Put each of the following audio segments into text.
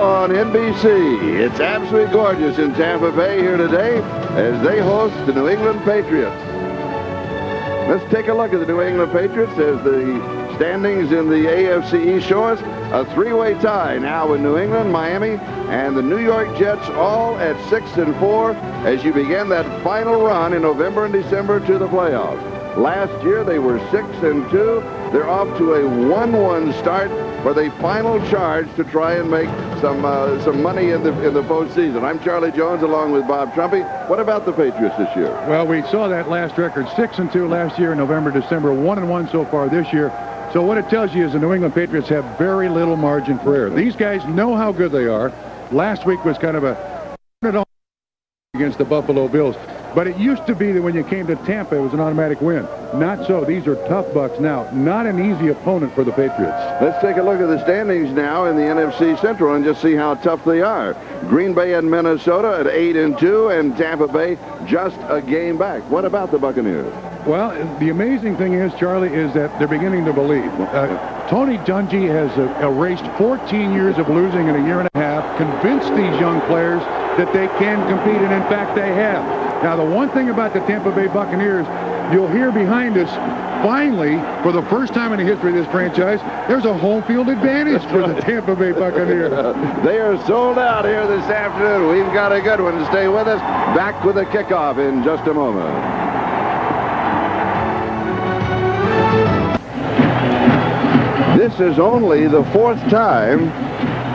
on NBC. It's absolutely gorgeous in Tampa Bay here today as they host the New England Patriots. Let's take a look at the New England Patriots as the standings in the AFC East show us. A three-way tie now with New England, Miami, and the New York Jets, all at 6-4 as you begin that final run in November and December to the playoffs. Last year they were 6-2. They're off to a 1-1 start for the final charge to try and make some money in the postseason. I'm Charlie Jones along with Bob Trumpy. What about the Patriots this year? Well, we saw that last record, 6-2 last year in November, December, 1-1 so far this year. So what it tells you is the New England Patriots have very little margin for error. These guys know how good they are. Last week was kind of a against the Buffalo Bills. But it used to be that when you came to Tampa, it was an automatic win. Not so. These are tough bucks now. Not an easy opponent for the Patriots. Let's take a look at the standings now in the NFC Central and just see how tough they are. Green Bay and Minnesota at 8-2, and Tampa Bay just a game back. What about the Buccaneers? Well, the amazing thing is, Charlie, is that they're beginning to believe. Tony Dungy has erased 14 years of losing in a year and a half, convinced these young players that they can compete, and in fact they have. Now, the one thing about the Tampa Bay Buccaneers, you'll hear behind us, finally, for the first time in the history of this franchise, there's a home field advantage for the Tampa Bay Buccaneers. They are sold out here this afternoon. We've got a good one to stay with us. Back with the kickoff in just a moment. This is only the fourth time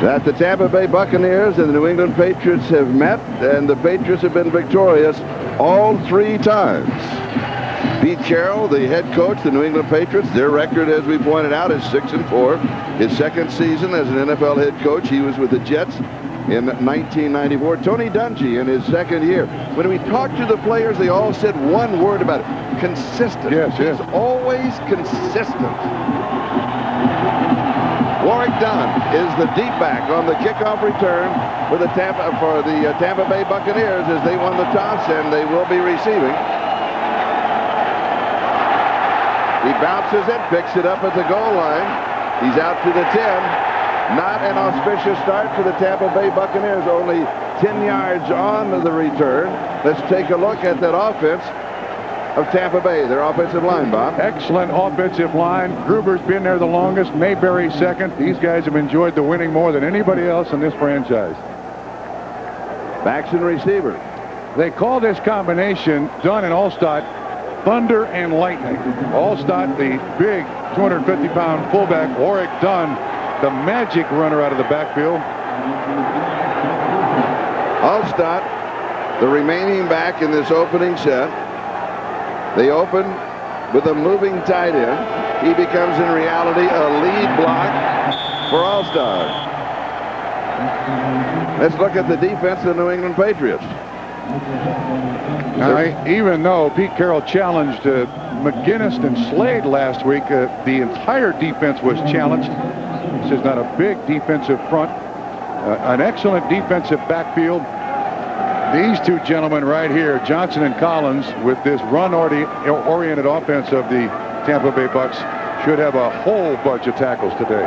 that the Tampa Bay Buccaneers and the New England Patriots have met, and the Patriots have been victorious all three times. Pete Carroll, the head coach, the New England Patriots, their record, as we pointed out, is 6-4. His second season as an NFL head coach, he was with the Jets in 1994. Tony Dungy in his second year. When we talked to the players, they all said one word about it: consistent. Yes, yes. He's always consistent. Warwick Dunn is the deep back on the kickoff return for the Tampa Bay Buccaneers as they won the toss, and they will be receiving. He bounces it, picks it up at the goal line. He's out to the 10. Not an auspicious start for the Tampa Bay Buccaneers. Only 10 yards on the return. Let's take a look at that offense of Tampa Bay, their offensive line, Bob. Excellent offensive line. Gruber's been there the longest. Mayberry second. These guys have enjoyed the winning more than anybody else in this franchise. Backs and receivers. They call this combination, Dunn and Allstott, thunder and lightning. Allstott, the big 250-pound fullback. Warwick Dunn, the magic runner out of the backfield. Allstott, the remaining back in this opening set. They open with a moving tight end. He becomes, in reality, a lead block for Allstott. Let's look at the defense of the New England Patriots. Now, even though Pete Carroll challenged McGinnis and Slade last week, the entire defense was challenged. This is not a big defensive front. An excellent defensive backfield. These two gentlemen right here, Johnson and Collins, with this run-oriented offense of the Tampa Bay Bucks, should have a whole bunch of tackles today.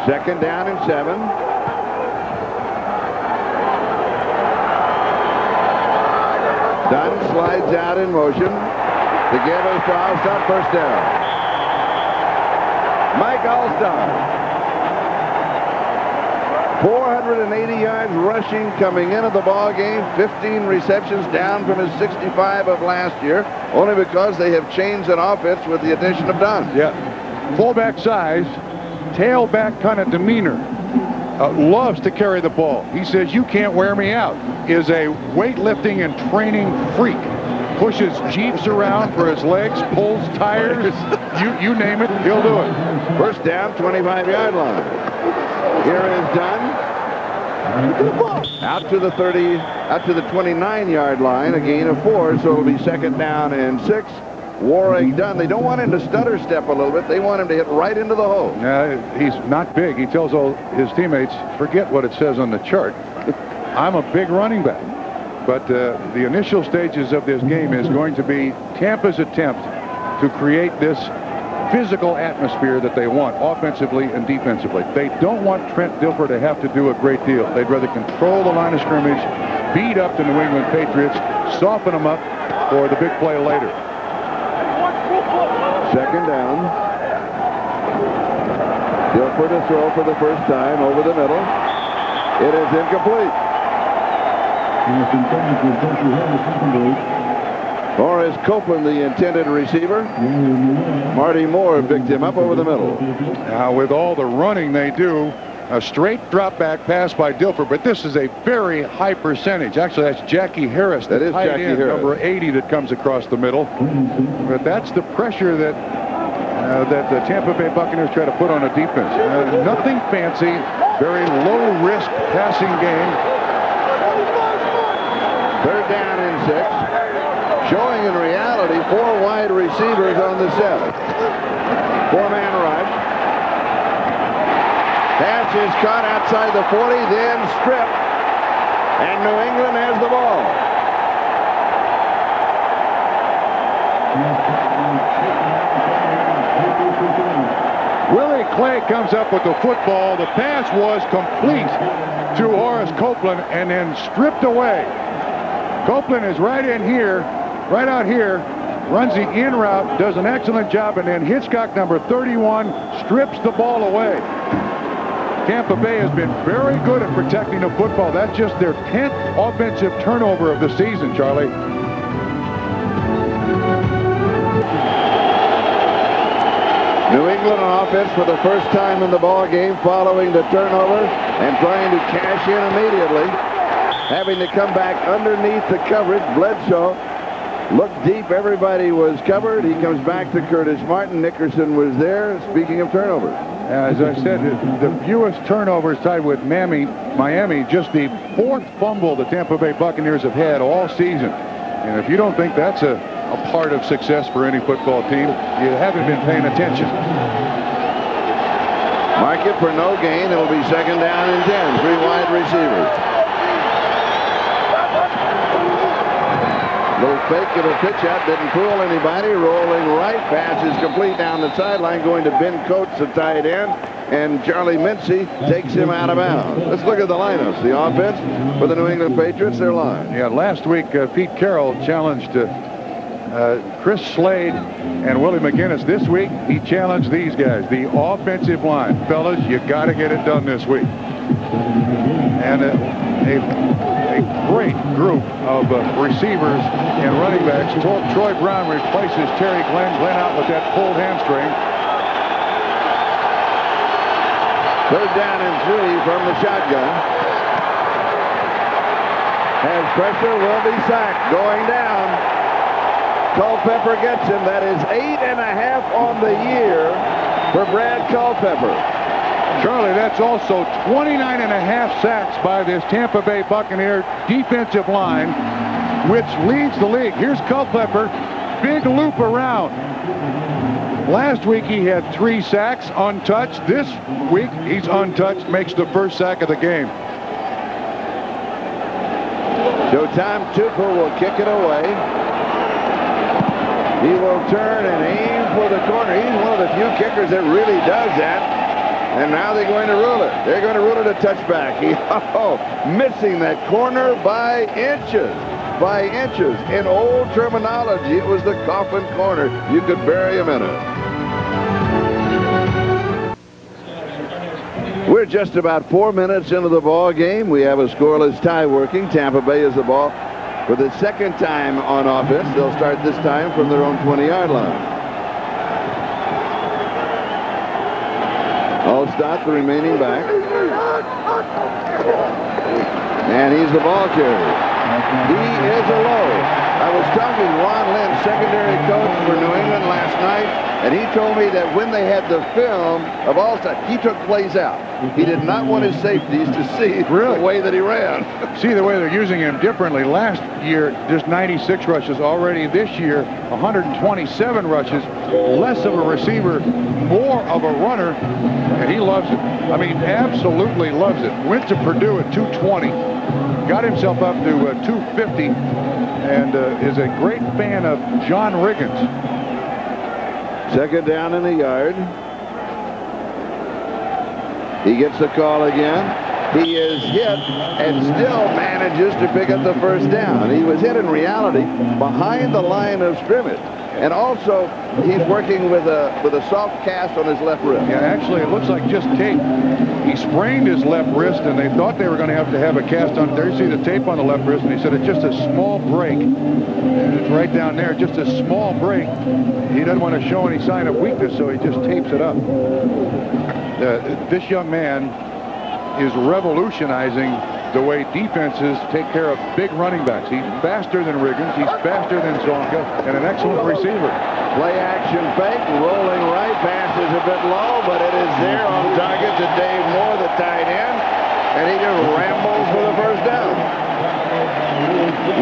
Second down and 7. Dunn slides out in motion to give us to Allstott, first down. Mike Allstott. 480 yards rushing coming into the ball game. 15 receptions, down from his 65 of last year, only because they have changed an offense with the addition of Dunn. Yeah, fullback size, tailback kind of demeanor. Loves to carry the ball. He says, "You can't wear me out." Is a weightlifting and training freak. Pushes Jeeps around for his legs, pulls tires. You name it, he'll do it. First down, 25-yard line. Here is Dunn. Out to the 30, out to the 29-yard line, a gain of 4, so it'll be second down and 6. Warwick Dunn, they don't want him to stutter step a little bit. They want him to hit right into the hole. He's not big. He tells all his teammates, forget what it says on the chart. I'm a big running back. But the initial stages of this game is going to be Tampa's attempt to create this physical atmosphere that they want offensively and defensively. They don't want Trent Dilfer to have to do a great deal. They'd rather control the line of scrimmage, beat up the New England Patriots, soften them up for the big play later. Second down. Dilfer to throw for the first time over the middle. It is incomplete. Horace Copeland, the intended receiver. Marty Moore picked him up over the middle. Now, with all the running they do, a straight drop back pass by Dilfer, but this is a very high percentage. Actually, that's Jackie Harris, that is Jackie Harris, number 80, that comes across the middle. But that's the pressure that that the Tampa Bay Buccaneers try to put on a defense. Nothing fancy, very low-risk passing game. Third down and 6. Showing in reality 4 wide receivers on the set. 4-man rush. Pass is caught outside the 40, then stripped. And New England has the ball. Willie Clay comes up with the football. The pass was complete to Horace Copeland and then stripped away. Copeland is right in here, right out here, runs the in route, does an excellent job, and then Hitchcock, number 31, strips the ball away. Tampa Bay has been very good at protecting the football. That's just their 10th offensive turnover of the season, Charlie. New England on offense for the first time in the ball game, following the turnover and trying to cash in immediately. Having to come back underneath the coverage. Bledsoe looked deep. Everybody was covered. He comes back to Curtis Martin. Nickerson was there. Speaking of turnovers. As I said, the fewest turnovers tied with Miami. Just the 4th fumble the Tampa Bay Buccaneers have had all season. And if you don't think that's a part of success for any football team, you haven't been paying attention. Mark it for no gain. It'll be second down and 10. 3 wide receivers. Little fake of a pitch out, didn't fool anybody. Rolling right, pass is complete down the sideline, going to Ben Coates, the tight end, and Charlie Mincy takes him out of bounds. Let's look at the lineups. The offense for the New England Patriots, their line. Yeah, last week Pete Carroll challenged Chris Slade and Willie McGinnis. This week he challenged these guys, the offensive line. Fellas, you got to get it done this week. And a great group of receivers and running backs. Troy Brown replaces Terry Glenn. Glenn out with that pulled hamstring. Third down and 3 from the shotgun. Has pressure, will be sacked. Going down. Culpepper gets him. That is 8.5 on the year for Brad Culpepper. Charlie, that's also 29.5 sacks by this Tampa Bay Buccaneer defensive line, which leads the league. Here's Culpepper, big loop around. Last week he had 3 sacks, untouched. This week he's untouched, makes the first sack of the game. So Tom Tupper will kick it away. He will turn and aim for the corner. He's one of the few kickers that really does that. And now they're going to rule it. They're going to rule it a touchback. Missing that corner by inches. By inches. In old terminology, it was the coffin corner. You could bury him in it. We're just about 4 minutes into the ball game. We have a scoreless tie working. Tampa Bay is the ball for the second time on offense. They'll start this time from their own 20-yard line. Allstott, the remaining back. And he's the ball carrier. He is a low. I was talking to Ron Lynn, secondary coach for New England last night, and he told me that when they had the film of Allstott, he took plays out. He did not want his safeties to see the way that he ran. See the way they're using him differently. Last year, just 96 rushes. Already this year, 127 rushes. Less of a receiver, more of a runner, and he loves it. I mean, absolutely loves it. Went to Purdue at 220, got himself up to 250, and is a great fan of John Riggins. Second down in the yard. He gets the call again. He is hit and still manages to pick up the first down. He was hit in reality behind the line of scrimmage. And also, he's working with a soft cast on his left wrist. Yeah, actually, it looks like just tape. He sprained his left wrist, and they thought they were going to have a cast on it. There you see the tape on the left wrist, and he said it's just a small break. And it's right down there, just a small break. He doesn't want to show any sign of weakness, so he just tapes it up. This young man is revolutionizing the way defenses take care of big running backs. He's faster than Riggins. He's faster than Zonka, and an excellent receiver. Play action fake, rolling right, pass is a bit low, but it is there on target to Dave Moore, the tight end, and he just rambles for the first down.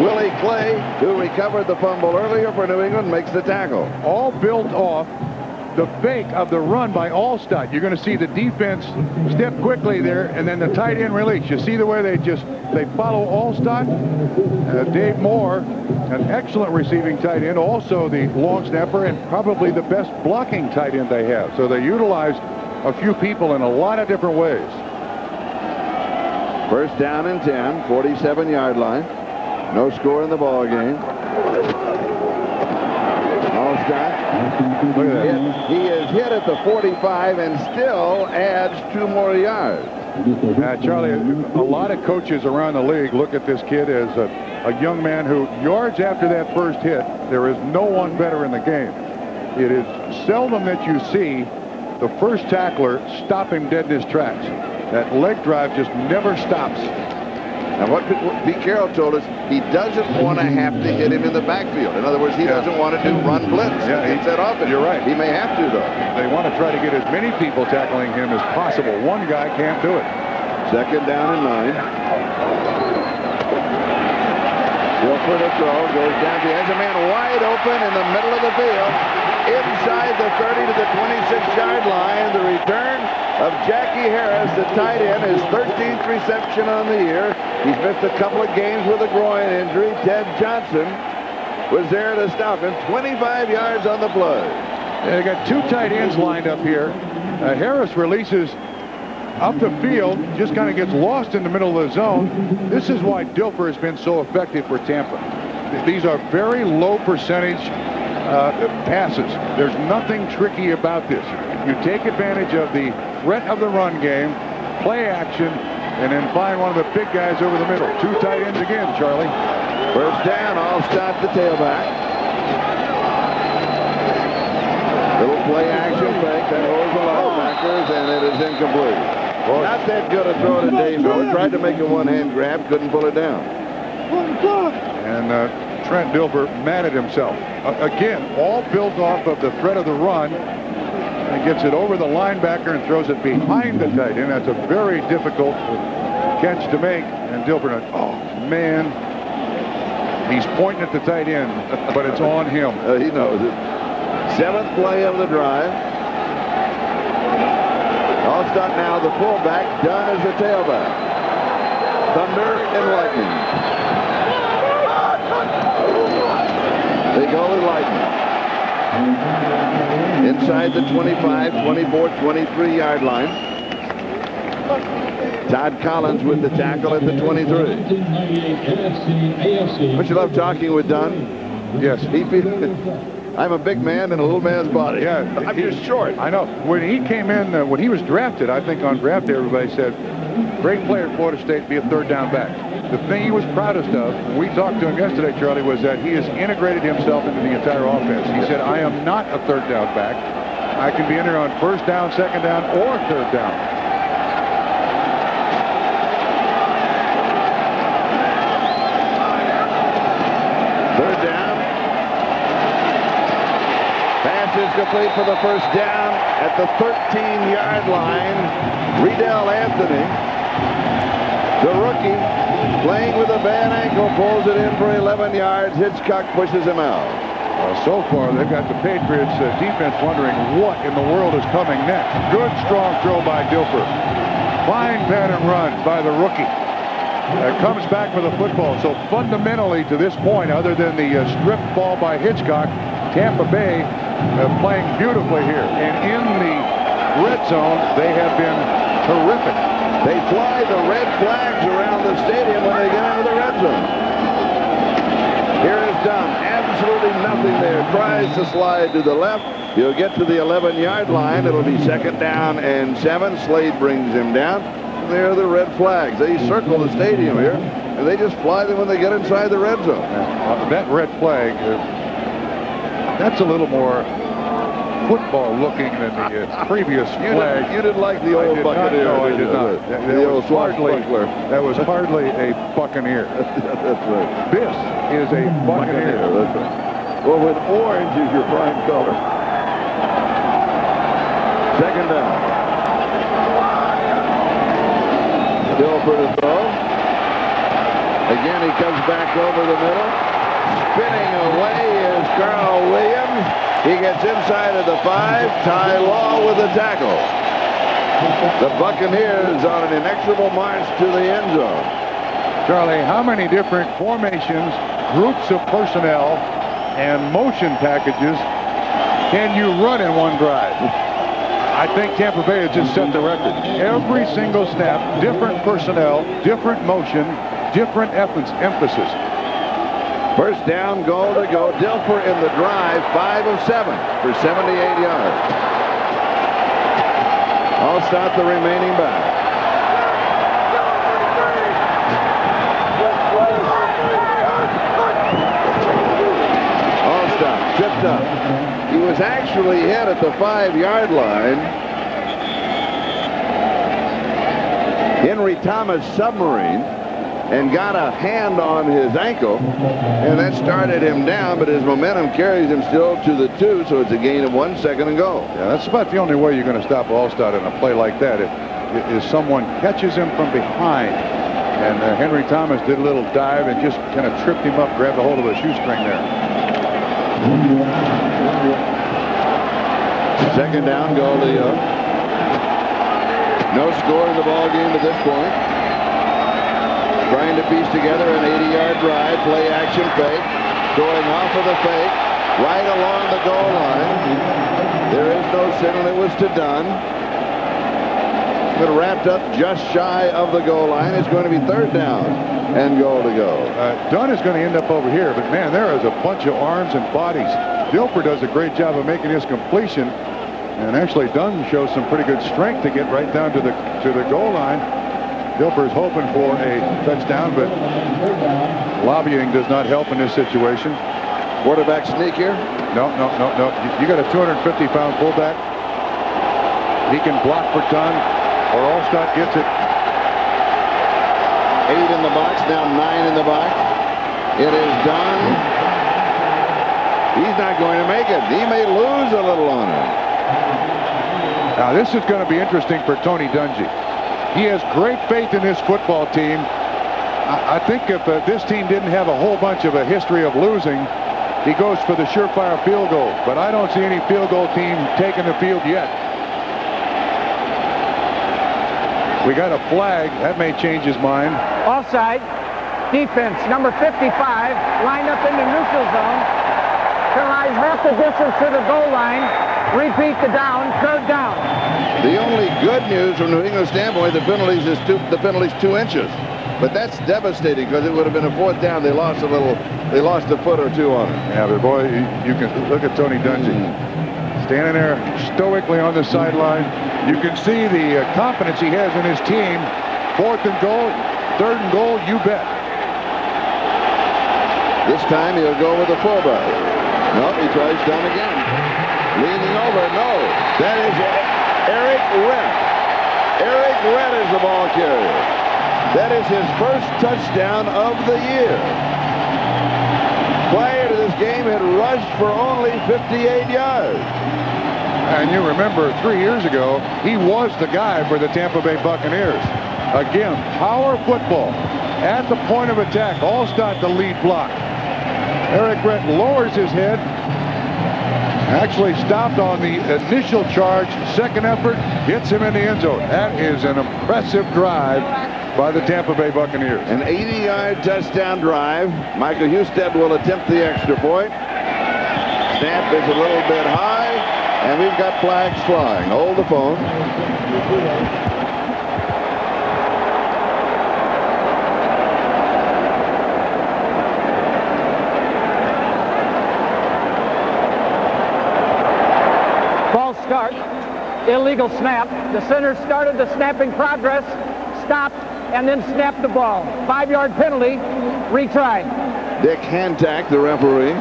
Willie Clay, who recovered the fumble earlier for New England, makes the tackle. All built off the fake of the run by Allstott. You're going to see the defense step quickly there, and then the tight end release. You see the way they follow Allstott. Dave Moore, an excellent receiving tight end, also the long snapper, and probably the best blocking tight end they have. So they utilize a few people in a lot of different ways. First down and 10, 47-yard line. No score in the ball game. He is hit at the 45 and still adds 2 more yards. Charlie, a lot of coaches around the league look at this kid as a young man who, yards after that first hit, there is no one better in the game. It is seldom that you see the first tackler stop him dead in his tracks. That leg drive just never stops. And what Pete Carroll told us, he doesn't want to have to hit him in the backfield. In other words, he doesn't want to do run blitz. Yeah, he said often. You're right. He may have to, though. They want to try to get as many people tackling him as possible. One guy can't do it. Second down and 9. Still for the throw. Goes down. He has a man wide open in the middle of the field. Inside the 30 to the 26-yard line. The return of Jackie Harris, the tight end, his 13th reception on the year. He's missed a couple of games with a groin injury. Ted Johnson was there to stop him. 25 yards on the play. They got 2 tight ends lined up here. Harris releases up the field, just kind of gets lost in the middle of the zone. This is why Dilfer has been so effective for Tampa. These are very low percentage passes. There's nothing tricky about this. You take advantage of the threat of the run game, play action, and then find one of the big guys over the middle. 2 tight ends again, Charlie. First down, Allstott the tailback. Little play action fake that holds the linebackers, and it is incomplete. Not that good a throw to Dave Moore. Tried to make a one-hand grab, couldn't pull it down. And Trent Dilfer mad at himself. Again, all built off of the threat of the run. And gets it over the linebacker and throws it behind the tight end. That's a very difficult catch to make. And Dilfer, oh, man. He's pointing at the tight end, but it's on him. He knows it. 7th play of the drive. Allstott now the fullback. Dunn is the tailback. Thunder and lightning. They go with lightning. Inside the 25, 24, 23-yard line. Todd Collins with the tackle at the 23. Don't you love talking with Dunn? Yes. I'm a big man in a little man's body. Yeah. I'm just short. I know. When he came in, when he was drafted, I think on draft day, everybody said, great player at Florida State, be a third down back. The thing he was proudest of, when we talked to him yesterday, Charlie, was that he has integrated himself into the entire offense. He said, I am not a third down back. I can be in there on first down, second down, or third down. Third down. Pass is complete for the first down at the 13-yard line. Riedel Anthony, the rookie, playing with a bad ankle, pulls it in for 11 yards. Hitchcock pushes him out. So far, they've got the Patriots defense wondering what in the world is coming next. Good, strong throw by Dilfer. Fine pattern run by the rookie. Comes back for the football. So fundamentally, to this point, other than the strip ball by Hitchcock, Tampa Bay playing beautifully here. And in the red zone, they have been terrific. They fly the red flags around the stadium when they get into the red zone. Here is Dunn. Absolutely nothing there. Tries to slide to the left. He'll get to the 11-yard line. It'll be 2nd down and 7. Slade brings him down. There are the red flags. They circle the stadium here, and they just fly them when they get inside the red zone. That red flag, that's a little more football looking than the previous flag. You didn't like the old Buccaneer. No, I did not. The old swashbuckler. That was hardly a Buccaneer. That's right. This is a Buccaneer. That's right. Well, when orange is your prime color. 2nd down. Still for the throw. Again, he comes back over the middle. Spinning away is Carl Williams. He gets inside of the 5. Ty Law with the tackle. The Buccaneers on an inexorable march to the end zone. Charlie, how many different formations, groups of personnel, and motion packages can you run in one drive? I think Tampa Bay has just set the record. Every single snap, different personnel, different motion, different emphasis. 1st down, goal to go. Dilfer in the drive, 5 of 7 for 78 yards. I'll start the remaining back. All stop, tripped up. He was actually hit at the 5-yard line. Henry Thomas submarine and got a hand on his ankle, and that started him down, but his momentum carries him still to the 2, so it's a gain of 1 second and goal. Yeah, that's about the only way you're going to stop Allstott in a play like that. If someone catches him from behind, and Henry Thomas did a little dive and just kind of tripped him up, grabbed a hold of a shoestring there. 2nd down, goal to Young. No score in the ball game at this point. Trying to piece together an 80-yard drive, play action fake, going off of the fake, right along the goal line. There is no signal. It was to Dunn. But wrapped up just shy of the goal line. It's going to be 3rd down and goal to go. Dunn is going to end up over here, but man, there is a bunch of arms and bodies. Dilfer does a great job of making his completion, and actually Dunn shows some pretty good strength to get right down to the goal line. Dilfer's hoping for a touchdown, but lobbying does not help in this situation. Quarterback sneak here? No. You got a 250-pound fullback. He can block for Dunn, or Allstott gets it. 8 in the box, now 9 in the box. It is Dunn. He's not going to make it. He may lose a little on him. Now, this is going to be interesting for Tony Dungy. He has great faith in this football team. I think if this team didn't have a whole bunch of a history of losing, he goes for the surefire field goal. But I don't see any field goal team taking the field yet. We got a flag. That may change his mind. Offside. Defense, number 55, lined up in the neutral zone. Lies half the distance to the goal line. Repeat the down, 3rd down. The only good news from New England's standpoint, the penalty's 2 inches. But that's devastating because it would have been a 4th down. They lost a foot or 2 on it. Yeah, but boy, you can look at Tony Dungy. Standing there stoically on the sideline. You can see the confidence he has in his team. 4th and goal, 3rd and goal, you bet. This time he'll go with the fullback. No, he tries Dunn again. Leaning over, no. That is Eric Rett. Eric Rett is the ball carrier. That is his 1st touchdown of the year. Prior to this game had rushed for only 58 yards. And you remember 3 years ago, he was the guy for the Tampa Bay Buccaneers. Again, power football. At the point of attack, Allstott the lead block. Eric Rett lowers his head. Actually stopped on the initial charge. 2nd effort, hits him in the end zone. That is an impressive drive by the Tampa Bay Buccaneers. An 80-yard touchdown drive. Michael Husted will attempt the extra point. snap is a little bit high, and we've got flags flying. Hold the phone. False start. Illegal snap. The center started the snapping progress, stopped, and then snapped the ball. 5-yard penalty, retried. Dick Hantack, the referee,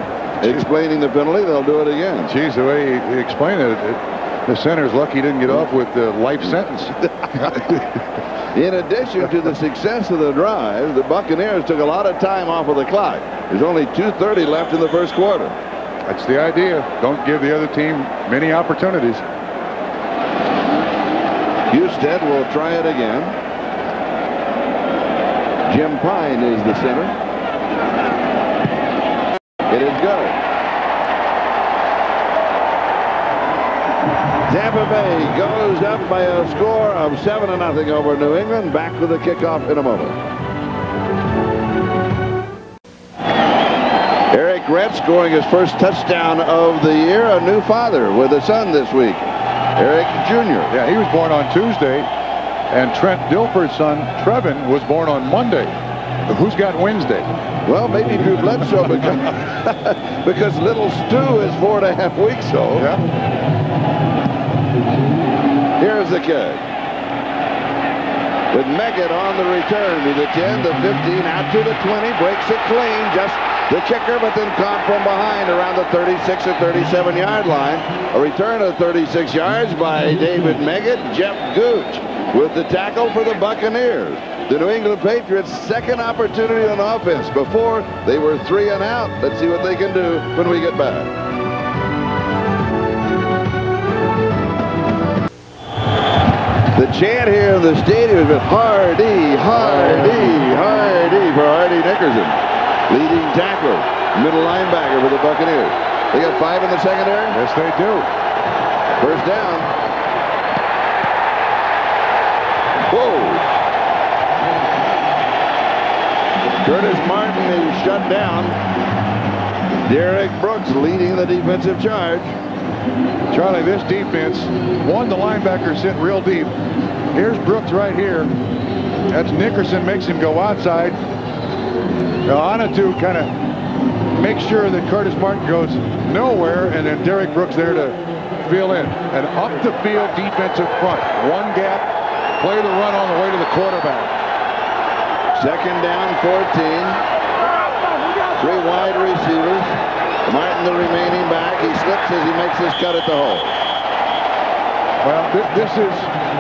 explaining the penalty. They'll do it again. Geez, the way he explained it, the center's lucky he didn't get off with the life sentence. In addition to the success of the drive, the Buccaneers took a lot of time off of the clock. There's only 2:30 left in the first quarter. That's the idea. Don't give the other team many opportunities. Husted will try it again. Jim Pine is the center. It is good. Tampa Bay goes up by a score of 7-0 over New England. Back with the kickoff in a moment. Eric Rett scoring his first touchdown of the year. A new father with a son this week. Eric Jr. Yeah, he was born on Tuesday, and Trent Dilfer's son, Trevin, was born on Monday. Who's got Wednesday? Well, maybe Drew Bledsoe because little Stu is 4.5 weeks old. Yeah. Here's the kick. With Meggett on the return to the 10, the 15, out to the 20, breaks it clean, just the kicker, but then caught from behind around the 36 or 37-yard line. A return of 36 yards by David Meggett. Jeff Gooch with the tackle for the Buccaneers. The New England Patriots' second opportunity on offense. Before, they were 3 and out. Let's see what they can do when we get back. The chant here in the stadium is Hardy, Hardy, Hardy for Hardy Nickerson. Leading tackler, middle linebacker for the Buccaneers. They got 5 in the secondary? Yes, they do. First down. Whoa. Curtis Martin is shut down. Derek Brooks leading the defensive charge. Charlie, this defense, one, the linebacker sit real deep. Here's Brooks right here. That's Nickerson, makes him go outside. Anatu kind of makes sure that Curtis Martin goes nowhere, and then Derek Brooks there to fill in. An up-the-field defensive front. One gap, play the run on the way to the quarterback. Second down, 14. 3 wide receivers. Martin, the remaining back. He slips as he makes his cut at the hole. Well, this is...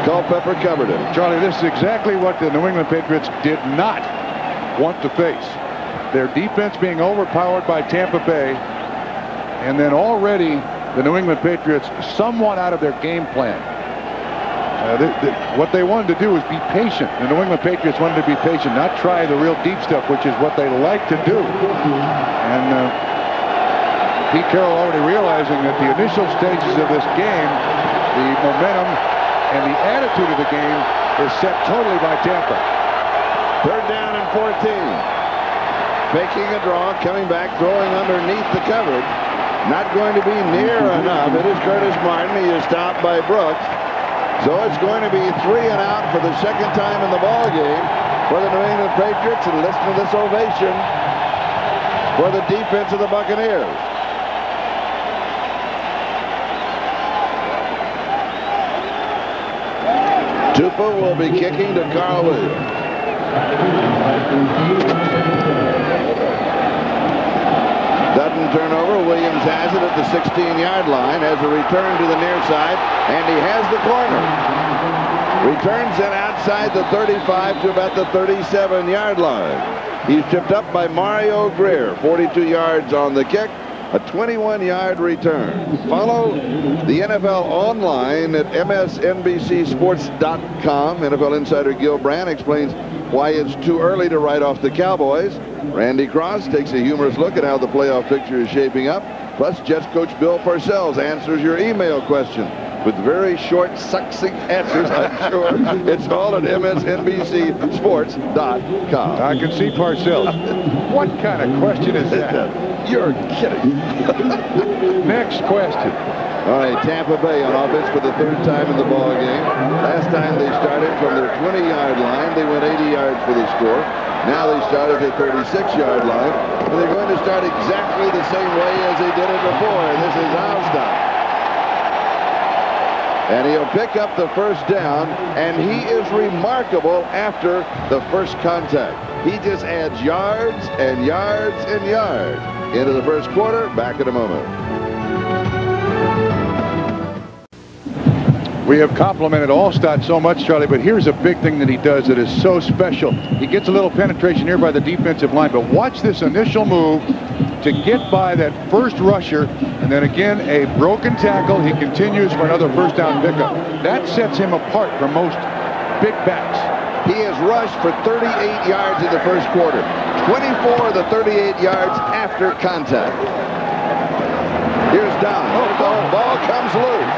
Culpepper covered him. Charlie, this is exactly what the New England Patriots did not want to face. Their defense being overpowered by Tampa Bay, and then already the New England Patriots somewhat out of their game plan. What they wanted to do was be patient. The New England Patriots wanted to be patient, not try the real deep stuff, which is what they like to do. And Pete Carroll already realizing that the initial stages of this game, the momentum and the attitude of the game is set totally by Tampa. Third down and 14. Faking a draw, coming back, throwing underneath the coverage. Not going to be near enough. It is Curtis Martin. He is stopped by Brooks. So it's going to be 3 and out for the second time in the ball game for the New England Patriots. And listen to this ovation for the defense of the Buccaneers. Tupa will be kicking to Carl Williams. Doesn't turn over. Williams has it at the 16-yard line. Has a return to the near side, and he has the corner. Returns it outside the 35 to about the 37-yard line. He's tripped up by Mario Greer. 42 yards on the kick. A 21-yard return. Follow the NFL online at msnbcsports.com. NFL insider Gil Brandt explains why it's too early to write off the Cowboys. Randy Cross takes a humorous look at how the playoff picture is shaping up. Plus, Jets coach Bill Parcells answers your email question. with very short, succinct answers, I'm sure. It's all at msnbcsports.com. I can see Parcells. What kind of question is that? You're kidding. Next question. All right, Tampa Bay on offense for the third time in the ball game. Last time they started from their 20-yard line. They went 80 yards for the score. Now they start at the 36-yard line. And they're going to start exactly the same way as they did it before. And this is Alstott. And he'll pick up the first down, and he is remarkable after the first contact. He just adds yards and yards and yards into the first quarter. Back in a moment. We have complimented Alstott so much, Charlie, but here's a big thing that he does that is so special. He gets a little penetration here by the defensive line, but watch this initial move to get by that first rusher, and then again a broken tackle. He continues for another first down pickup. That sets him apart from most big backs. He has rushed for 38 yards in the first quarter. 24 of the 38 yards after contact. Here's Don. Ball comes loose.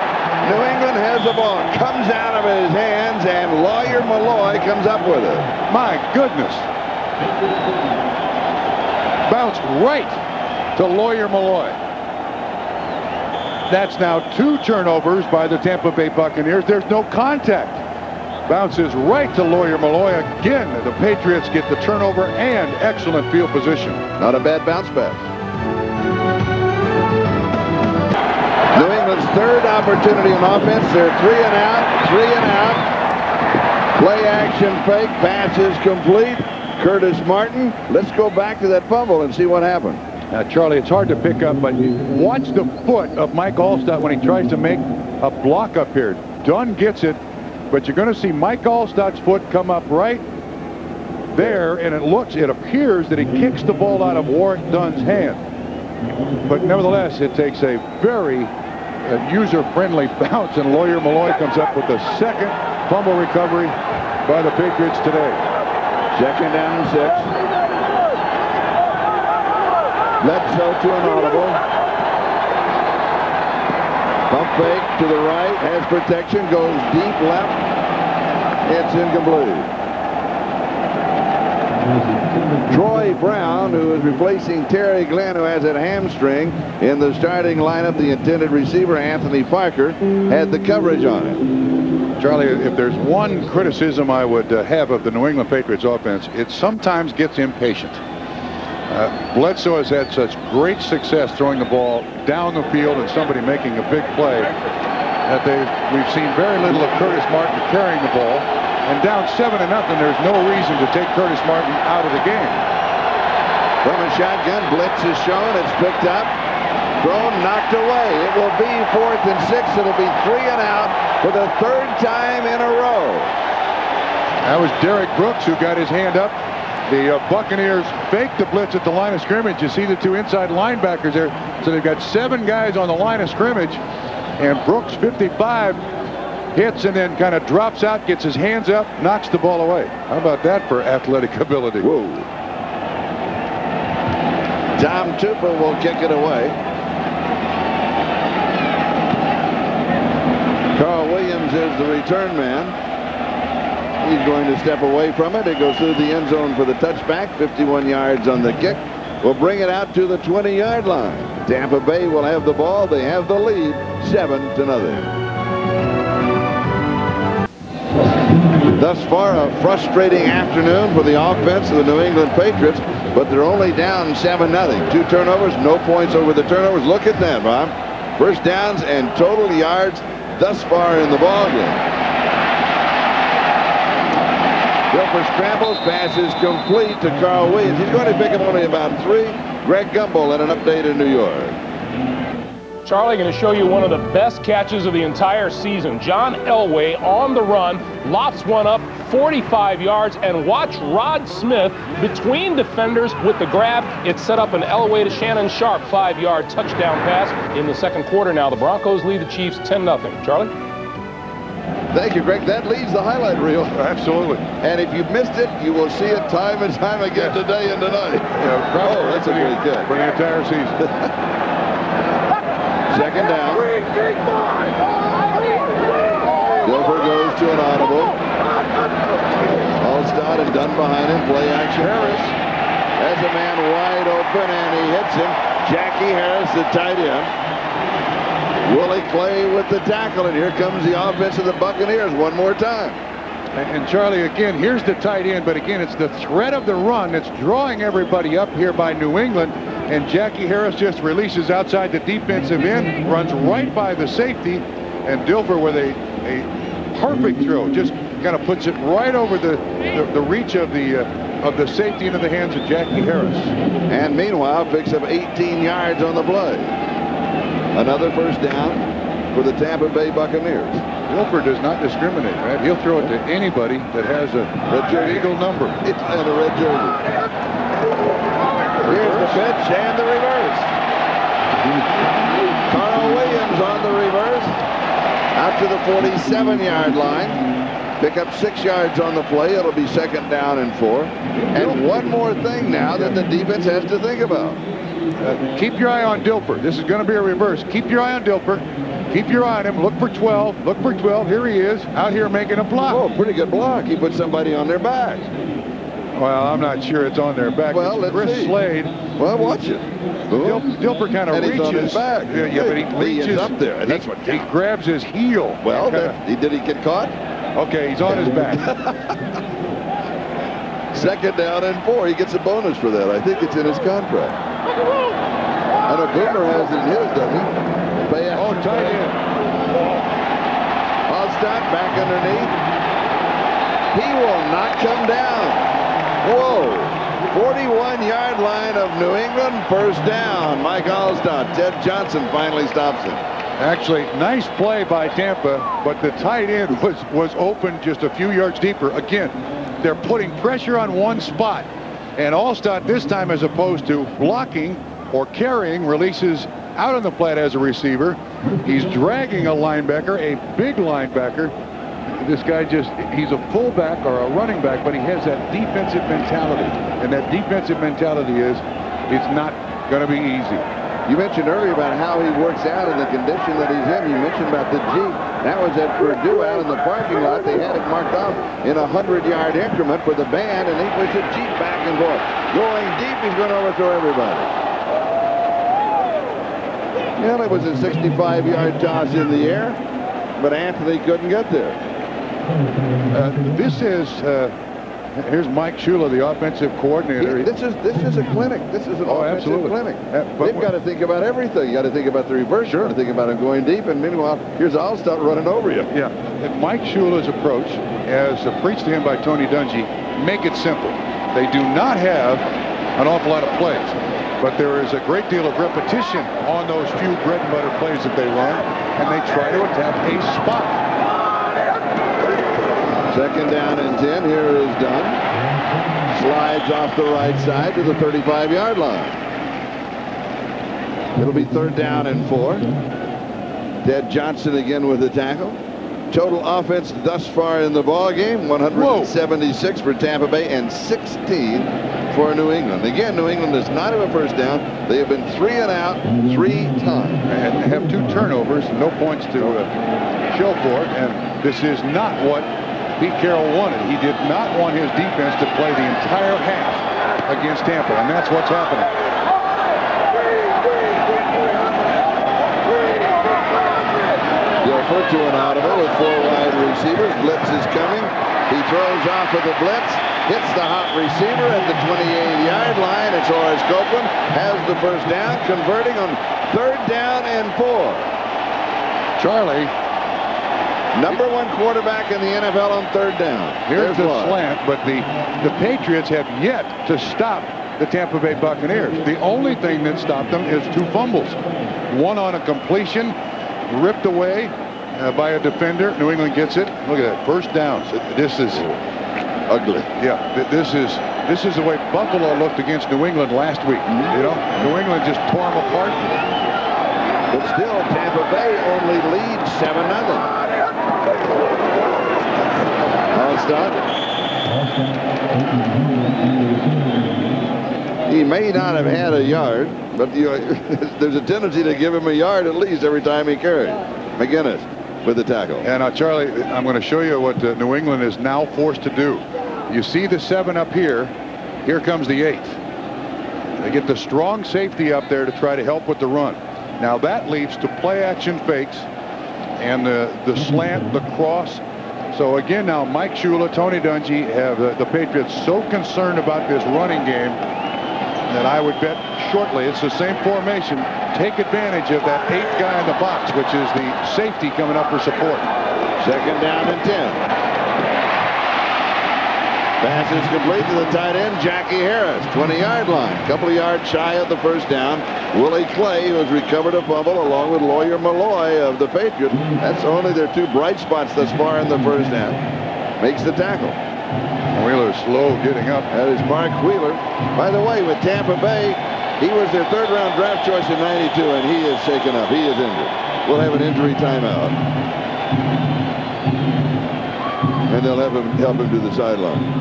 New England has the ball. Comes out of his hands, and Lawyer Malloy comes up with it. My goodness. Bounced right to Lawyer Malloy. That's now 2 turnovers by the Tampa Bay Buccaneers. There's no contact. Bounces right to Lawyer Malloy. Again, the Patriots get the turnover and excellent field position. Not a bad bounce back. New England's third opportunity on offense. They're 3 and out, 3 and out. Play action fake. Pass is complete. Curtis Martin. Let's go back to that fumble and see what happened. Now, Charlie, it's hard to pick up, but watch the foot of Mike Alstott when he tries to make a block up here. Dunn gets it, but you're going to see Mike Allstott's foot come up right there, and it appears that he kicks the ball out of Warwick Dunn's hand. But nevertheless, it takes a very user-friendly bounce, and Lawyer Malloy comes up with the second fumble recovery by the Patriots today. Second down and 6. Bledsoe to an audible. Pump fake to the right, has protection, goes deep left. It's incomplete. Troy Brown, who is replacing Terry Glenn, who has a hamstring, in the starting lineup. The intended receiver, Anthony Parker, had the coverage on it. Charlie, if there's one criticism I would have of the New England Patriots offense, it sometimes gets impatient. Bledsoe has had such great success throwing the ball down the field and somebody making a big play that we've seen very little of Curtis Martin carrying the ball. And down 7-0, there's no reason to take Curtis Martin out of the game. From a shotgun, blitz is shown. It's picked up, thrown, knocked away. It will be 4th and 6. It'll be 3 and out for the 3rd time in a row. That was Derek Brooks who got his hand up. The Buccaneers faked the blitz at the line of scrimmage. You see the 2 inside linebackers there. So they've got 7 guys on the line of scrimmage. And Brooks, 55, hits and then kind of drops out, gets his hands up, knocks the ball away. How about that for athletic ability? Whoa. Tom Tupa will kick it away. Carl Williams is the return man. He's going to step away from it. It goes through the end zone for the touchback. 51 yards on the kick. We'll bring it out to the 20-yard line. Tampa Bay will have the ball. They have the lead, 7-0. Thus far, a frustrating afternoon for the offense of the New England Patriots, but they're only down 7-0. 2 turnovers, no points over the turnovers. Look at that, Bob. First downs and total yards thus far in the ball game. Wilfer scrambles, passes complete to Carl Williams. He's going to pick up only about 3. Greg Gumbel at an update in New York. Charlie, going to show you one of the best catches of the entire season. John Elway on the run, lofts one up 45 yards, and watch Rod Smith between defenders with the grab. It set up an Elway to Shannon Sharp 5-yard touchdown pass in the second quarter. Now the Broncos lead the Chiefs 10-0. Charlie? Thank you, Greg. That leads the highlight reel. Absolutely. And if you missed it, you will see it time and time again today and tonight. Yeah, oh, that's a great catch. For the entire season. Second down. Dilfer goes to an audible. Allstott is done behind him. Play action. Harris has a man wide open, and he hits him. Jackie Harris, the tight end. Willie Clay with the tackle, and here comes the offense of the Buccaneers one more time. And Charlie, again, here's the tight end, but again, it's the threat of the run that's drawing everybody up here by New England. And Jackie Harris just releases outside the defensive end, runs right by the safety, and Dilfer with a perfect throw, just kind of puts it right over the reach of the safety into the hands of Jackie Harris. And meanwhile, picks up 18 yards on the play. Another first down for the Tampa Bay Buccaneers. Dilfer does not discriminate, right? He'll throw it to anybody that has a Red jersey. Eagle number. It's and a red jersey. Here's the pitch and the reverse. Carl Williams on the reverse. Out to the 47-yard line. Pick up 6 yards on the play. It'll be second down and 4. And one more thing now that the defense has to think about. Keep your eye on Dilfer. This is going to be a reverse. Keep your eye on Dilfer. Keep your eye on him. Look for 12. Look for 12. Here he is, out here making a block. Oh, pretty good block. He put somebody on their back. Well, I'm not sure it's on their back. Well, let's Chris see. Slade. Well, watch it. Dilfer kind of reaches. He's on his back. Yeah, but he reaches is up there. And that's what he grabs his heel. Well, did he get caught? Okay, he's on his back. Second down and 4. He gets a bonus for that. I think it's in his contract. I know Boomer has it in his, doesn't he? Tight end. Allstott back underneath. He will not come down. Whoa. 41-yard line of New England, first down. Mike Allstott. Ted Johnson finally stops him. Actually, nice play by Tampa, but the tight end was open just a few yards deeper. Again, they're putting pressure on one spot, and Allstott this time, as opposed to blocking or carrying, releases out on the flat as a receiver. He's dragging a linebacker, a big linebacker. This guy he's a fullback or a running back, but he has that defensive mentality. And that defensive mentality is, it's not going to be easy. You mentioned earlier about how he works out in the condition that he's in. You mentioned about the Jeep. That was at Purdue out in the parking lot. They had it marked off in a 100-yard increment for the band, and he puts a Jeep back and forth. Going deep, he's going to overthrow everybody. Well, it was a 65-yard toss in the air, but Anthony couldn't get there. Here's Mike Shula, the offensive coordinator. This is a clinic. This is an offensive clinic. They've got to think about everything. You got to think about the reverse. Sure. You got to think about him going deep, and meanwhile, here's Allstott running over you. Yeah. And Mike Shula's approach, as preached to him by Tony Dungy, make it simple. They do not have an awful lot of plays, but there is a great deal of repetition on those few bread and butter plays that they run, and they try to attack a spot. Second down and 10. Here is Dunn. Slides off the right side to the 35-yard line. It'll be third down and 4. Ted Johnson again with the tackle. Total offense thus far in the ball game, 176 for Tampa Bay and 16 for New England. Again, New England does not have a first down. They have been 3 and out 3 times. And have 2 turnovers, no points to show for it. And this is not what Pete Carroll wanted. He did not want his defense to play the entire half against Tampa, and that's what's happening. Dilfer to an audible with 4 wide receivers. Blitz is coming. He throws off of the blitz, hits the hot receiver at the 28-yard line. It's Horace Copeland, has the first down, converting on third down and 4. Charlie, number 1 quarterback in the NFL on third down. Here's the slant, but the Patriots have yet to stop the Tampa Bay Buccaneers. The only thing that stopped them is 2 fumbles. One on a completion, ripped away by a defender. New England gets it. Look at that, first down. This is ugly. Yeah, this is the way Buffalo looked against New England last week. You know, New England just tore them apart. But still, Tampa Bay only leads 7-0. Allstott. He may not have had a yard, but there's a tendency to give him a yard at least every time he carries. McGinnis with the tackle. And Charlie, I'm going to show you what New England is now forced to do. You see the 7 up here. Here comes the 8. They get the strong safety up there to try to help with the run. Now that leads to play action fakes and the slant, the cross. So again now Mike Shula, Tony Dungy have the Patriots so concerned about this running game that I would bet shortly it's the same formation. Take advantage of that 8th guy in the box, which is the safety coming up for support. 2nd down and 10. Pass is complete to the tight end, Jackie Harris, 20-yard line. A couple of yards shy of the first down. Willie Clay, who has recovered a fumble, along with Lawyer Malloy of the Patriots. That's only their 2 bright spots thus far in the first half. Makes the tackle. Wheeler's slow getting up. That is Mark Wheeler. By the way, with Tampa Bay, he was their 3rd-round draft choice in '92, and he is shaken up. He is injured. We'll have an injury timeout. And they'll help him to the sideline.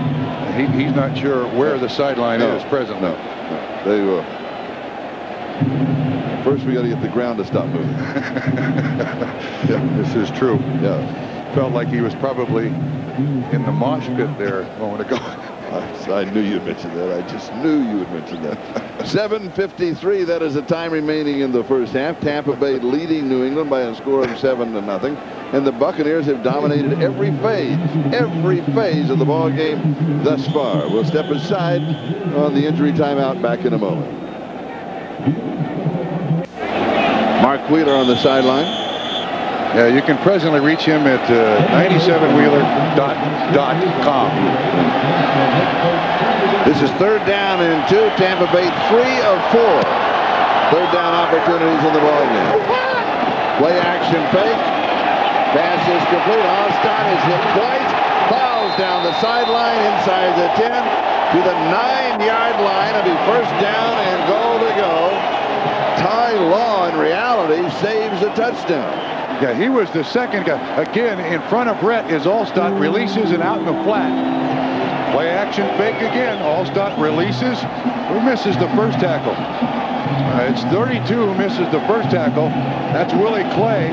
He's not sure where the sideline is presently. No. They will. First, we got to get the ground to stop moving. Yeah, this is true. Yeah. Felt like he was probably in the mosh pit there a moment ago. I knew you'd mention that. I just knew you would mention that. 7:53. That is the time remaining in the first half. Tampa Bay leading New England by a score of 7-0. And the Buccaneers have dominated every phase of the ball game thus far. We'll step aside on the injury timeout. Back in a moment. Mark Wheeler on the sideline. Yeah, you can presently reach him at 97wheeler.com. This is 3rd down and 2. Tampa Bay 3 of 4. 3rd down opportunities in the ball game. Play action fake. Pass is complete. Allstott is hit twice. Fouls down the sideline inside the 10 to the 9-yard line. It'll be 1st down and goal to go. Ty Law in reality saves the touchdown. Yeah, he was the 2nd guy. Again, in front of Brett is Allstott, releases and out in the flat. Play action fake again. Allstott releases. Who misses the first tackle? It's 32 who misses the first tackle. That's Willie Clay.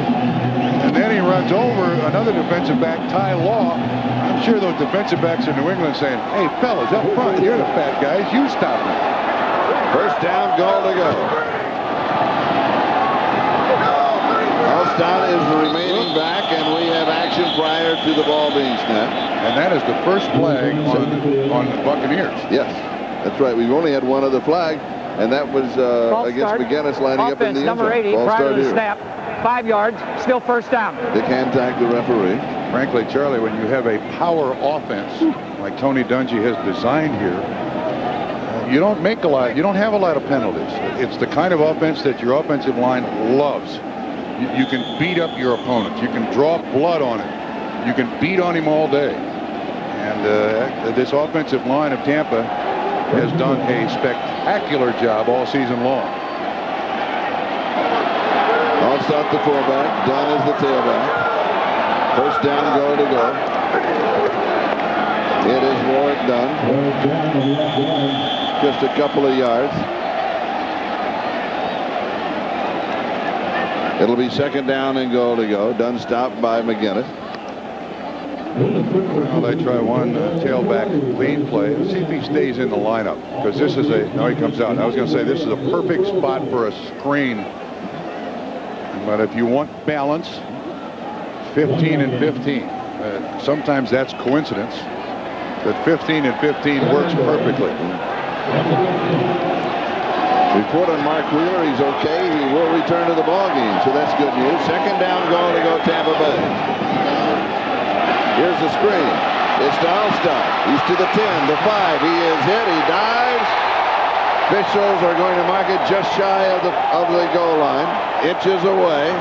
And then he runs over another defensive back, Ty Law. I'm sure those defensive backs in New England saying, hey, fellas, up front, you're the fat guys. You stop him. 1st down, goal to go. Allstott is the remaining back, and we have action prior to the ball being snapped. And that is the first flag on the Buccaneers. Yes, that's right. We've only had one other flag, and that was against McGinnis lining up in the end zone. Number 80 prior to the snap. 5 yards, still 1st down. They can tag the referee. Frankly, Charlie, when you have a power offense like Tony Dungy has designed here, you don't make a lot. You don't have a lot of penalties. It's the kind of offense that your offensive line loves. You can beat up your opponent. You can draw blood on it. You can beat on him all day. And this offensive line of Tampa has done a spectacular job all season long. Allstott the fullback. Dunn is the tailback. 1st down, goal to go. It is Warwick Dunn. Just a couple of yards. It'll be 2nd down and goal to go. Dunn stopped by McGinnis. Well, they try one tailback lead play. Let's see if he stays in the lineup, because this is no, he comes out. I was going to say this is a perfect spot for a screen. But if you want balance, 15 and 15. Sometimes that's coincidence, but 15 and 15 works perfectly. Report on Mark Wheeler. He's okay. He will return to the ball game, so that's good news. 2nd down, goal to go Tampa Bay. Here's the screen. It's to Allstott. He's to the 10, the 5. He is hit. He dives. Officials are going to mark it just shy of the goal line. Inches away.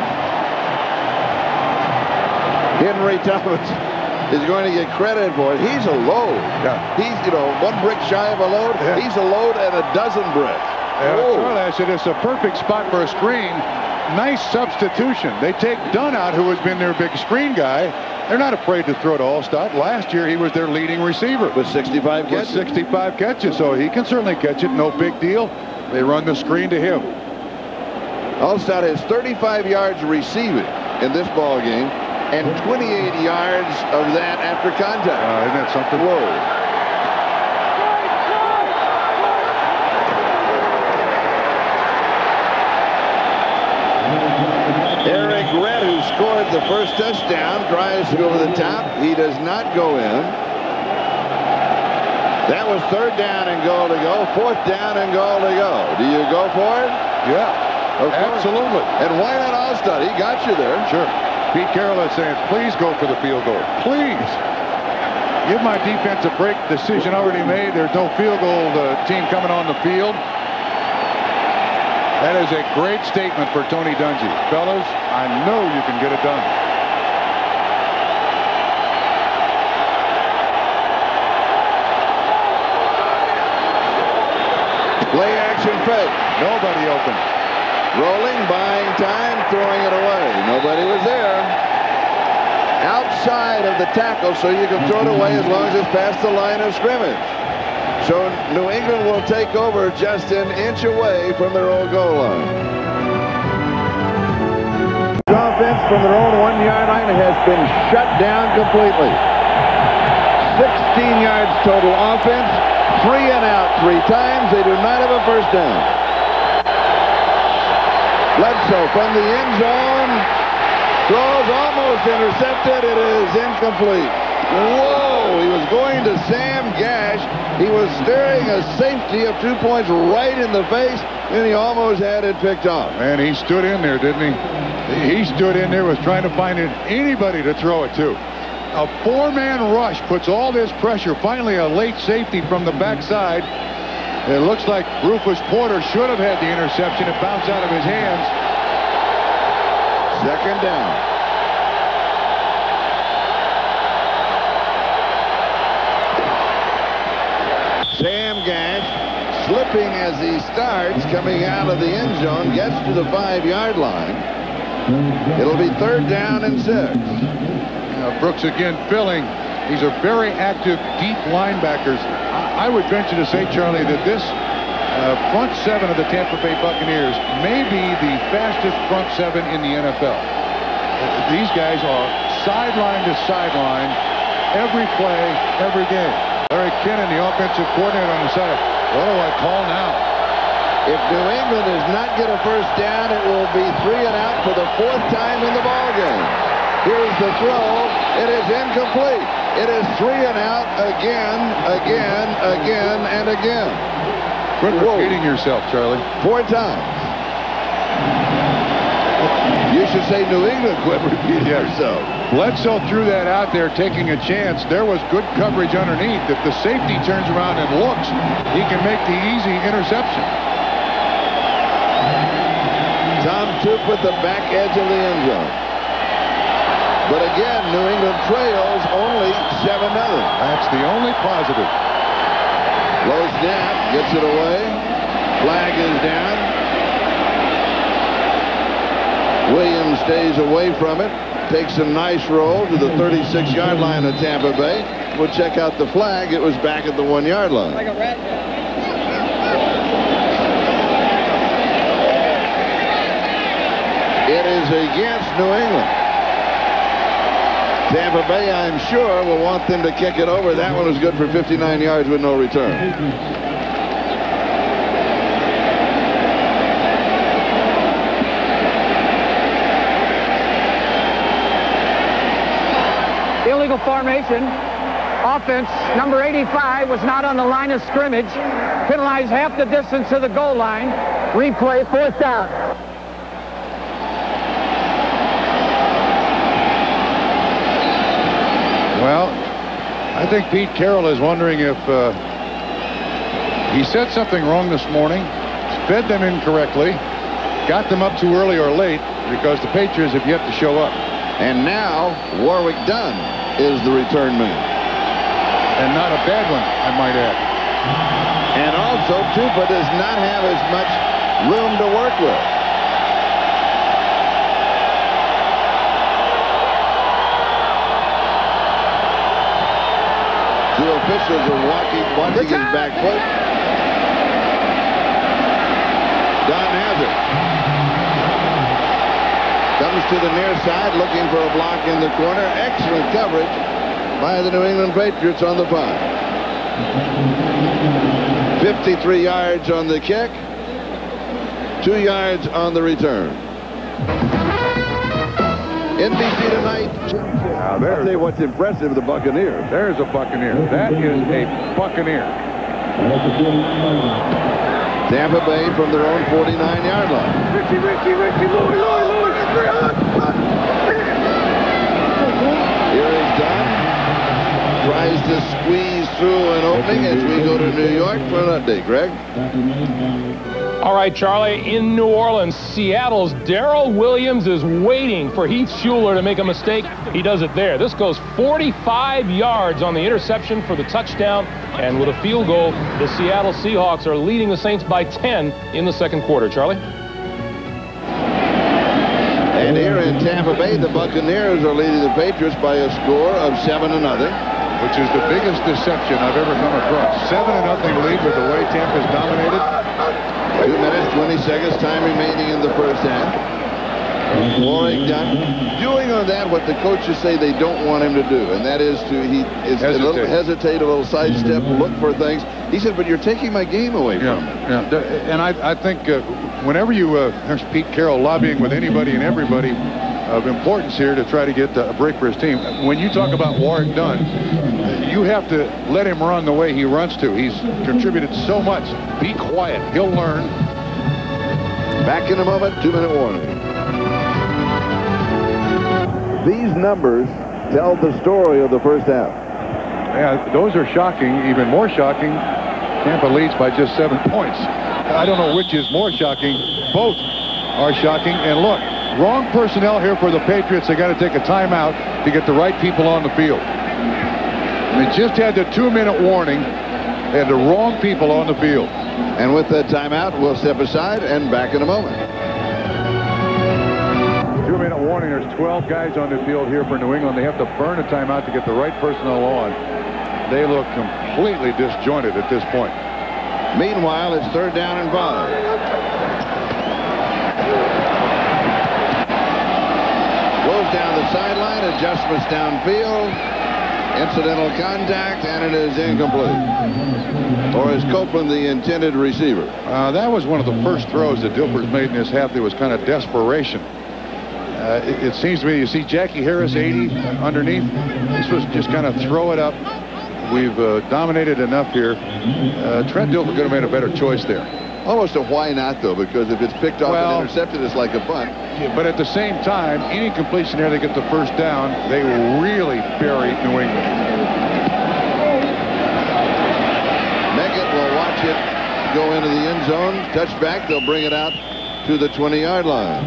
Henry Thomas is going to get credit for it. He's a load. Yeah. He's, 1 brick shy of a load. Yeah. He's a load and a dozen bricks. Charlie, I said it's a perfect spot for a screen. Nice substitution. They take Dunn out, who has been their big screen guy. They're not afraid to throw to Allstott. Last year, he was their leading receiver. With 65 catches. 65 catches, so he can certainly catch it. No big deal. They run the screen to him. Allstott has 35 yards receiving in this ball game. and 28 yards of that after contact. Isn't that something? Whoa. Eric Redd, who scored the first touchdown, tries to go over the top. He does not go in. That was 3rd down and goal to go. 4th down and goal to go. Do you go for it? Yeah, absolutely. And why not Allstott? He got you there. Sure. Pete Carroll is saying, please go for the field goal. Please. Give my defense a break. Decision already made. There's no field goal team coming on the field. That is a great statement for Tony Dungy. Fellas, I know you can get it done. Play action fake. Nobody open. Rolling, buying time, throwing it away. Nobody was there. Outside of the tackle, so you can throw it away as long as it's past the line of scrimmage. So New England will take over just an inch away from their own goal line. The offense from their own 1-yard line has been shut down completely. 16 yards total offense. 3 and out 3 times. They do not have a first down. Bledsoe from the end zone. Throws almost intercepted. It is incomplete. Whoa! He was going to Sam Gash. He was staring a safety of 2 points right in the face, and he almost had it picked off. Man, he stood in there, didn't he? He stood in there, was trying to find anybody to throw it to. A 4-man rush puts all this pressure. Finally, a late safety from the backside. It looks like Rufus Porter should have had the interception. It bounced out of his hands. 2nd down. Sam Gash, slipping as he starts, coming out of the end zone, gets to the 5-yard line. It'll be 3rd down and 6. Brooks again filling. These are very active, deep linebackers. I would venture to say, Charlie, that this front 7 of the Tampa Bay Buccaneers may be the fastest front 7 in the NFL. These guys are sideline to sideline, every play, every game. Larry Kennan, the offensive coordinator on the side. What do I call now? If New England does not get a first down, it will be 3 and out for the 4th time in the ballgame. Here's the throw. It is incomplete. It is 3 and out again, and again. Quit repeating yourself, Charlie. 4 times. You should say New England quit repeating yourself. Bledsoe threw that out there, taking a chance. There was good coverage underneath. If the safety turns around and looks, he can make the easy interception. Tom Tup with the back edge of the end zone. But again, New England trails only 7-0. That's the only positive. Low snap, gets it away. Flag is down. Williams stays away from it. Takes a nice roll to the 36-yard line of Tampa Bay. We'll check out the flag. It was back at the 1-yard line. Like a rat. It is against New England. Tampa Bay, I'm sure, will want them to kick it over. That one was good for 59 yards with no return. Illegal formation. Offense, number 85, was not on the line of scrimmage. Penalized half the distance to the goal line. Replay, 4th down. Well, I think Pete Carroll is wondering if he said something wrong this morning, fed them incorrectly, got them up too early or late, because the Patriots have yet to show up. And now Warwick Dunn is the return man. And not a bad one, I might add. And also, Tupa does not have as much room to work with. The officials are watching his back foot. Dunn has it. Comes to the near side, looking for a block in the corner. Excellent coverage by the New England Patriots on the punt. 53 yards on the kick, 2 yards on the return. NBC tonight. Now I'll tell you what's impressive, the Buccaneers. There's a Buccaneer. That is a Buccaneer. Tampa Bay from their own 49-yard line. Here is Dunn. Tries to squeeze through an opening as we go to New York for an update. Greg? All right, Charlie, in New Orleans, Seattle's Darrell Williams is waiting for Heath Schuler to make a mistake. He does it there. This goes 45 yards on the interception for the touchdown, and with a field goal, the Seattle Seahawks are leading the Saints by 10 in the second quarter. Charlie? And here in Tampa Bay, the Buccaneers are leading the Patriots by a score of 7-0. Which is the biggest deception I've ever come across. 7-0 lead with the way Tampa's dominated. 2 minutes, 20 seconds, time remaining in the first half. Warwick Dunn doing on that what the coaches say they don't want him to do, and that is to hesitate, a little sidestep, look for things. He said, but you're taking my game away from me. Yeah. And I think whenever there's Pete Carroll lobbying with anybody and everybody of importance here to try to get a break for his team. When you talk about Warwick Dunn, you have to let him run the way he runs to. He's contributed so much. Be quiet. He'll learn. Back in a moment, 2-minute warning. These numbers tell the story of the first half. Yeah, those are shocking. Even more shocking, Tampa leads by just 7 points. I don't know which is more shocking. Both are shocking. And look, wrong personnel here for the Patriots. They got to take a timeout to get the right people on the field. They just had the 2-minute warning. They had the wrong people on the field. And with that timeout, we'll step aside and back in a moment. 2-minute warning. There's 12 guys on the field here for New England. They have to burn a timeout to get the right personnel on. They look completely disjointed at this point. Meanwhile, it's 3rd down and 5. Goes down the sideline, adjustments downfield, incidental contact, and it is incomplete. Or is Copeland the intended receiver? That was one of the first throws that Dilfer's made in this half. It was kind of desperation. It seems to me, you see Jackie Harris 80 underneath. This was just kind of throw it up. We've dominated enough here. Trent Dilfer could have made a better choice there. Almost a why not, though, because if it's picked off and intercepted, it's like a bunt. Yeah, but at the same time, any completion here, they get the first down, they really bury New England. Meggett will watch it go into the end zone. Touchback, they'll bring it out to the 20-yard line.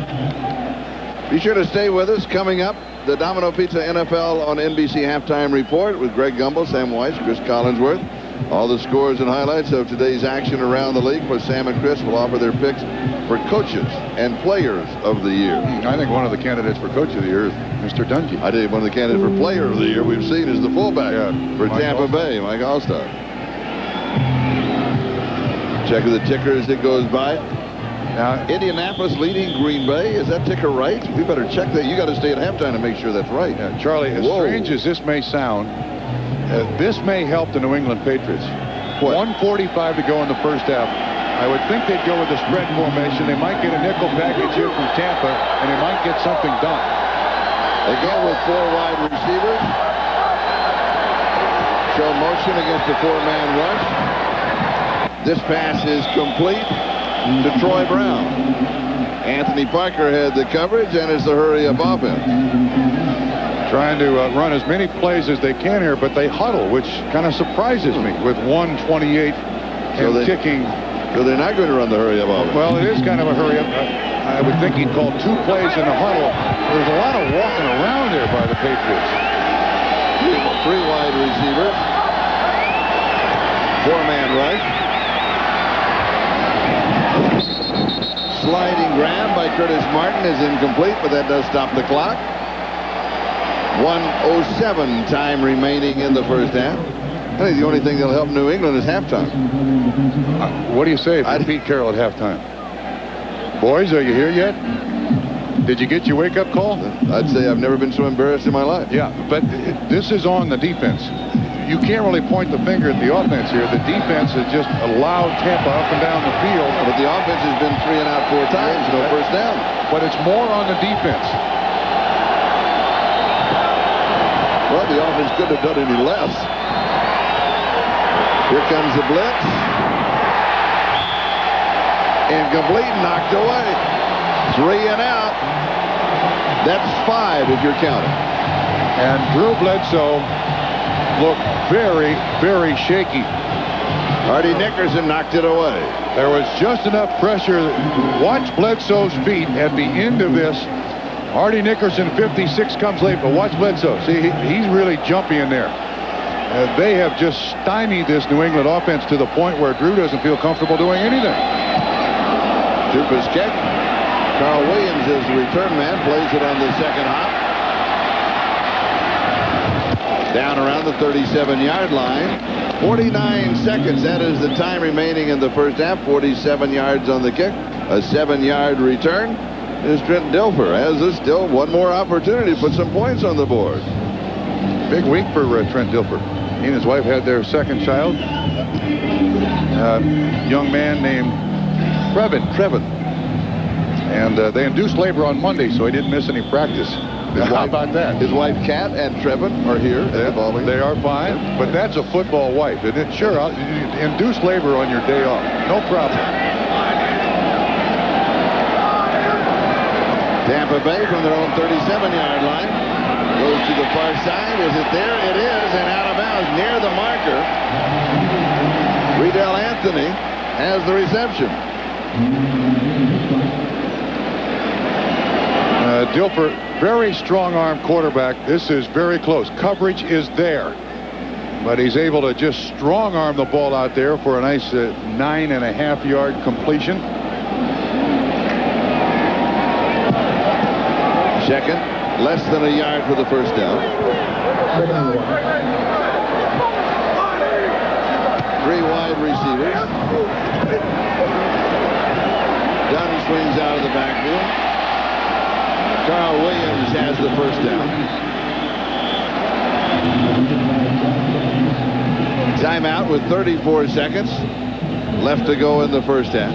Be sure to stay with us. Coming up, the Domino Pizza NFL on NBC Halftime Report with Greg Gumbel, Sam Weiss, Chris Collinsworth. All the scores and highlights of today's action around the league, plus Sam and Chris will offer their picks for coaches and players of the year. I think one of the candidates for coach of the year is Mr. Dungy. I tell you, one of the candidates for player of the year we've seen is the fullback for Tampa Bay, Mike Allstar. Check the ticker as it goes by. Now, Indianapolis leading Green Bay. Is that ticker right? We better check that. You got to stay at halftime to make sure that's right. Yeah, Charlie, as strange as this may sound, this may help the New England Patriots. What? 1:45 to go in the first half. I would think they'd go with the spread formation. They might get a nickel package here from Tampa, and they might get something done. They go with 4 wide receivers. Show motion against the 4-man rush. This pass is complete to Troy Brown. Anthony Parker had the coverage, and it's the hurry-up offense. Trying to run as many plays as they can here, but they huddle, which kind of surprises me with 1:28 and ticking. So they're not going to run the hurry-up offense. Well, it is kind of a hurry-up. I would think he'd call 2 plays in the huddle. There's a lot of walking around there by the Patriots. 3 wide receivers. 4-man rush. Sliding grab by Curtis Martin is incomplete, but that does stop the clock. 1:07 time remaining in the first half. I think the only thing that'll help New England is halftime. What do you say if Pete Carroll at halftime? Boys, are you here yet? Did you get your wake-up call? I'd say I've never been so embarrassed in my life. Yeah, but this is on the defense. You can't really point the finger at the offense here. The defense has just allowed Tampa up and down the field. But the offense has been 3 and out 4 times, no first down. But it's more on the defense. Well, the offense couldn't have done any less. Here comes the blitz. Incomplete, knocked away. 3 and out. That's 5 if you're counting. And Drew Bledsoe looked very, very shaky. Artie Nickerson knocked it away. There was just enough pressure. Watch Bledsoe's feet at the end of this. Artie Nickerson, 56, comes late, but watch Bledsoe. See, he's really jumpy in there. They have just stymied this New England offense to the point where Drew doesn't feel comfortable doing anything. Tupa's kick. Carl Williams is the return man, plays it on the second hop. Down around the 37-yard line. 49 seconds, that is the time remaining in the first half. 47 yards on the kick. A 7-yard return. Is Trent Dilfer has still one more opportunity to put some points on the board. Big week for Trent Dilfer. He and his wife had their second child. Young man named Trevin. And they induced labor on Monday, so he didn't miss any practice. How about that? His wife, Kat, and Trevin are here. They are fine, but that's a football wife, isn't it? Sure, induce labor on your day off. No problem. Tampa Bay from their own 37-yard line. Goes to the far side. Is it there? It is, and out of bounds near the marker. Riedel Anthony has the reception. Dilfer, very strong-arm quarterback. This is very close. Coverage is there. But he's able to just strong-arm the ball out there for a nice 9.5-yard completion. Second, less than a yard for the first down. 3 wide receivers. Dunn swings out of the backfield. Carl Williams has the first down. Timeout with 34 seconds left to go in the first half.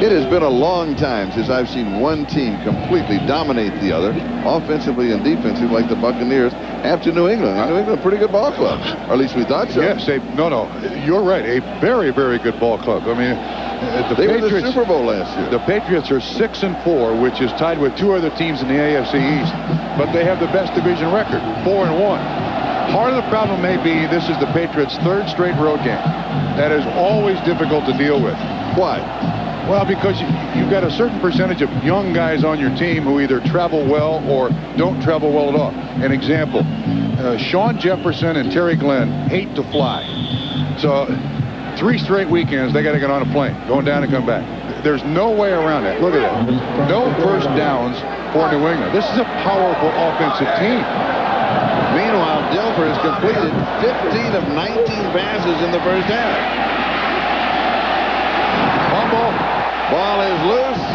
It has been a long time since I've seen one team completely dominate the other, offensively and defensively, like the Buccaneers, after New England. New England, a pretty good ball club, or at least we thought so. Yes, no, you're right. A very, very good ball club. I mean, they were the Super Bowl last year. The Patriots are 6-4, which is tied with 2 other teams in the AFC East, but they have the best division record, 4-1. Part of the problem may be this is the Patriots' 3rd straight road game. That is always difficult to deal with. Why? Well, because you've got a certain percentage of young guys on your team who either travel well or don't travel well at all. An example, Sean Jefferson and Terry Glenn hate to fly. So 3 straight weekends, they got to get on a plane, going down and come back. There's no way around that. Look at that. No first downs for New England. This is a powerful offensive team. Meanwhile, Dilfer has completed 15 of 19 passes in the first half. Fumble. Ball is loose.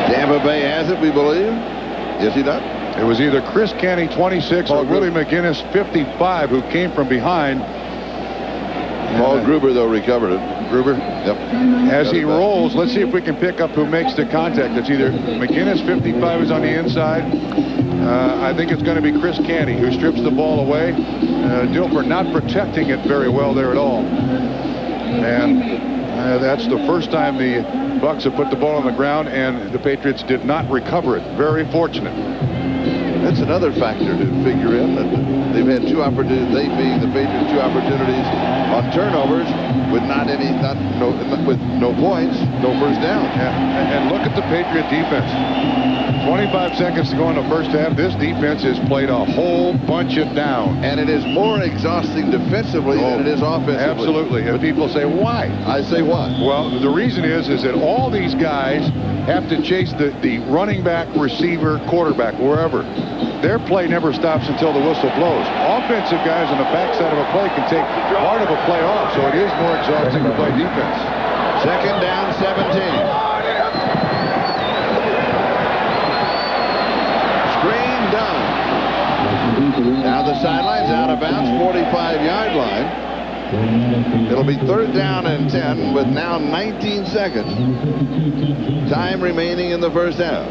Tampa Bay has it, we believe. Yes, he does. It was either Chris Canny, 26, or Willie McGinnis, 55, who came from behind. Paul Gruber, though, recovered it. Gruber? Yep. As he rolls, let's see if we can pick up who makes the contact. It's either McGinnis, 55, is on the inside. I think it's going to be Chris Canty, who strips the ball away. Dilfer not protecting it very well there at all. And that's the first time the Bucs have put the ball on the ground, and the Patriots did not recover it. Very fortunate. That's another factor to figure in. That they've had 2 opportunities, they being the Patriots, 2 opportunities on turnovers with with no points, no first down. And look at the Patriot defense. 25 seconds to go in the first half. This defense has played a whole bunch of down. And it is more exhausting defensively than it is offensively. Absolutely. And people say, why? I say why? Well, the reason is that all these guys have to chase the running back, receiver, quarterback, wherever. Their play never stops until the whistle blows. Offensive guys on the backside of a play can take part of a play off, so it is more exhausting to play defense. Second down, 17. Screen done. Now the sidelines, out of bounds, 45-yard line. It'll be third down and 10 with now 19 seconds. Time remaining in the first half.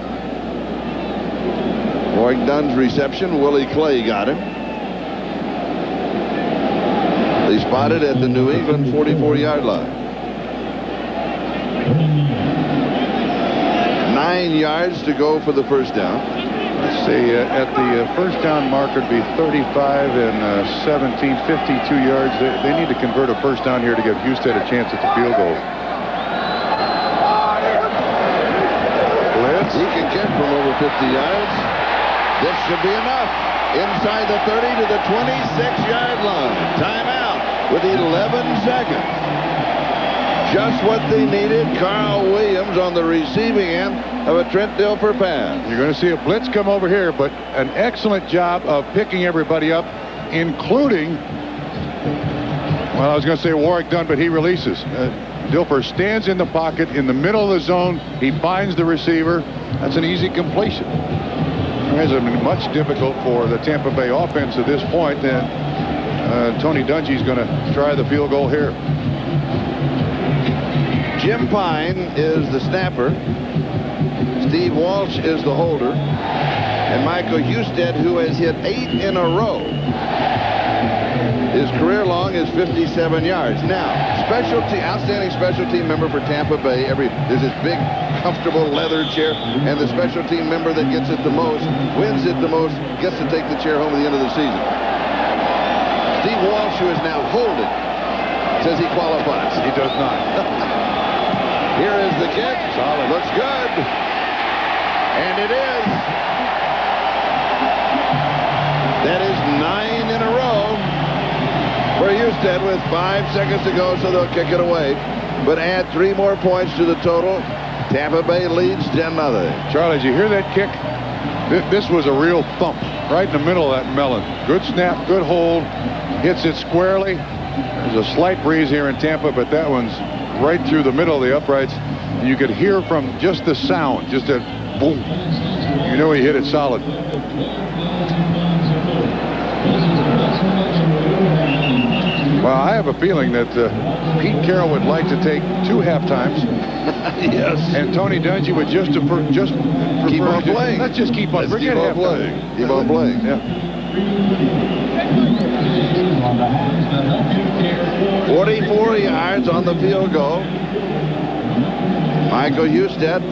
Warwick Dunn's reception, Willie Clay got him. They spotted at the New England 44-yard line. 9 yards to go for the first down. Let's see, at the first down mark would be 35 and 17, 52 yards. They need to convert a first down here to give Houston a chance at the field goal. Blitz. He can kick from over 50 yards. This should be enough. Inside the 30 to the 26-yard line. Timeout with 11 seconds. Just what they needed. Carl Williams on the receiving end of a Trent Dilfer pass. You're going to see a blitz come over here, but an excellent job of picking everybody up, including, well, I was going to say Warwick Dunn, but he releases. Dilfer stands in the pocket in the middle of the zone. He finds the receiver. That's an easy completion. It hasn't been much difficult for the Tampa Bay offense at this point. Then Tony Dungy's going to try the field goal here. Jim Pine is the snapper. Steve Walsh is the holder. And Michael Husted, who has hit 8 in a row. His career long is 57 yards. Now, outstanding special team member for Tampa Bay. There's this big, comfortable leather chair, and the special team member that gets it the most, wins it the most, gets to take the chair home at the end of the season. Steve Walsh, who is now holding, says he qualifies. He does not. Here is the kick. Solid. Looks good. And it is. That is 9 in a row for Houston with 5 seconds to go, so they'll kick it away. But add 3 more points to the total. Tampa Bay leads 10-0. Charlie, did you hear that kick? This was a real thump right in the middle of that melon. Good snap, good hold. Hits it squarely. There's a slight breeze here in Tampa, but that one's right through the middle of the uprights. And you could hear from just the sound, just that boom. You know he hit it solid. Well, I have a feeling that Pete Carroll would like to take 2 halftimes. Yes. And Tony Dungy would just keep on playing. Let's just keep on. Forget halftime. Keep on playing. Yeah. 44 yards on the field goal. Michael Husted,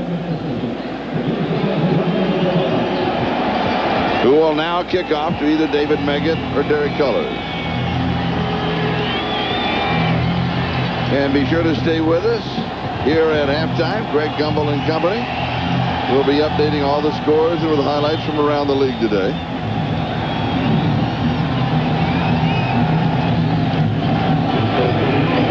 who will now kick off to either David Meggett or Derek Cullers. And be sure to stay with us here at halftime. Greg Gumbel and company will be updating all the scores and with highlights from around the league today.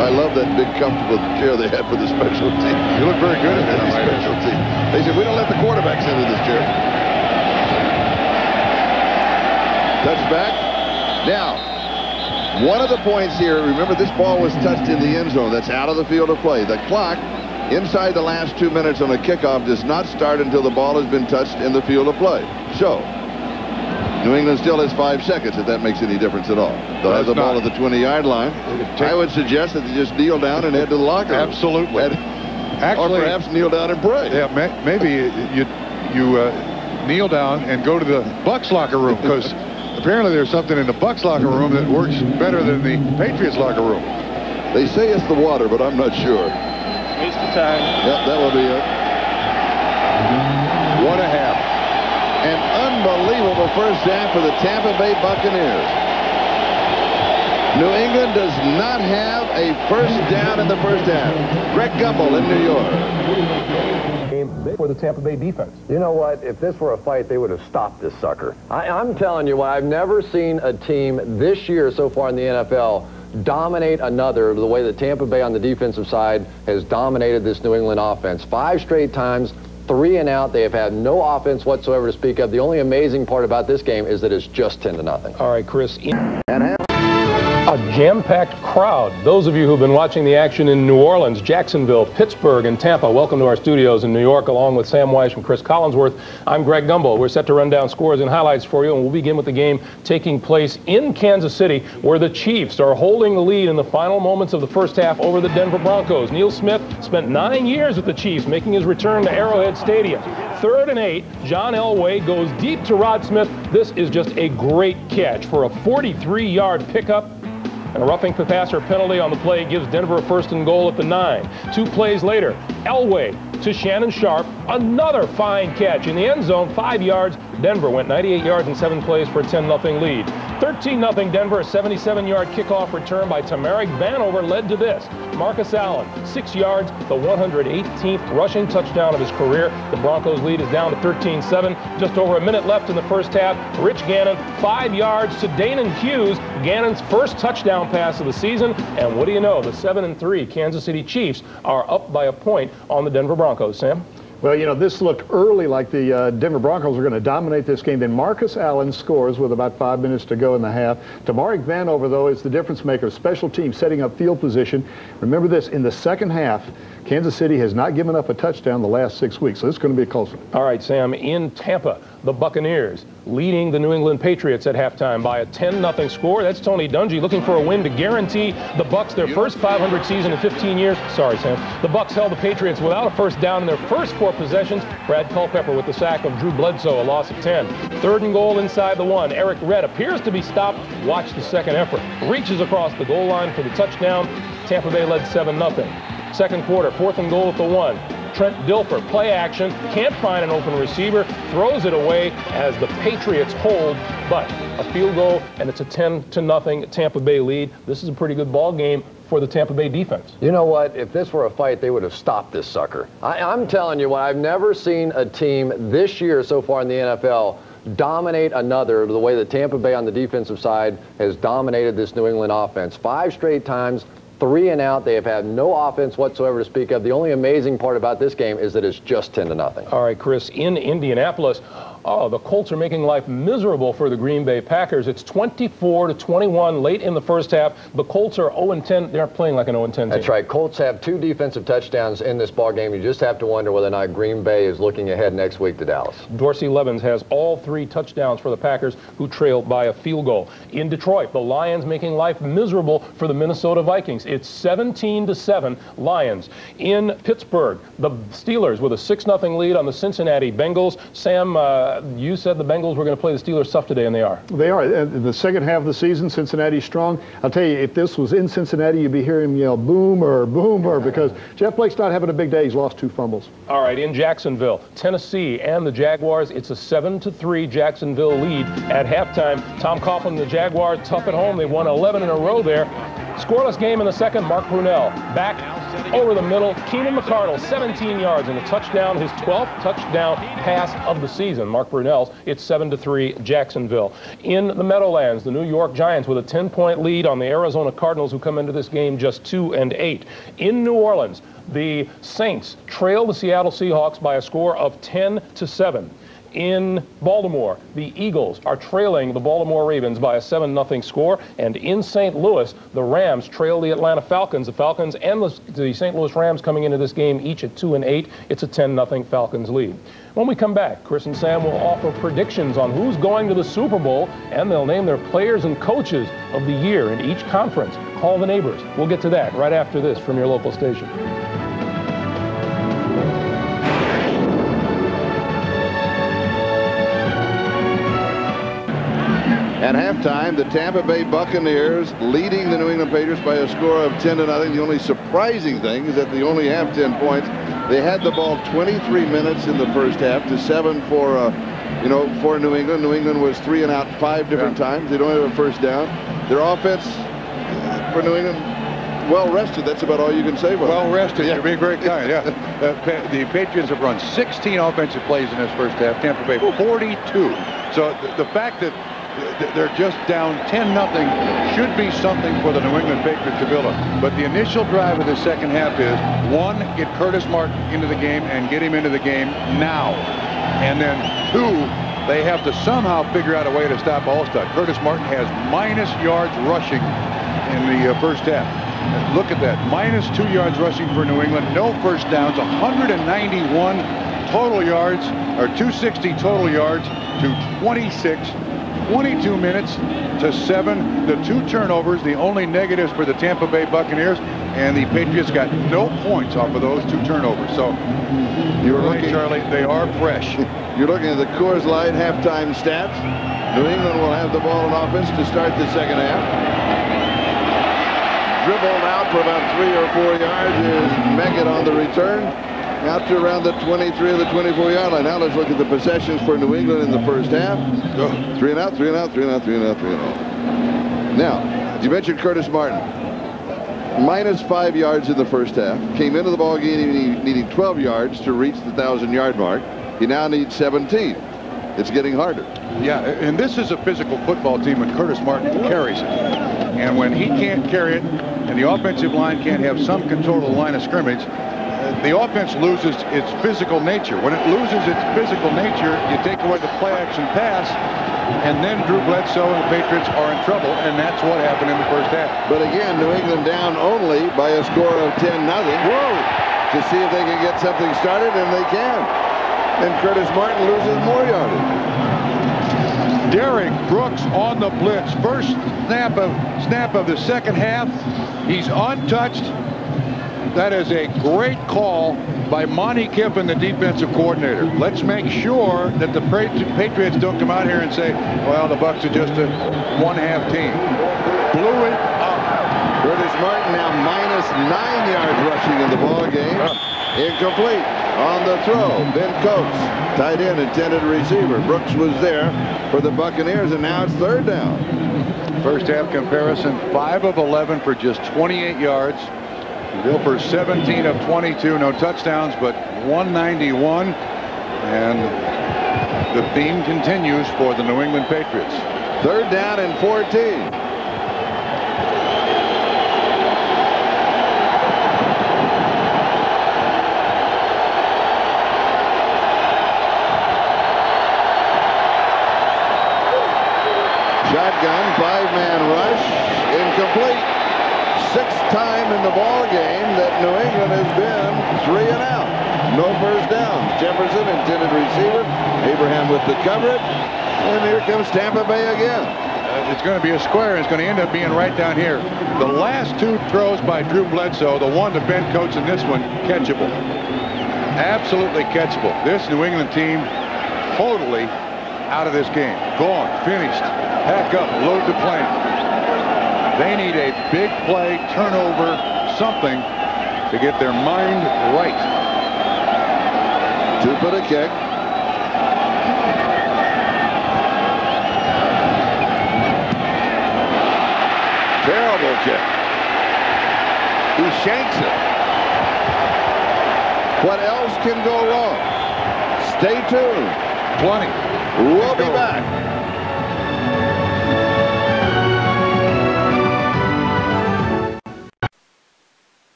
I love that big comfortable chair they had for the special team. You look very good at that. Special team. They said, we don't let the quarterbacks into this chair. Touchback. Now, one of the points here, remember this ball was touched in the end zone. That's out of the field of play. The clock inside the last 2 minutes on a kickoff does not start until the ball has been touched in the field of play. So, New England still has 5 seconds, if that makes any difference at all. They'll have the ball at the 20-yard line. I would suggest that they just kneel down and head to the locker room. Absolutely. Or perhaps kneel down and pray. Yeah, maybe you kneel down and go to the Bucs locker room, because apparently there's something in the Bucs locker room that works better than the Patriots locker room. They say it's the water, but I'm not sure. Waste of time. Yep, that will be it. 1.5. An unbelievable first half for the Tampa Bay Buccaneers. New England does not have a first down in the first half. Greg Gumbel in New York. For the Tampa Bay defense. You know what? If this were a fight, they would have stopped this sucker. I'm telling you what, I've never seen a team this year so far in the NFL dominate another the way that Tampa Bay on the defensive side has dominated this New England offense. 5 straight times, 3 and out. They have had no offense whatsoever to speak of. The only amazing part about this game is that it's just 10-0. All right, Chris. A jam-packed crowd. Those of you who've been watching the action in New Orleans, Jacksonville, Pittsburgh, and Tampa, welcome to our studios in New York, along with Sam Weiss and Chris Collinsworth. I'm Greg Gumbel. We're set to run down scores and highlights for you, and we'll begin with the game taking place in Kansas City, where the Chiefs are holding the lead in the final moments of the first half over the Denver Broncos. Neil Smith spent 9 years with the Chiefs, making his return to Arrowhead Stadium. 3rd and 8, John Elway goes deep to Rod Smith. This is just a great catch for a 43-yard pickup. And a roughing the passer penalty on the play gives Denver a 1st and goal at the 9. 2 plays later, Elway to Shannon Sharp. Another fine catch in the end zone, 5 yards. Denver went 98 yards in 7 plays for a 10-0 lead. 13-0 Denver, a 77-yard kickoff return by Tamarick Vanover led to this. Marcus Allen, 6 yards, the 118th rushing touchdown of his career. The Broncos lead is down to 13-7. Just over a minute left in the first half. Rich Gannon, 5 yards to Danon Hughes. Gannon's first touchdown pass of the season. And what do you know? The 7-3 Kansas City Chiefs are up by a point on the Denver Broncos. Sam? Well, you know, this looked early like the Denver Broncos were going to dominate this game. Then Marcus Allen scores with about 5 minutes to go in the half. Tamarick Vanover, though, is the difference maker. Special team setting up field position. Remember this, in the second half, Kansas City has not given up a touchdown the last 6 weeks, so this is going to be a close one. All right, Sam, in Tampa, the Buccaneers leading the New England Patriots at halftime by a 10-0 score. That's Tony Dungy looking for a win to guarantee the Bucs their first 500 season in 15 years. Sorry, Sam. The Bucs held the Patriots without a first down in their first 4 possessions. Brad Culpepper with the sack of Drew Bledsoe, a loss of 10. 3rd and goal inside the 1. Eric Redd appears to be stopped. Watch the second effort. Reaches across the goal line for the touchdown. Tampa Bay led 7-0. Second quarter, 4th and goal at the 1. Trent Dilfer, play action, can't find an open receiver, throws it away as the Patriots hold, but a field goal, and it's a 10-0 Tampa Bay lead. This is a pretty good ball game for the Tampa Bay defense. You know what? If this were a fight, they would have stopped this sucker. I'm telling you what, I've never seen a team this year so far in the NFL dominate another the way that Tampa Bay on the defensive side has dominated this New England offense. 5 straight times. 3 and out. They have had no offense whatsoever to speak of. The only amazing part about this game is that it's just 10-0. All right, Chris, in Indianapolis, the Colts are making life miserable for the Green Bay Packers. It's 24-21 late in the first half. The Colts are 0-10. They're playing like an 0-10 team. That's right. Colts have 2 defensive touchdowns in this ball game. You just have to wonder whether or not Green Bay is looking ahead next week to Dallas. Dorsey Levens has all 3 touchdowns for the Packers, who trailed by a field goal. In Detroit, the Lions making life miserable for the Minnesota Vikings. It's 17-7 Lions. In Pittsburgh, the Steelers with a 6-0 lead on the Cincinnati Bengals. Sam, you said the Bengals were going to play the Steelers tough today, and they are. They are. In the second half of the season, Cincinnati's strong. I'll tell you, if this was in Cincinnati, you'd be hearing him yell, boomer, boomer, because Jeff Blake's not having a big day. He's lost 2 fumbles. All right, in Jacksonville, Tennessee and the Jaguars, it's a 7-3 Jacksonville lead at halftime. Tom Coughlin and the Jaguars tough at home. They won 11 in a row there. Scoreless game in the second. Mark Brunell back over the middle. Keenan McCardle, 17 yards and a touchdown, his 12th touchdown pass of the season. Mark Brunell's. It's 7-3 Jacksonville. In the Meadowlands, the New York Giants with a 10-point lead on the Arizona Cardinals, who come into this game just 2-8. In New Orleans, the Saints trail the Seattle Seahawks by a score of 10-7. In Baltimore, the Eagles are trailing the Baltimore Ravens by a 7-0 score. And in St. Louis, the Rams trail the Atlanta Falcons. The Falcons and the St. Louis Rams coming into this game each at 2-8. It's a 10-0 Falcons lead. When we come back, Chris and Sam will offer predictions on who's going to the Super Bowl, and they'll name their players and coaches of the year in each conference. Call the neighbors. We'll get to that right after this from your local station. At halftime, the Tampa Bay Buccaneers leading the New England Patriots by a score of 10-0. The only surprising thing is that they only have 10 points. They had the ball 23 minutes in the first half to 7 for New England. New England was 3 and out 5 different times. They don't have a first down. Their offense for New England, well rested. That's about all you can say. Well rested. You're being very kind. Yeah. The Patriots have run 16 offensive plays in this first half. Tampa Bay 42. So the fact that they're just down 10-0 should be something for the New England Patriots to build on. But the initial drive of the second half is, 1, get Curtis Martin into the game and get him into the game now. And then 2, they have to somehow figure out a way to stop Allstott. Curtis Martin has minus yards rushing in the first half. Look at that. -2 yards rushing for New England. No first downs. 191 total yards, or 260 total yards to 26. 22 minutes to 7. The 2 turnovers, the only negatives for the Tampa Bay Buccaneers, and the Patriots got no points off of those 2 turnovers. So you're right, Charlie, they are fresh. You're looking at the Coors Light halftime stats. New England will have the ball in offense to start the second half. Dribbled out for about 3 or 4 yards is Meggett on the return. Out to around the 23 or the 24-yard line. Now let's look at the possessions for New England in the first half. 3 and out, 3 and out, 3 and out, 3 and out, 3 and out. Now, you mentioned Curtis Martin. -5 yards in the first half. Came into the ball game needing 12 yards to reach the 1,000-yard mark. He now needs 17. It's getting harder. Yeah, and this is a physical football team, and Curtis Martin carries it. And when he can't carry it, and the offensive line can't have some control of the line of scrimmage, the offense loses its physical nature. When it loses its physical nature, you take away the play-action pass, and then Drew Bledsoe and the Patriots are in trouble, and that's what happened in the first half. But again, New England down only by a score of 10-0. Whoa! To see if they can get something started, and they can. And Curtis Martin loses more yardage. Derek Brooks on the blitz. First snap of the second half. He's untouched. That is a great call by Monty Kiffin, the defensive coordinator. Let's make sure that the Patriots don't come out here and say, well, the Bucs are just a one-half team. Blew it up. Curtis Martin now -9 yards rushing in the ball game. Incomplete on the throw. Ben Coates, tight end, intended receiver. Brooks was there for the Buccaneers, and now it's 3rd down. First half comparison, 5 of 11 for just 28 yards. Bill for 17 of 22, no touchdowns, but 191. And the theme continues for the New England Patriots. 3rd down and 14. Shotgun, 5-man rush, incomplete. 6th time in the ball game that New England has been 3 and out. No first downs. Jefferson, intended receiver. Abraham with the coverage. And here comes Tampa Bay again. It's going to be a square. It's going to end up being right down here. The last 2 throws by Drew Bledsoe, the one to Ben Coates and this one, catchable. Absolutely catchable. This New England team totally out of this game. Gone, finished. Pack up, load the plane. They need a big play, turnover, something to get their mind right. 2 for the kick. Terrible kick. He shanks it. What else can go wrong? Stay tuned. Plenty. We'll be back.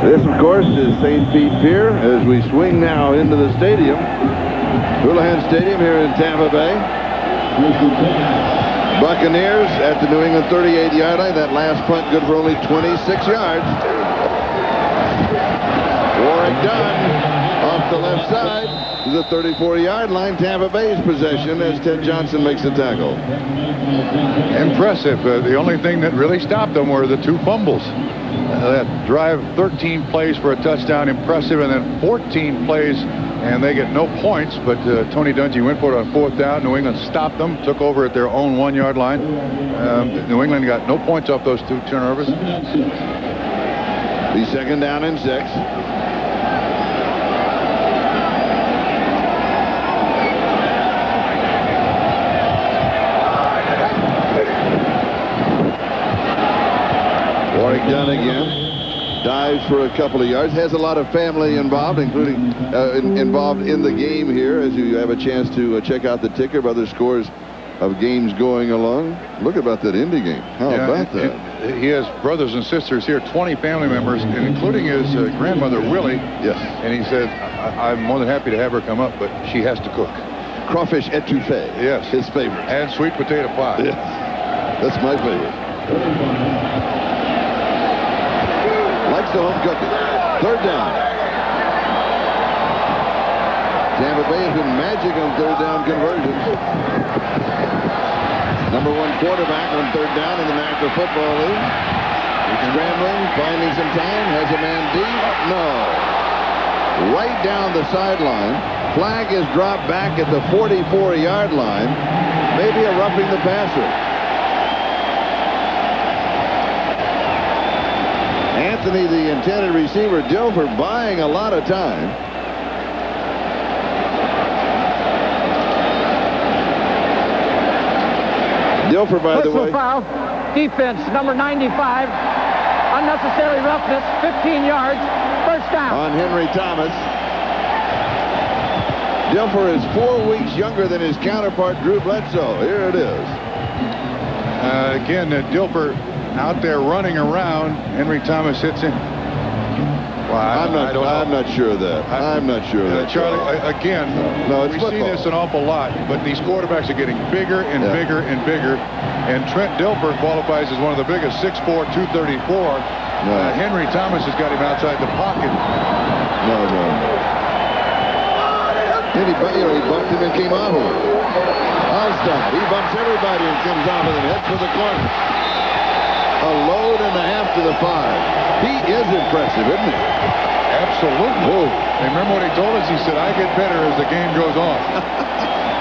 This, of course, is St. Pete Pier as we swing now into the stadium. Houlihan Stadium here in Tampa Bay. Buccaneers at the New England 38-yard line. That last punt good for only 26 yards. Warwick Dunn off the left side to the 34-yard line. Tampa Bay's possession as Ted Johnson makes the tackle. Impressive. The only thing that really stopped them were the 2 fumbles. That drive, 13 plays for a touchdown, impressive, and then 14 plays, and they get no points, but Tony Dungy went for it on 4th down. New England stopped them, took over at their own 1-yard line. New England got no points off those 2 turnovers. The 2nd down and 6. Warwick Dunn again. Dives for a couple of yards. Has a lot of family involved, including involved in the game here, as you have a chance to check out the ticker of other scores of games going along. Look about that Indy game. How about that? He has brothers and sisters here, 20 family members, and including his grandmother, Willie. Yes. And he said, I'm more than happy to have her come up, but she has to cook. crawfish etouffee. Yes. His favorite. And sweet potato pie. Yes. That's my favorite. Likes the home cooking. Third down. Tampa Bay has been magic on third down conversions. Number 1 quarterback on third down in the National Football League. He's scrambling, finding some time, has a man deep. No. Right down the sideline. Flag is dropped back at the 44-yard line. Maybe a roughing the passer. Anthony, the intended receiver, Dilfer, buying a lot of time. Dilfer, by the way. Foul. Defense, number 95. Unnecessary roughness, 15 yards. First down. On Henry Thomas. Dilfer is 4 weeks younger than his counterpart, Drew Bledsoe. Here it is. Again, Dilfer out there running around. Henry Thomas hits him. Well, I'm not sure of that. I'm not sure of that. Charlie, again, no, it's we see this an awful lot, but these quarterbacks are getting bigger and bigger and bigger. And Trent Dilfer qualifies as one of the biggest, 6'4", 234. Henry Thomas has got him outside the pocket. No. And he bumped him and came off of him. Alstott, he bumps everybody and comes off of him, heads for the corner. A load and a half to the 5. He is impressive, isn't he? Absolutely. Whoa. Remember what he told us? He said, I get better as the game goes on.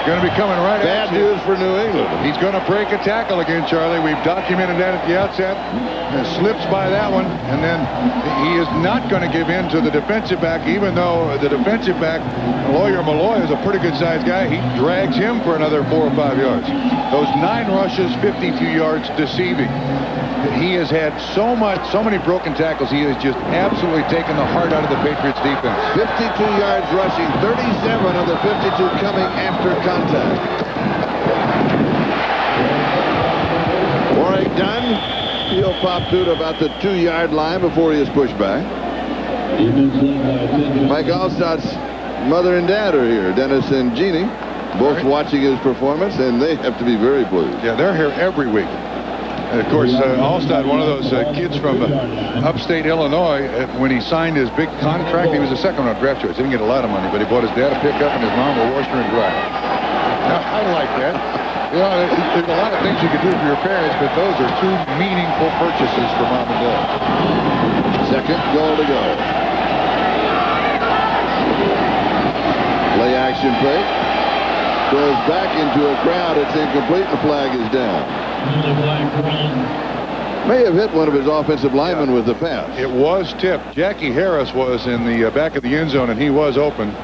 Going to be coming right at you. Bad news for New England. He's going to break a tackle again, Charlie. We've documented that at the outset. Slips by that one, and then he is not going to give in to the defensive back, even though the defensive back, Lawyer Malloy, is a pretty good-sized guy. He drags him for another 4 or 5 yards. Those 9 rushes, 52 yards, deceiving. He has had so many broken tackles. He has just absolutely taken the heart out of the Patriots defense. 52 yards rushing, 37 of the 52 coming after contact. Warwick Dunn, he'll pop through to about the 2-yard line before he is pushed back. Mike Alstott's mother and dad are here, Dennis and Jeannie, both watching his performance, and they have to be very pleased. Yeah, they're here every week. And of course, Alstott, one of those kids from upstate Illinois, when he signed his big contract, he was a second-round draft choice. He didn't get a lot of money, but he bought his dad a pickup and his mom a washer and dryer. Now, I like that. You know, there's a lot of things you can do for your parents, but those are 2 meaningful purchases for mom and dad. Second goal to go. Play action fake. Goes back into a crowd. It's incomplete. The flag is down. May have hit one of his offensive linemen with the pass. It was tipped. Jackie Harris was in the back of the end zone, and he was open,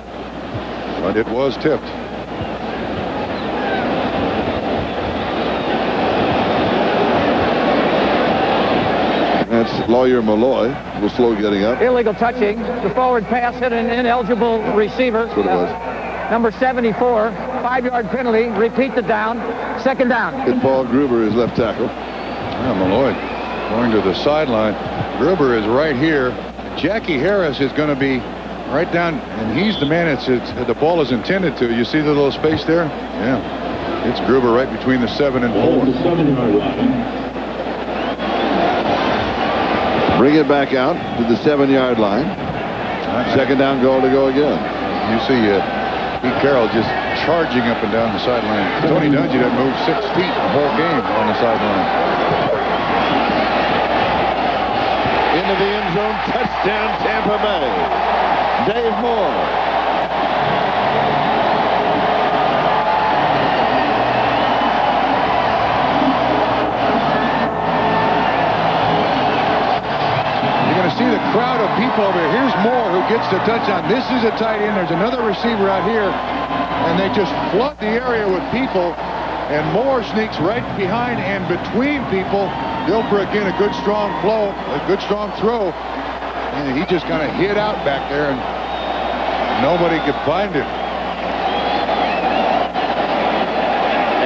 but it was tipped. That's Lawyer Malloy. Was slow getting up. Illegal touching. The forward pass hit an ineligible receiver. That's what it was. Number 74, 5-yard penalty. Repeat the down. Second down. Hit Paul Gruber, his left tackle. Malloy going to the sideline. Gruber is right here. Jackie Harris is going to be right down, and he's the man the ball is intended to. You see the little space there? Yeah. It's Gruber right between the 7 and 4. Bring it back out to the 7-yard line. Second down goal to go again. You see Pete Carroll just charging up and down the sideline. Tony Dungy doesn't move 6 feet the whole game on the sideline. Into the end zone, touchdown Tampa Bay. Dave Moore. See the crowd of people over here. Here's Moore who gets the touchdown. This is a tight end. There's another receiver out here, and they just flood the area with people, and Moore sneaks right behind and between people. Dilfer again, a good strong flow, a good strong throw, and he just kind of hid out back there, and nobody could find him.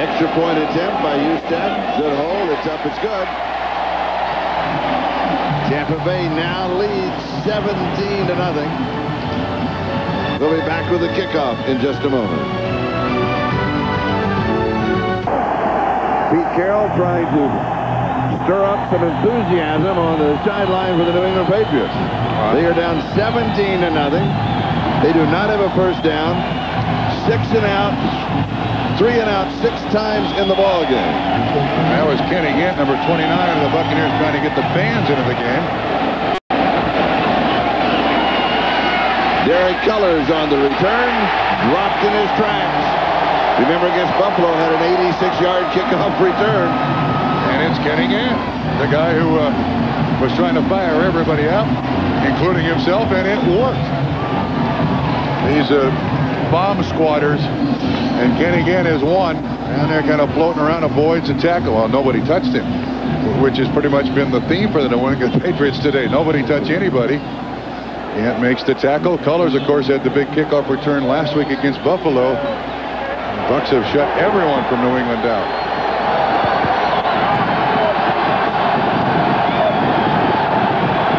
Extra point attempt by Houston. Good hold. It's up. It's good. Tampa Bay now leads 17-0. We'll be back with the kickoff in just a moment. Pete Carroll trying to stir up some enthusiasm on the sideline for the New England Patriots. They are down 17-0. They do not have a first down. 6 and out, 3 and out 6 times in the ball game. That was Kenny Gant, number 29 of the Buccaneers, trying to get the fans into the game. Derek Cullors on the return, dropped in his tracks. Remember, against Buffalo, had an 86-yard kickoff return. And it's Kenny Gant, the guy who was trying to fire everybody out, including himself, and it worked. These bomb squatters, and Kenny Gant is one, and they're kind of floating around, avoids a tackle. Well, nobody touched him, which has pretty much been the theme for the New England Patriots today. Nobody touch anybody. Gant makes the tackle. Cullors, of course, had the big kickoff return last week against Buffalo. The Bucs have shut everyone from New England down.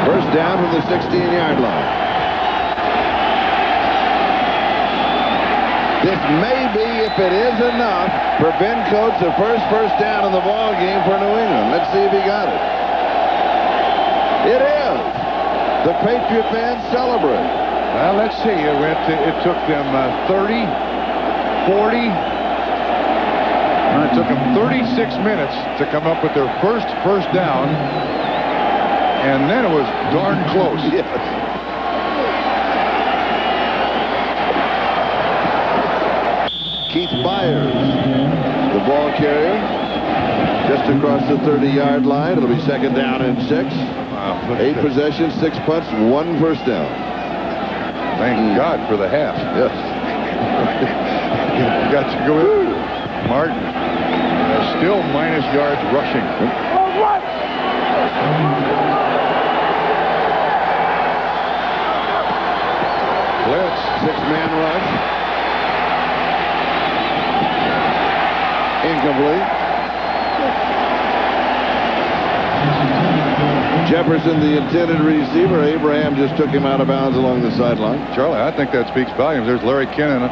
First down from the 16-yard line. This may be, if it is enough, for Ben Coates, the first down in the ball game for New England. Let's see if he got it. It is. The Patriot fans celebrate. Well, let's see. It took them 30, 40. It took them 36 minutes to come up with their first down, and then it was darn close. Yes. Keith Byers, the ball carrier, just across the 30-yard line. It'll be second down and 6. Wow. 8 possessions, 6 punts, 1 first down. Thank God for the half. Yes. Got to go in. Martin, still minus yards rushing. Blitz, 6-man rush. Incomplete. Jefferson, the intended receiver. Abraham just took him out of bounds along the sideline. Charlie, I think that speaks volumes. There's Larry Kennan,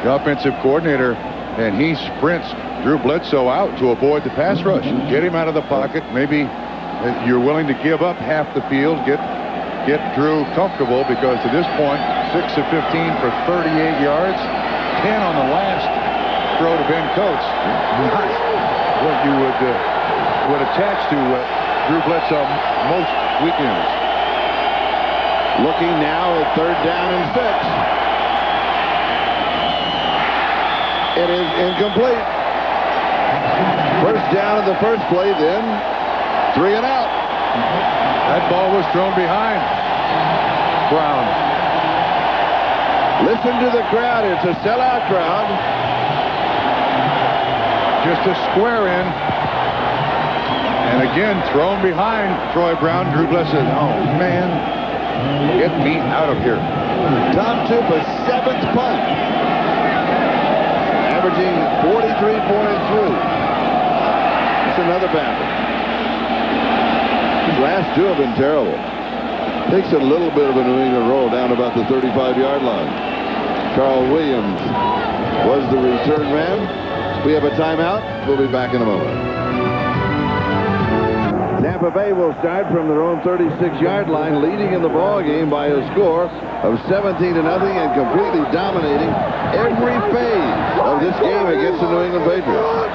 the offensive coordinator, and he sprints Drew Bledsoe out to avoid the pass rush. Get him out of the pocket. Maybe you're willing to give up half the field. Get Drew comfortable, because to this point, 6 of 15 for 38 yards, 10 on the last throw to Ben Coates. Not what you would attach to Drew Bledsoe most weekends. Looking now at 3rd down and 6. It is incomplete. First down in the first play, then 3 and out. That ball was thrown behind Brown. Listen to the crowd. It's a sellout crowd. Just a square in. And again, thrown behind Troy Brown. Drew Bledsoe says, oh, man, get me out of here. Tom Tupa's 7th punt. Averaging 43.3. That's another battle. His last 2 have been terrible. Takes a little bit of a New England roll down about the 35-yard line. Carl Williams was the return man. We have a timeout. We'll be back in a moment. Tampa Bay will start from their own 36-yard line, leading in the ball game by a score of 17-0 and completely dominating every phase of this game against the New England Patriots.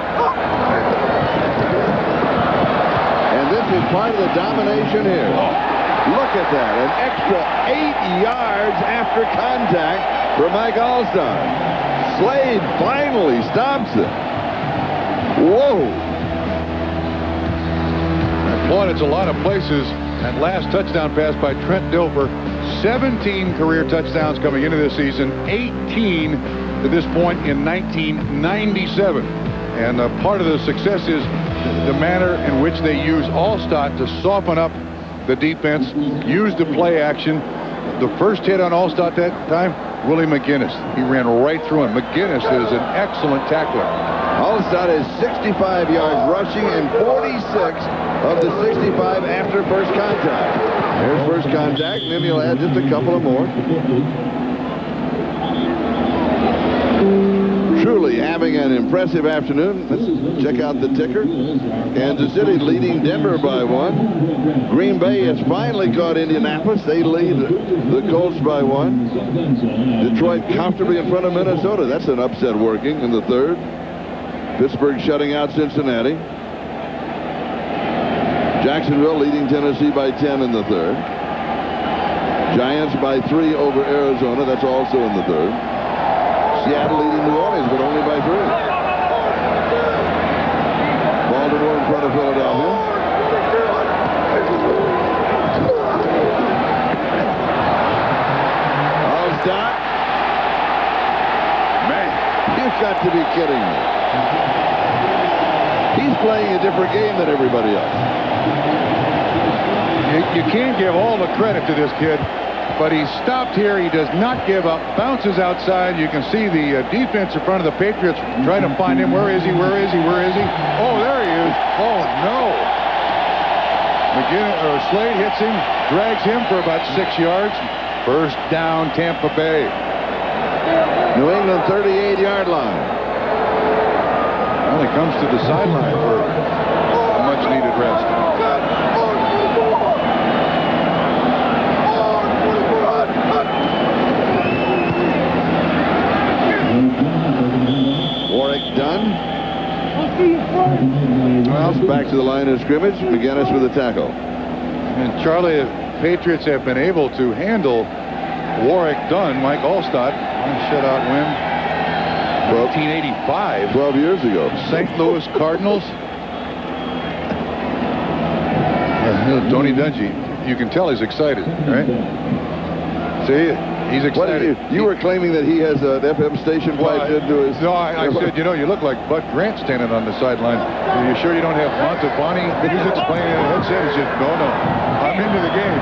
And this is part of the domination here. Look at that, an extra 8 yards after contact for Mike Allstott. Slade finally stops it. Whoa. Boy, it's a lot of places. That last touchdown pass by Trent Dilfer. 17 career touchdowns coming into this season. 18 to this point in 1997. And part of the success is the manner in which they use Allstott to soften up the defense, use the play action. The first hit on Allstott that time, Willie McGinnis. He ran right through him. McGinnis is an excellent tackler. Allstott is 65 yards rushing and 46 of the 65 after first contact. There's first contact, and then he'll add just a couple of more. Truly having a an impressive afternoon. Let's check out the ticker. Kansas City leading Denver by 1. Green Bay has finally caught Indianapolis. They lead the Colts by 1. Detroit comfortably in front of Minnesota. That's an upset working in the 3rd. Pittsburgh shutting out Cincinnati. Jacksonville leading Tennessee by 10 in the 3rd. Giants by 3 over Arizona. That's also in the 3rd. Seattle leading New Orleans, but only by 3. Baltimore in front of Philadelphia. Allstott. Man, you've got to be kidding me. He's playing a different game than everybody else. You can't give all the credit to this kid, but he stopped here. He does not give up. Bounces outside. You can see the defense in front of the Patriots trying to find him. Where is he? Where is he? Where is he? Oh, there he is. Oh, no. Slade hits him, drags him for about 6 yards. First down, Tampa Bay. New England 38-yard line. Well, he comes to the sideline for a much-needed rest. Done. Well, back to the line of scrimmage. McGinnis with the tackle. And Charlie, Patriots have been able to handle Warwick Dunn, Mike Allstott, shutout win, 1985. 12 years ago. St. Louis Cardinals. Tony Dungy, you can tell he's excited, right? See, he's excited. You were claiming that he has an FM station piped into his... No, I said, you know, you look like Bud Grant standing on the sideline. Are you sure you don't have Montevani music playing in a headset? He said, no, I'm into the game.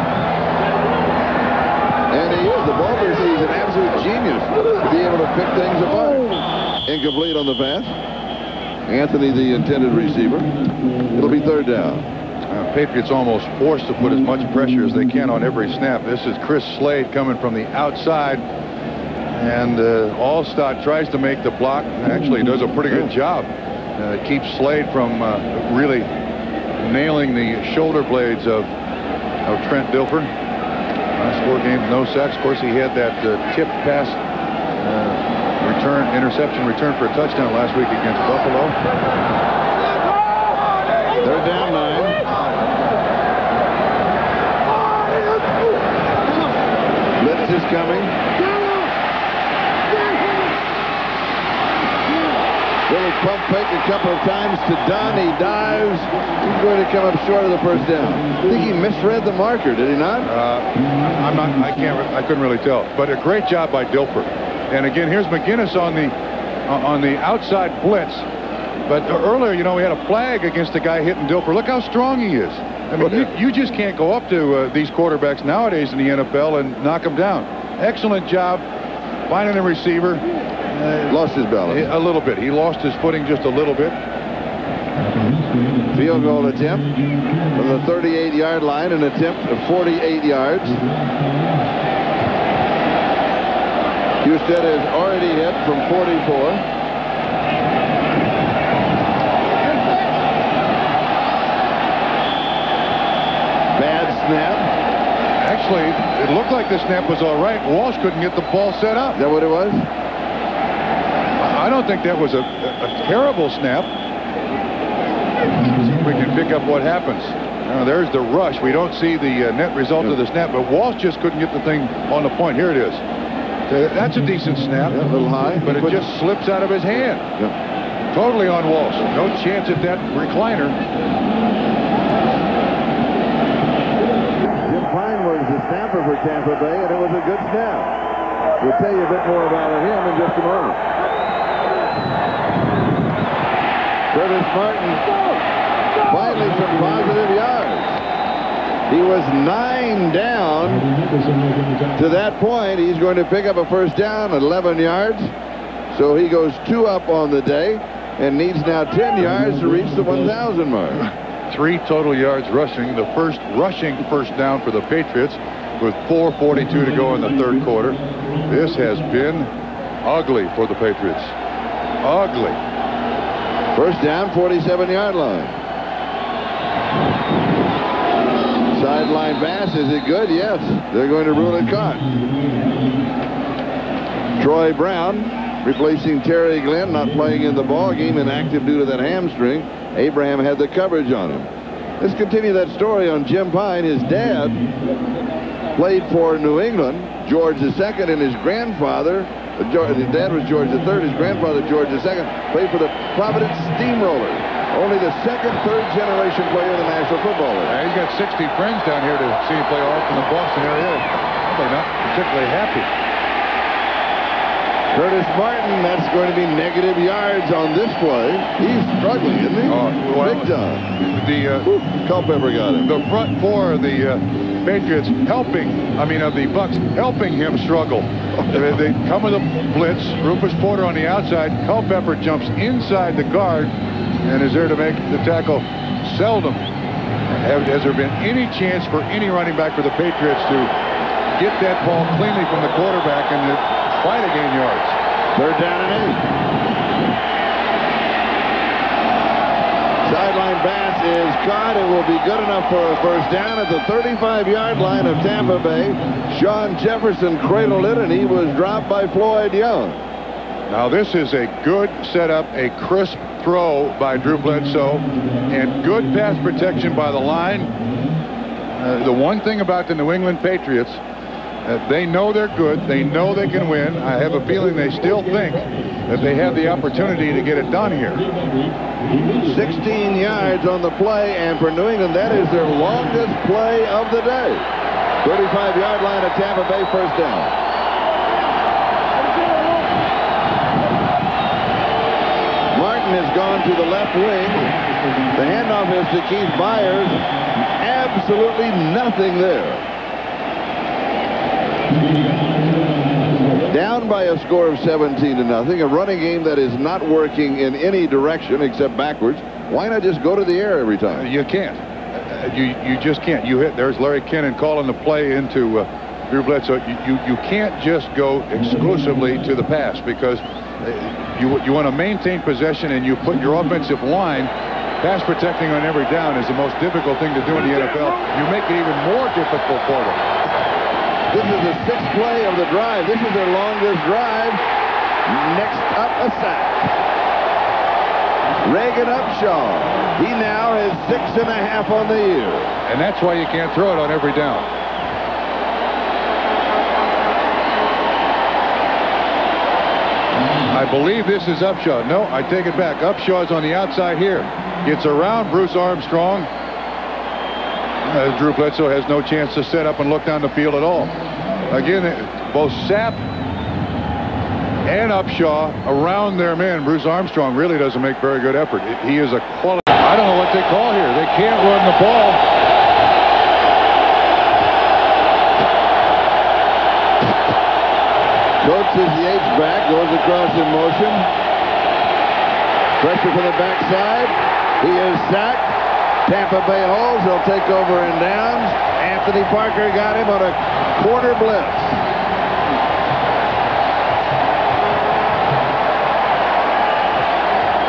And he is. The ball player, he's an absolute genius to be able to pick things apart. Incomplete on the pass. Anthony, the intended receiver. It'll be 3rd down. Patriots almost forced to put as much pressure as they can on every snap. This is Chris Slade coming from the outside, and Allstott tries to make the block. Actually, does a pretty good job. Keeps Slade from really nailing the shoulder blades of Trent Dilfer. Last 4 games, no sacks. Of course, he had that tip pass interception return for a touchdown last week against Buffalo. 3rd down, 9. Blitz is coming. Little pump fake a couple of times to Dunn. He dives. He's going to come up short of the 1st down. I think he misread the marker, did he not? I couldn't really tell. But a great job by Dilfer. And again, here's McGinnis on the outside blitz. But earlier, you know, we had a flag against the guy hitting Dilfer. Look how strong he is. I mean, you just can't go up to these quarterbacks nowadays in the NFL and knock them down. Excellent job finding the receiver. Lost his balance. A little bit. He lost his footing just a little bit. Field goal attempt from the 38-yard line, an attempt of 48 yards. Husted has already hit from 44. Snap. Actually, it looked like the snap was all right. Walsh couldn't get the ball set up. Is that what it was? I don't think that was a terrible snap. See if we can pick up what happens. Now, there's the rush. We don't see the net result of the snap, but Walsh just couldn't get the thing on the point. Here it is. That's a decent snap. Yeah, a little high. But it just slips out of his hand. Yeah. Totally on Walsh. No chance at that recliner. Snapper for Tampa Bay, and it was a good snap. We'll tell you a bit more about him in just a moment. Curtis Martin finally some positive yards. He was 9 down to that point. He's going to pick up a 1st down at 11 yards. So he goes 2 up on the day and needs now 10 yards to reach the 1,000 mark. 3 total yards rushing. The first rushing 1st down for the Patriots with 4:42 to go in the 3rd quarter. This has been ugly for the Patriots. Ugly. First down, 47-yard line. Sideline pass, is it good? Yes. They're going to rule it caught. Troy Brown replacing Terry Glenn, not playing in the ball game, inactive due to that hamstring. Abraham had the coverage on him. Let's continue that story on Jim Pine. His dad played for New England, George II, and his grandfather, his dad was George III, his grandfather, George II, played for the Providence Steamrollers. Only the second, third generation player in the National Football League. He's got 60 friends down here to see him play off in the Boston area. They're not particularly happy. Curtis Martin, that's going to be negative yards on this play. He's struggling, isn't he? Big time. Culpepper got him. The front four of the Patriots of the Bucks helping him struggle. They come with a blitz. Rufus Porter on the outside. Culpepper jumps inside the guard and is there to make the tackle. Seldom has there been any chance for any running back for the Patriots to get that ball cleanly from the quarterback and try to gain yards. Third down and 8. Sideline pass is caught. It will be good enough for a first down at the 35-yard line of Tampa Bay. Sean Jefferson cradled it, and he was dropped by Floyd Young. Now this is a good setup, a crisp throw by Drew Bledsoe, and good pass protection by the line. The one thing about the New England Patriots, they know they're good. They know they can win. I have a feeling they still think that they have the opportunity to get it done here. 16 yards on the play, and for New England, that is their longest play of the day. 35-yard line of Tampa Bay, first down. Martin has gone to the left wing. The handoff is to Keith Byers. Absolutely nothing there. Down by a score of 17-0. A running game that is not working in any direction except backwards. Why not just go to the air every time? You can't. You just can't. There's Larry Kennan calling the play into Drew Bledsoe. You can't just go exclusively to the pass because you want to maintain possession, and you put your offensive line. Pass protecting on every down is the most difficult thing to do in the NFL. You make it even more difficult for them. This is the 6th play of the drive. This is their longest drive. Next up, a sack. Reagan Upshaw. He now has 6.5 on the year. And that's why you can't throw it on every down. I believe this is Upshaw. No, I take it back. Upshaw's on the outside here. Gets around Bruce Armstrong. Drew Bledsoe has no chance to set up and look down the field at all. Again, both Sapp and Upshaw around their man. Bruce Armstrong really doesn't make very good effort. He is a quality. I don't know what they call here. They can't run the ball. Coates is the H-back, goes across in motion. Pressure from the backside. He is sacked. Tampa Bay holds. They'll take over in downs. Anthony Parker got him on a quarter blitz.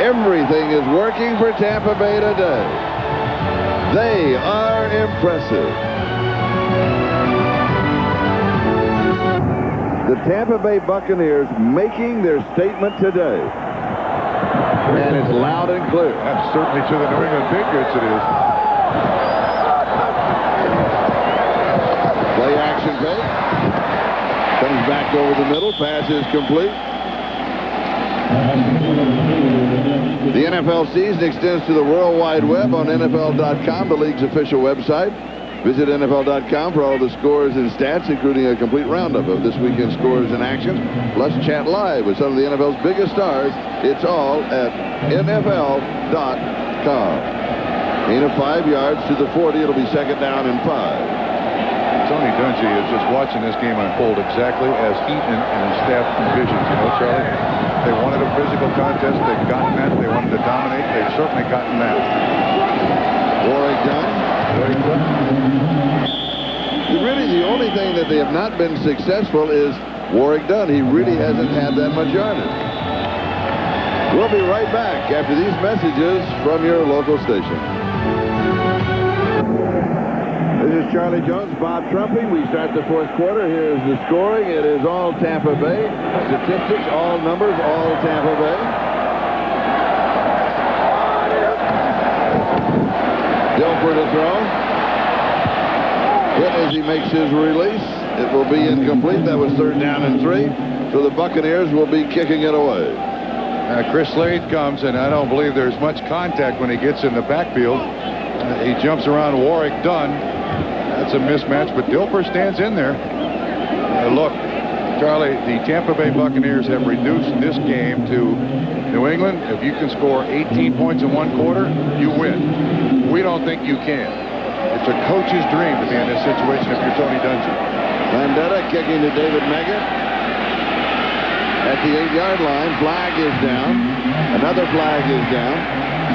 Everything is working for Tampa Bay today. They are impressive. The Tampa Bay Buccaneers making their statement today. And it's loud and clear. That's certainly to the New England Patriots it is. Play action fake. Comes back over the middle. Pass is complete. The NFL season extends to the World Wide Web on NFL.com, the league's official website. Visit NFL.com for all the scores and stats, including a complete roundup of this weekend's scores and actions. Plus, chat live with some of the NFL's biggest stars. It's all at NFL.com. Gain of 5 yards to the 40. It'll be second down and 5. Tony Dungy is just watching this game unfold exactly as Eaton and his staff envisioned. You know, Charlie, they wanted a physical contest. They've gotten that. They wanted to dominate. They've certainly gotten that. Warwick Dunn. Really, the only thing that they have not been successful is Warwick Dunn. He really hasn't had that much yardage. We'll be right back after these messages from your local station. This is Charlie Jones, Bob Trumpy. We start the fourth quarter. Here's the scoring. It is all Tampa Bay. Statistics, all numbers, all Tampa Bay. Dilfer to throw. Hit as he makes his release. It will be incomplete. That was 3rd down and 3. So the Buccaneers will be kicking it away. Chris Slade comes, and I don't believe there's much contact when he gets in the backfield. He jumps around Warwick Dunn. That's a mismatch, but Dilfer stands in there. Look, Charlie, the Tampa Bay Buccaneers have reduced this game to New England. If you can score 18 points in 1 quarter, you win. We don't think you can. It's a coach's dream to be in this situation if you're Tony Dungy. Landetta kicking to David Meggett. At the 8-yard line, flag is down. Another flag is down.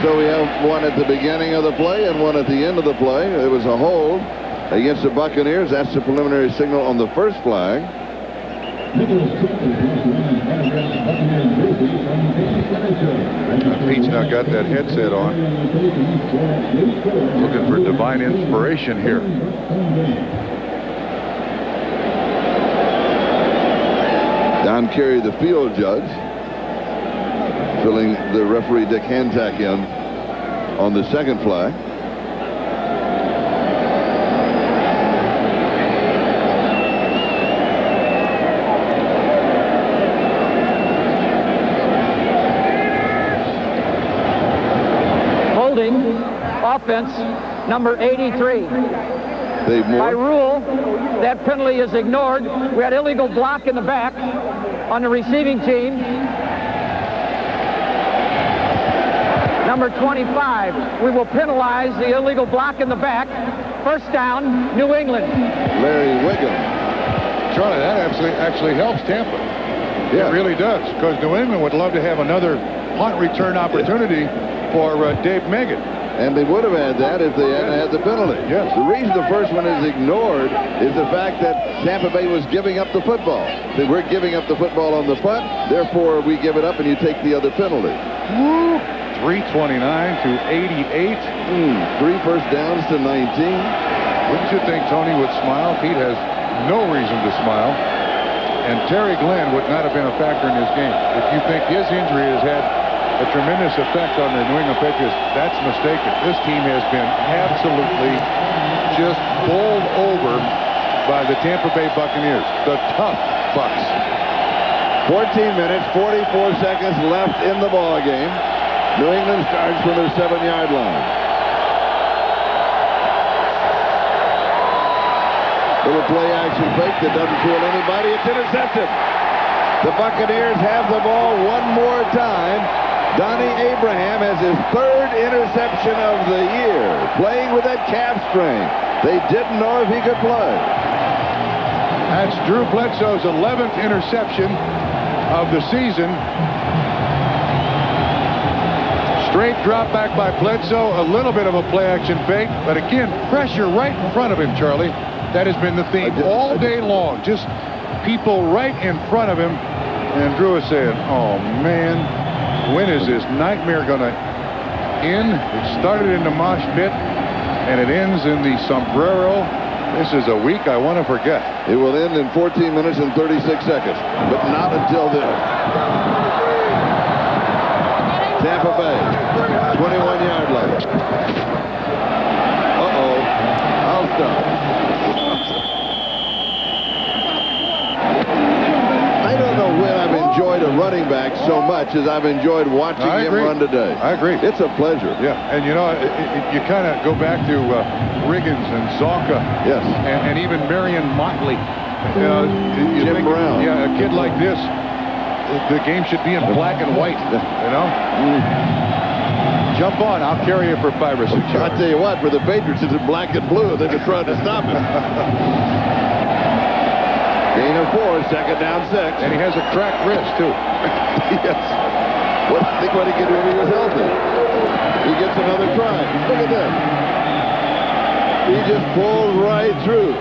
So we have one at the beginning of the play and one at the end of the play. It was a hold against the Buccaneers. That's the preliminary signal on the first flag. Pete's now got that headset on. Looking for divine inspiration here. Don Carey, the field judge, filling the referee Dick Hantak in on the second flag. Holding offense number 83. By rule, that penalty is ignored. We had illegal block in the back on the receiving team. Number 25. We will penalize the illegal block in the back. First down, New England. Larry Wiggum. Charlie, that actually helps Tampa. Yeah. It really does, because New England would love to have another punt return opportunity for Dave Meggett. And they would have had that if they hadn't had the penalty. Yes. The reason the first one is ignored is the fact that Tampa Bay was giving up the football. That we're giving up the football on the punt, therefore we give it up and you take the other penalty. 329 to 88. 3 first downs to 19. Wouldn't you think Tony would smile? Pete has no reason to smile. And Terry Glenn would not have been a factor in this game. If you think his injury has had a tremendous effect on the New England Patriots, that's mistaken. This team has been absolutely just bowled over by the Tampa Bay Buccaneers, the tough Bucs. 14 minutes, 44 seconds left in the ball game. New England starts from their 7-yard line. Little play action fake that doesn't fool anybody. It's intercepted. The Buccaneers have the ball one more time. Donnie Abraham has his 3rd interception of the year, playing with that calf strain. They didn't know if he could play. That's Drew Bledsoe's 11th interception of the season. Straight drop back by Bledsoe, a little bit of a play action fake, but again, pressure right in front of him, Charlie. That has been the theme all day long. Just people right in front of him. And Drew is saying, oh, man, when is this nightmare going to end? It started in the mosh pit, and it ends in the sombrero. This is a week I want to forget. It will end in 14 minutes and 36 seconds, but not until then. Tampa Bay, 21-yard line. Uh-oh. I'll stop. I don't know when I've enjoyed a running back so much as I've enjoyed watching him run today. I agree. It's a pleasure. Yeah, and you know, you kind of go back to Riggins and Zonka. Yes. And even Marion Motley. Jim Brown. Yeah, a kid like this, the game should be in black and white, you know? Jump on, I'll carry you for 5 or 6 yards. I'll tell you what, for the Patriots, it's in black and blue. They've been trying to stop him. Gain of 4, second down 6. And he has a cracked wrist, too. Yes. Think what he could do if he was healthy. He gets another try. Look at that. He just pulled right through.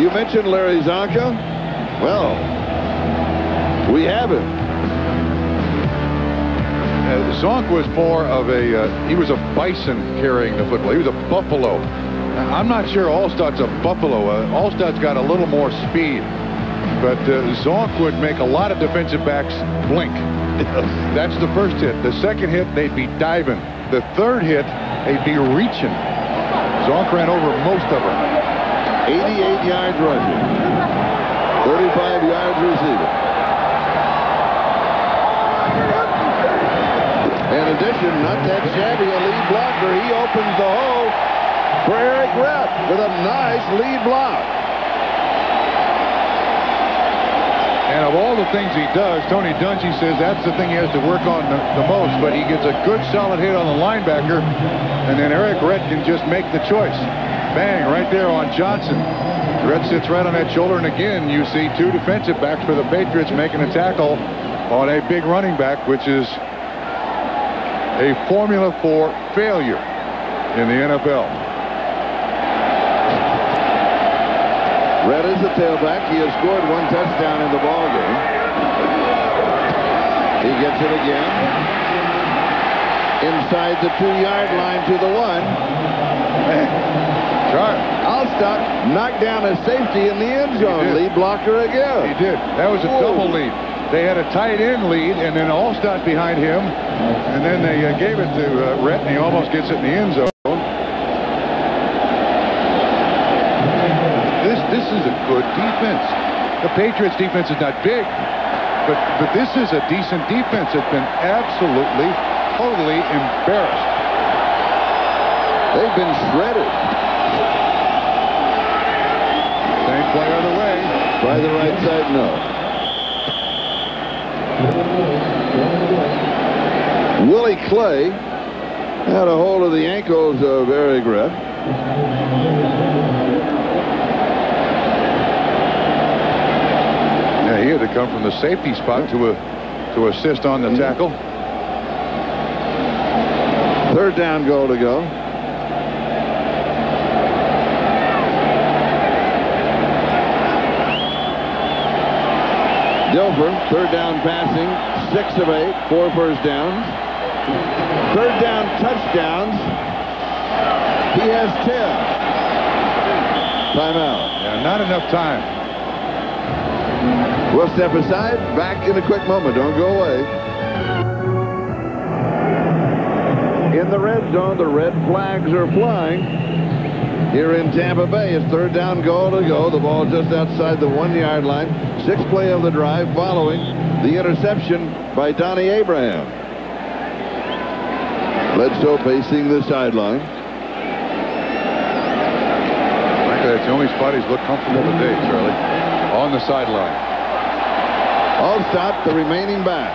You mentioned Larry Zonka. Well, we have him. Zonk was more of a, he was a bison carrying the football. He was a buffalo. I'm not sure Allstadt's a buffalo. Allstadt's got a little more speed. But Zonk would make a lot of defensive backs blink. That's the first hit. The second hit, they'd be diving. The third hit, they'd be reaching. Zonk ran over most of them. 88 yards rushing. 35 yards receiving. In addition, not that shabby a lead blocker. He opens the hole for Eric Rett with a nice lead block. And of all the things he does, Tony Dungy says that's the thing he has to work on the most, but he gets a good solid hit on the linebacker, and then Eric Rett can just make the choice. Bang, right there on Johnson. Rett sits right on that shoulder, and again, you see two defensive backs for the Patriots making a tackle on a big running back, which is a formula for failure in the NFL. Rett is the tailback. He has scored one touchdown in the ball game. He gets it again. Inside the 2-yard line to the 1. Allstadt knocked down a safety in the end zone. Lead blocker again. He did. That was a double lead. They had a tight end lead, and then Allstadt behind him, and then they gave it to Rett, and he almost gets it in the end zone. This is a good defense. The Patriots defense is not big, but this is a decent defense. It's been absolutely, totally embarrassed. They've been shredded. Same play other way. By the right side, no. Willie Clay had a hold of the ankles of Eric Rett. Yeah, he had to come from the safety spot to assist on the tackle. Third down goal to go. Dilfer, third down passing, 6 of 8, 4 first downs. Third down touchdowns. He has 10. Timeout. Yeah, not enough time. We'll step aside. Back in a quick moment. Don't go away. In the red zone, the red flags are flying. Here in Tampa Bay, it's third down goal to go. The ball just outside the 1-yard line. 6th play of the drive following the interception by Donnie Abraham. Bledsoe pacing the sideline. That's the only spot he's looked comfortable today, Charlie. On the sideline. Allstadt, the remaining back.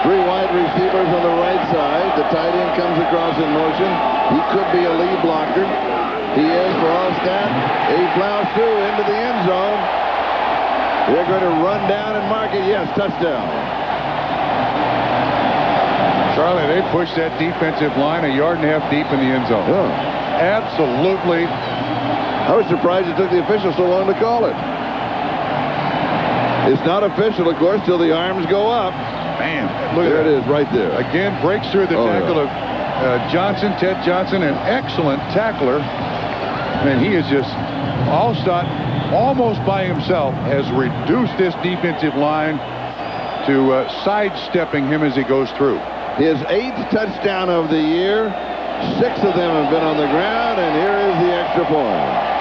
3 wide receivers on the right side. The tight end comes across in motion. He could be a lead blocker. He is for Allstadt. He plows through into the end zone. They're going to run down and mark it. Yes, touchdown. Charlie, they pushed that defensive line 1.5 yards deep in the end zone. Oh. Absolutely. I was surprised it took the officials so long to call it. It's not official, of course, till the arms go up. Bam. Look there at it is, right there. Again, breaks through the tackle of Johnson, Ted Johnson, an excellent tackler. And he is just, Allstadt, almost by himself, has reduced this defensive line to sidestepping him as he goes through. His 8th touchdown of the year. 6 of them have been on the ground, and here is the extra point.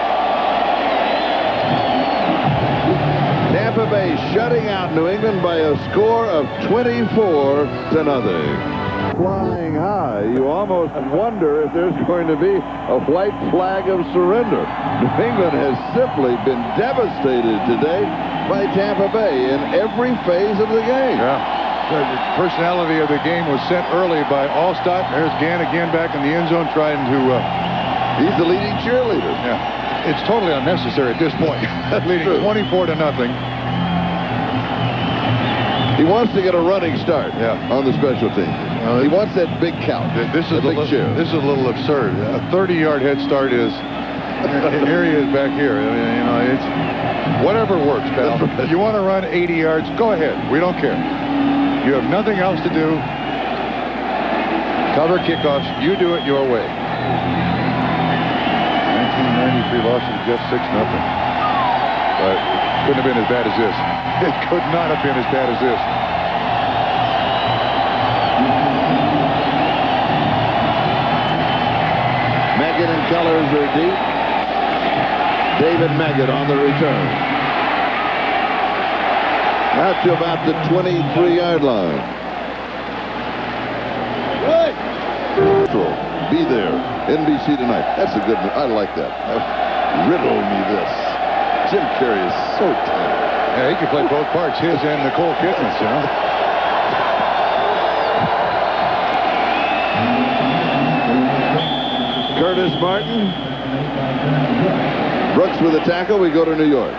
Tampa Bay shutting out New England by a score of 24-0. Flying high, you almost wonder if there's going to be a white flag of surrender. New England has simply been devastated today by Tampa Bay in every phase of the game. Yeah. The personality of the game was set early by Allstadt. There's Gann again back in the end zone trying to... He's the leading cheerleader. Yeah. It's totally unnecessary at this point. Leading 24-0. He wants to get a running start on the special team. He wants that big count. This is a little absurd. A 30-yard head start is... here he is back here. I mean, you know, it's... Whatever works, pal. You want to run 80 yards, go ahead. We don't care. You have nothing else to do. Cover kickoffs. You do it your way. 1993 loss of just 6-0. But it couldn't have been as bad as this. It could not have been as bad as this. Meggett and Colors are deep. David Meggett on the return. Out to about the 23-yard line. Be there. NBC tonight. That's a good one. I like that. Riddle me this. Jim Carrey is so talented. Yeah, he can play both parts, his and Nicole Kidman's, you know. Curtis Martin. Brooks with a tackle. We go to New York.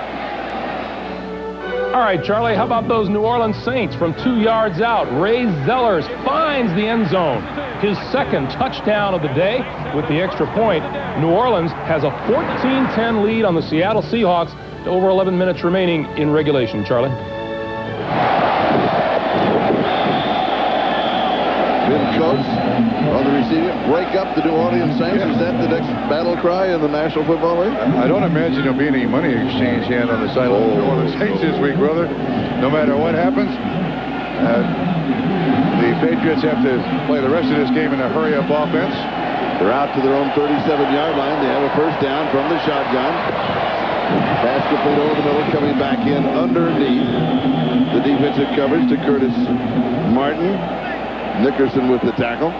All right, Charlie, how about those New Orleans Saints from 2 yards out? Ray Zellers finds the end zone. His second touchdown of the day with the extra point. New Orleans has a 14-10 lead on the Seattle Seahawks to over 11 minutes remaining in regulation. Charlie? Jim Coates on the receiving. Break up the New Orleans Saints. Is that the next battle cry in the National Football League? I don't imagine there'll be any money exchange hand on the side of the New Orleans Saints this week, brother. No matter what happens, the Patriots have to play the rest of this game in a hurry-up offense. They're out to their own 37-yard line. They have a first down from the shotgun. Pass complete over the middle, coming back in underneath the defensive coverage to Curtis Martin. Nickerson with the tackle.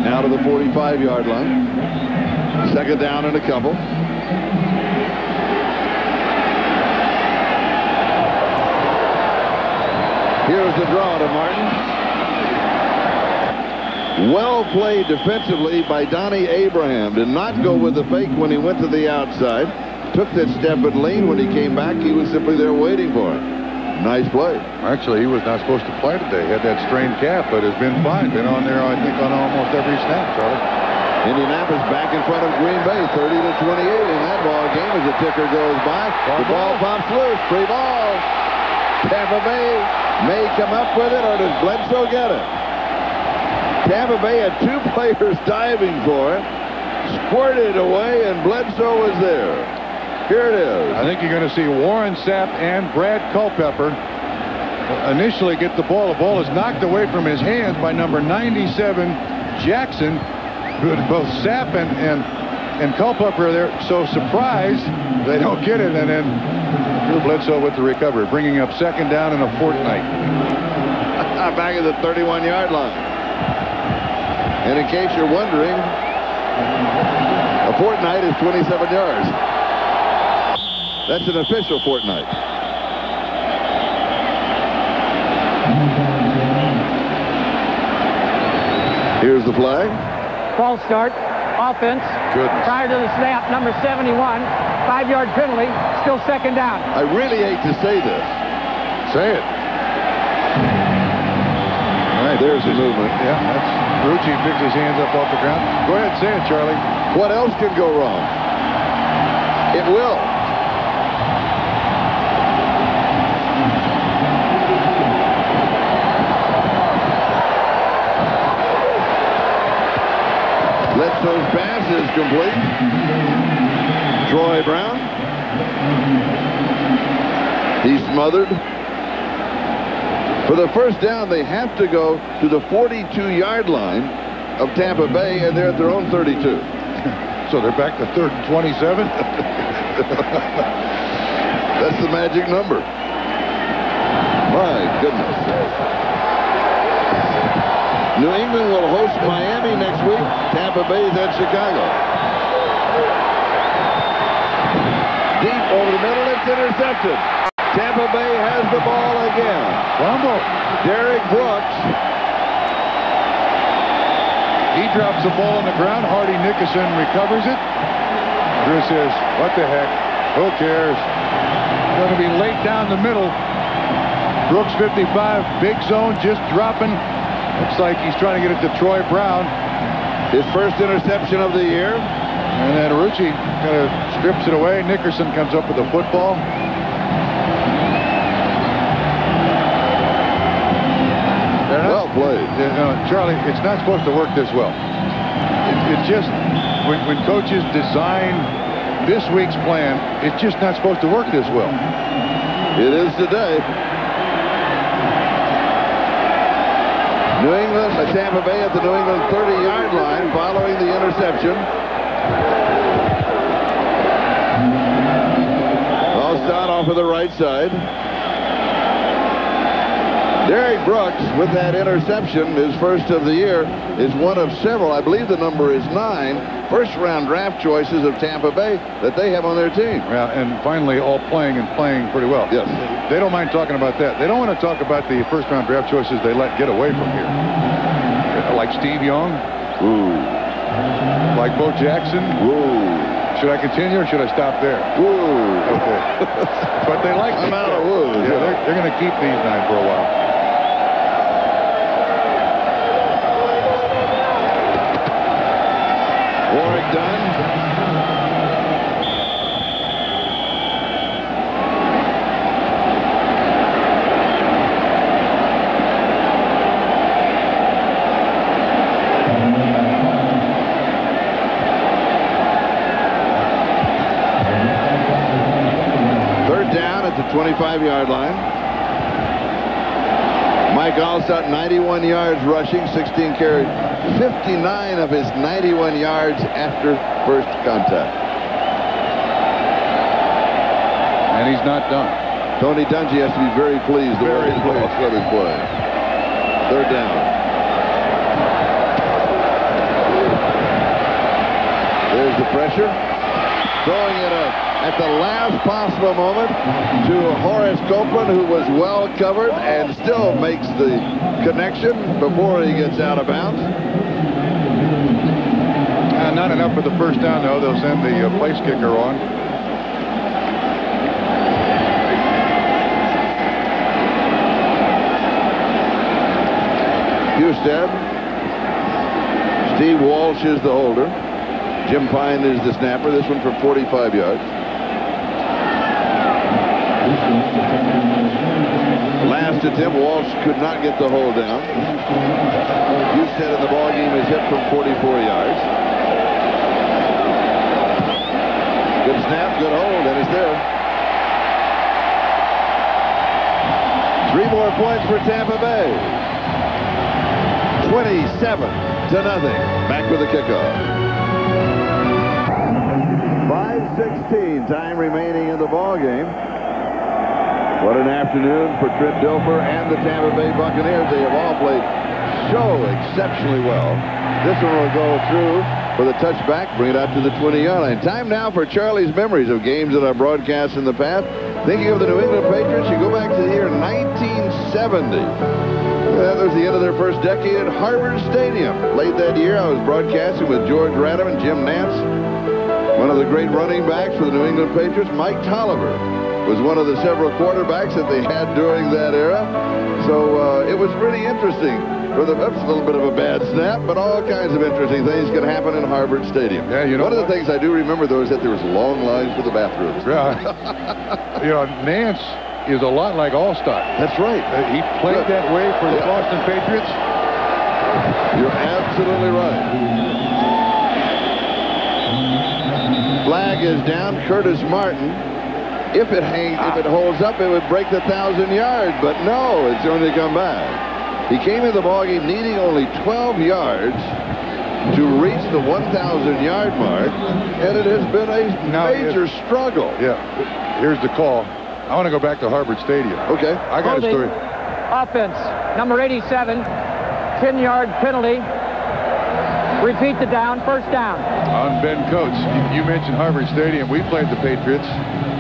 Now to the 45-yard line. Second down and a couple. Here's the draw to Martin. Well played defensively by Donnie Abraham. Did not go with the fake when he went to the outside. Took that step and lean. When he came back, he was simply there waiting for him. Nice play. Actually, he was not supposed to play today. He had that strained calf, but has been fine. Been on there, I think, on almost every snap, Charlie. Indianapolis back in front of Green Bay, 30-28 in that ball game as the ticker goes by. The ball pops loose. Free ball. Tampa Bay may come up with it, or does Bledsoe get it? Tampa Bay had two players diving for it. Squirted away, and Bledsoe was there. Here it is. I think you're going to see Warren Sapp and Brad Culpepper initially get the ball. The ball is knocked away from his hands by number 97, Jackson. Both Sapp and Culpepper are there so surprised they don't get it. And then Drew Bledsoe with the recovery, bringing up second down and a fortnight. Back at the 31-yard line. And in case you're wondering, a fortnight is 27 yards. That's an official fortnight. Here's the flag. False start. Offense. Goodness. Prior to the snap, number 71. 5-yard penalty. Still second down. I really hate to say this. Say it. All right, There's the movement. Yeah, that's Rucci picks his hands up off the ground. Go ahead, say it, Charlie. What else can go wrong? It will. Bledsoe's pass is complete. Troy Brown. He's smothered. For the first down, they have to go to the 42-yard line of Tampa Bay, and they're at their own 32. So they're back to 3rd and 27? That's the magic number. My goodness. New England will host Miami next week. Tampa Bay's at Chicago. Deep over the middle, it's intercepted. Tampa Bay has the ball again. Fumble. Derek Brooks. He drops the ball on the ground. Hardy Nickerson recovers it. Drew says, what the heck? Who cares? Going to be late down the middle. Brooks 55, big zone, just dropping. Looks like he's trying to get it to Troy Brown. His first interception of the year. And then Rucci kind of strips it away. Nickerson comes up with the football. Charlie, it's not supposed to work this well. It's just, when coaches design this week's plan, it's just not supposed to work this well. It is today. New England, Tampa Bay at the New England 30-yard line following the interception. Start off of the right side. Derek Brooks, with that interception, his first of the year, is one of several, I believe the number is 9, first-round draft choices of Tampa Bay that they have on their team. Yeah, and finally all playing and playing pretty well. Yes. They don't mind talking about that. They don't want to talk about the first-round draft choices they let get away from here. Like Steve Young. Ooh. Like Bo Jackson. Ooh. Should I continue or should I stop there? Woo. Okay. But they like I'm out of woos. Yeah, they're going to keep these 9 for a while. Warwick done. At the 25-yard line. Mike Allstott, 91 yards rushing, 16 carries, 59 of his 91 yards after first contact. And he's not done. Tony Dungy has to be very pleased the way his play. Third down. There's the pressure. Throwing it up at the last possible moment to Horace Copeland, who was well covered and still makes the connection before he gets out of bounds. Not enough for the first down, though. They'll send the place kicker on. Husted. Steve Walsh is the holder. Jim Pine is the snapper. This one from 45 yards. Last attempt, Walsh could not get the hold down. Husted in the ballgame is hit from 44 yards. Good snap, good hold, and it's there. 3 more points for Tampa Bay. 27-0. Back with the kickoff. 5:16 time remaining in the ball game. What an afternoon for Trent Dilfer and the Tampa Bay Buccaneers. They have all played so exceptionally well. This one will go through for the touchback, bring it out to the 20-yard line. Time now for Charlie's memories of games that I've broadcast in the past. Thinking of the New England Patriots, you go back to the year 1970. That was the end of their first decade at Harvard Stadium. Late that year, I was broadcasting with George Radham and Jim Nance. One of the great running backs for the New England Patriots, Mike Tolliver, was one of the several quarterbacks that they had during that era. So it was really interesting. That's a little bit of a bad snap, but all kinds of interesting things can happen in Harvard Stadium. Yeah, you know one of the things I do remember, though, is that there was long lines for the bathrooms. Yeah. You know, Nance is a lot like Allstott. That's right. He played that way for the Boston Patriots. You're absolutely right. Flag is down. Curtis Martin. If it holds up, it would break the 1,000 yards, but no, it's going to come back. He came in the ballgame needing only 12 yards to reach the 1,000-yard mark, and it has been a major struggle. Yeah, here's the call. I want to go back to Harvard Stadium. Okay. I got a story. Offense, number 87, 10-yard penalty. Repeat the down, first down. On Ben Coates, you mentioned Harvard Stadium. We played the Patriots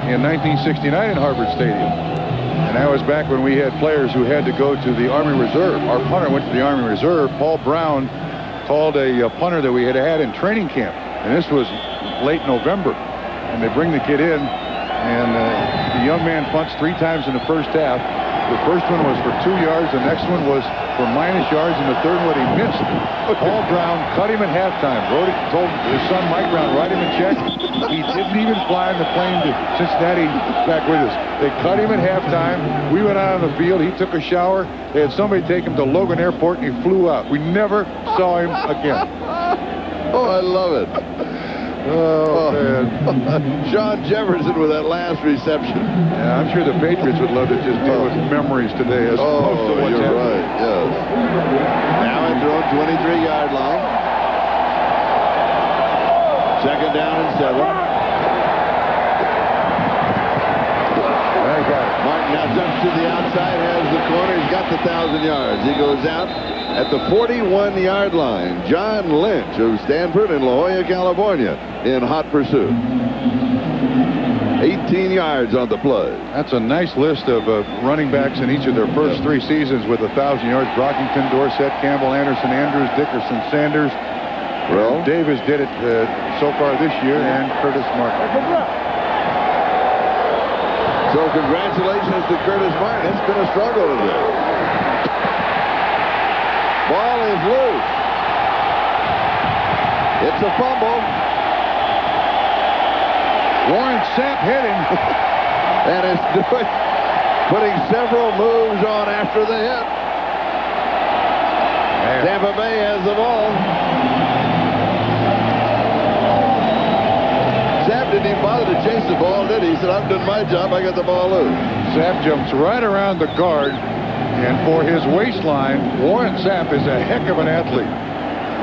in 1969 in Harvard Stadium. And that was back when we had players who had to go to the Army Reserve. Our punter went to the Army Reserve. Paul Brown called a punter that we had in training camp. And this was late November. And they bring the kid in, and the young man punts 3 times in the first half. The first one was for 2 yards. The next one was for minus yards in the third one. He missed. Paul Brown cut him at halftime. Told his son Mike Brown, write him a check. He didn't even fly in the plane to Cincinnati back with us. They cut him at halftime. We went out on the field. He took a shower. They had somebody take him to Logan Airport, and he flew out. We never saw him again. Oh, I love it. Oh, man. Sean Jefferson with that last reception. Yeah, I'm sure the Patriots would love to just deal with memories today as opposed to what's you're happening. right, yes. Now at their own 23-yard line. Second down and 7. Martin now jumps to the outside, has the corner. He's got the 1,000 yards. He goes out at the 41-yard line. John Lynch of Stanford in La Jolla, California, in hot pursuit. 18 yards on the play. That's a nice list of running backs in each of their first 3 seasons with 1,000 yards. Brockington, Dorsett, Campbell, Anderson, Andrews, Dickerson, Sanders. Well, Davis did it so far this year, and Curtis Martin. So congratulations to Curtis Martin. It's been a struggle today. Ball is loose. It's a fumble. Warren Sapp hit him. And it's putting several moves on after the hit. Man. Tampa Bay has the ball. Sapp didn't even bother to chase the ball, did he? He said, I've done my job. I got the ball loose. Sapp jumps right around the guard. And for his waistline, Warren Sapp is a heck of an athlete.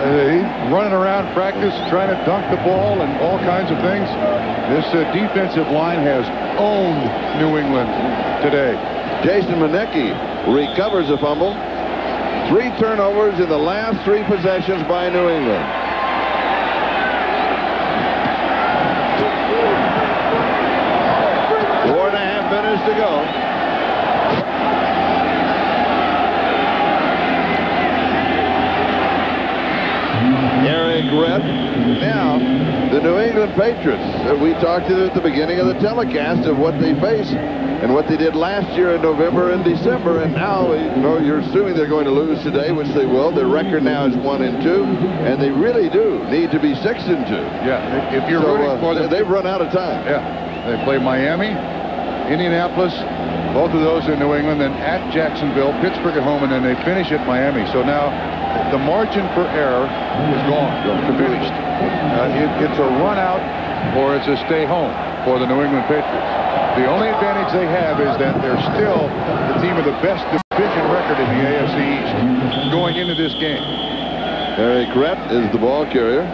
He's running around practice, trying to dunk the ball and all kinds of things. This defensive line has owned New England today. Jason Manecki recovers a fumble. 3 turnovers in the last 3 possessions by New England. Four and a half minutes to go. Eric Rett. Now, the New England Patriots. We talked to them at the beginning of the telecast of what they face and what they did last year in November and December. And now, you're assuming they're going to lose today, which they will. Their record now is 1-2, and they really do need to be 6-2. Yeah, if you're rooting for them, they've run out of time. Yeah, they play Miami, Indianapolis, both of those in New England, then at Jacksonville, Pittsburgh at home, and then they finish at Miami. So now the margin for error is gone, diminished. It's a run out or it's a stay home for the New England Patriots. The only advantage they have is that they're still the team with the best division record in the AFC East going into this game. Eric Rett is the ball carrier.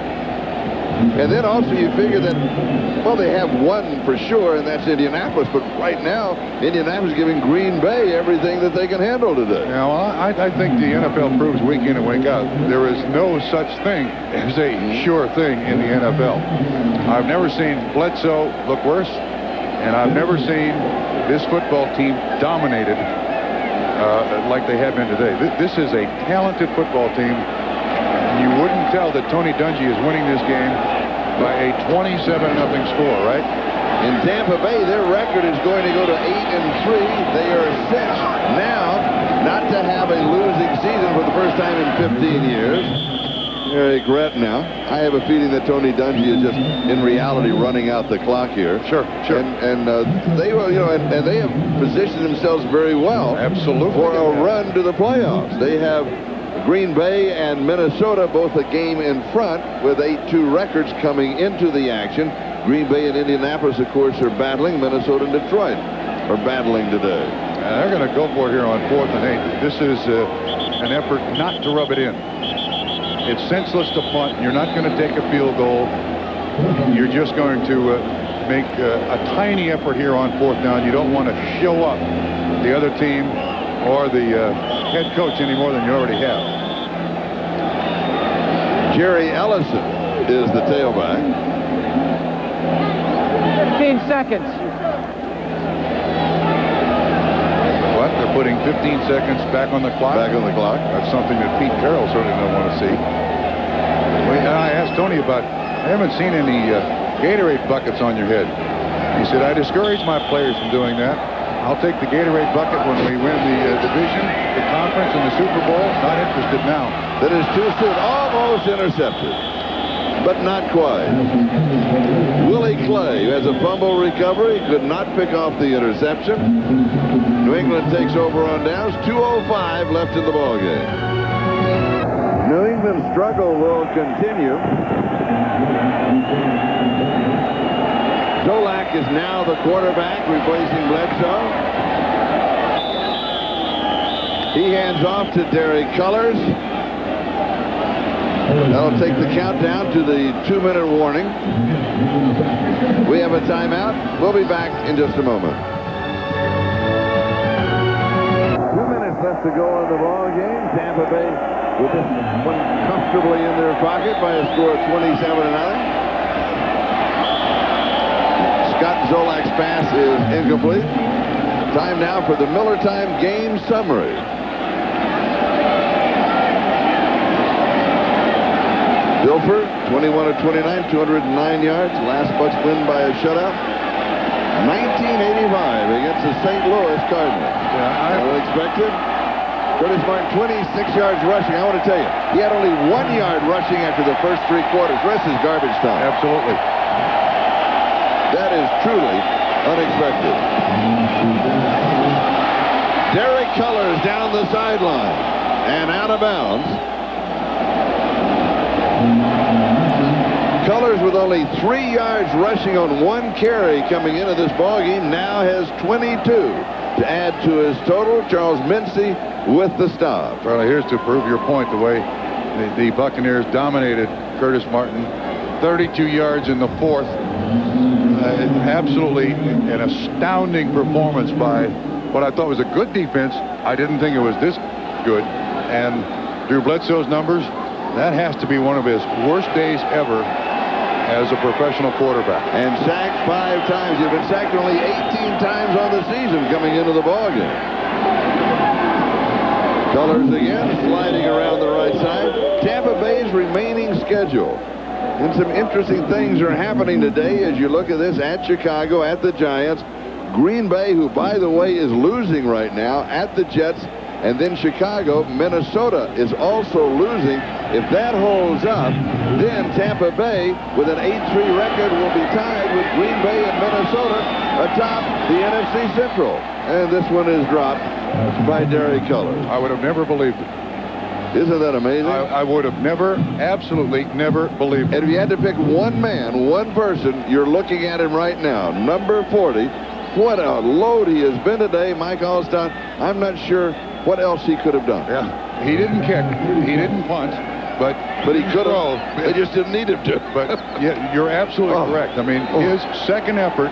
And then also you figure that, well, they have one for sure, and that's Indianapolis. But right now, Indianapolis is giving Green Bay everything that they can handle today. Now, I think the NFL proves week in and week out there is no such thing as a sure thing in the NFL. I've never seen Bledsoe look worse, and I've never seen this football team dominated like they have been today. This is a talented football team. You wouldn't tell that Tony Dungy is winning this game by a 27-0 score, right? In Tampa Bay, their record is going to go to 8-3. They are cinched now not to have a losing season for the first time in 15 years. Eric Rett now. I have a feeling that Tony Dungy is just, in reality, running out the clock here. Sure. And they will, and they have positioned themselves very well. Absolutely. For a run to the playoffs. They have Green Bay and Minnesota both a game in front with 8-2 records coming into the action. Green Bay and Indianapolis, of course, are battling. Minnesota and Detroit are battling today. They're going to go for it here on 4th and 8. This is an effort not to rub it in. It's senseless to punt. You're not going to take a field goal. You're just going to make a tiny effort here on 4th down. You don't want to show up the other team or the head coach any more than you already have. Jerry Ellison is the tailback. 15 seconds. What? They're putting 15 seconds back on the clock? Back on the clock. That's something that Pete Carroll certainly don't want to see. Well, I asked Tony about, I haven't seen any Gatorade buckets on your head. He said, I discourage my players from doing that. I'll take the Gatorade bucket when we win the division, the conference, and the Super Bowl. Not interested now. That is too soon. Almost intercepted, but not quite. Willie Clay, who has a fumble recovery, could not pick off the interception. New England takes over on downs. 2:05 left in the ballgame. New England's struggle will continue. Zolak is now the quarterback, replacing Bledsoe. He hands off to Derek Cullors. That'll take the countdown to the 2-minute warning. We have a timeout. We'll be back in just a moment. 2 minutes left to go in the ball game. Tampa Bay with this one comfortably in their pocket by a score of 27-9. Scott Zolak's pass is incomplete. Time now for the Miller Time game summary. Dilfer, 21 of 29, 209 yards. Last Bucks win by a shutout. 1985 against the St. Louis Cardinals. Yeah, unexpected. Curtis Martin, 26 yards rushing. I want to tell you, he had only 1 yard rushing after the first 3 quarters. The rest is garbage time. Absolutely. That is truly unexpected. Derek Cullors down the sideline and out of bounds. Cullors, with only 3 yards rushing on 1 carry coming into this ballgame, now has 22 to add to his total. Charles Mincy with the stop. Charlie, here's to prove your point, the way the Buccaneers dominated Curtis Martin. 32 yards in the 4th. Absolutely an astounding performance by what I thought was a good defense. I didn't think it was this good. And Drew Bledsoe's numbers, that has to be one of his worst days ever as a professional quarterback. And sacked 5 times. He's been sacked only 18 times on the season coming into the ballgame. Cullors again sliding around the right side. Tampa Bay's remaining schedule. And some interesting things are happening today as you look at this at Chicago, at the Giants, Green Bay, who, by the way, is losing right now, at the Jets, and then Chicago. Minnesota is also losing. If that holds up, then Tampa Bay, with an 8-3 record, will be tied with Green Bay and Minnesota atop the NFC Central. And this one is dropped by Derek Cullors. I would have never believed it. Isn't that amazing? I would have never, absolutely never believed it. And if you had to pick one man, one person, you're looking at him right now, number 40. What a load he has been today, Mike Allston. I'm not sure what else he could have done. Yeah, he didn't kick, he didn't punt, but he could have. They just didn't need him to. But yeah, you're absolutely correct. I mean, his second effort,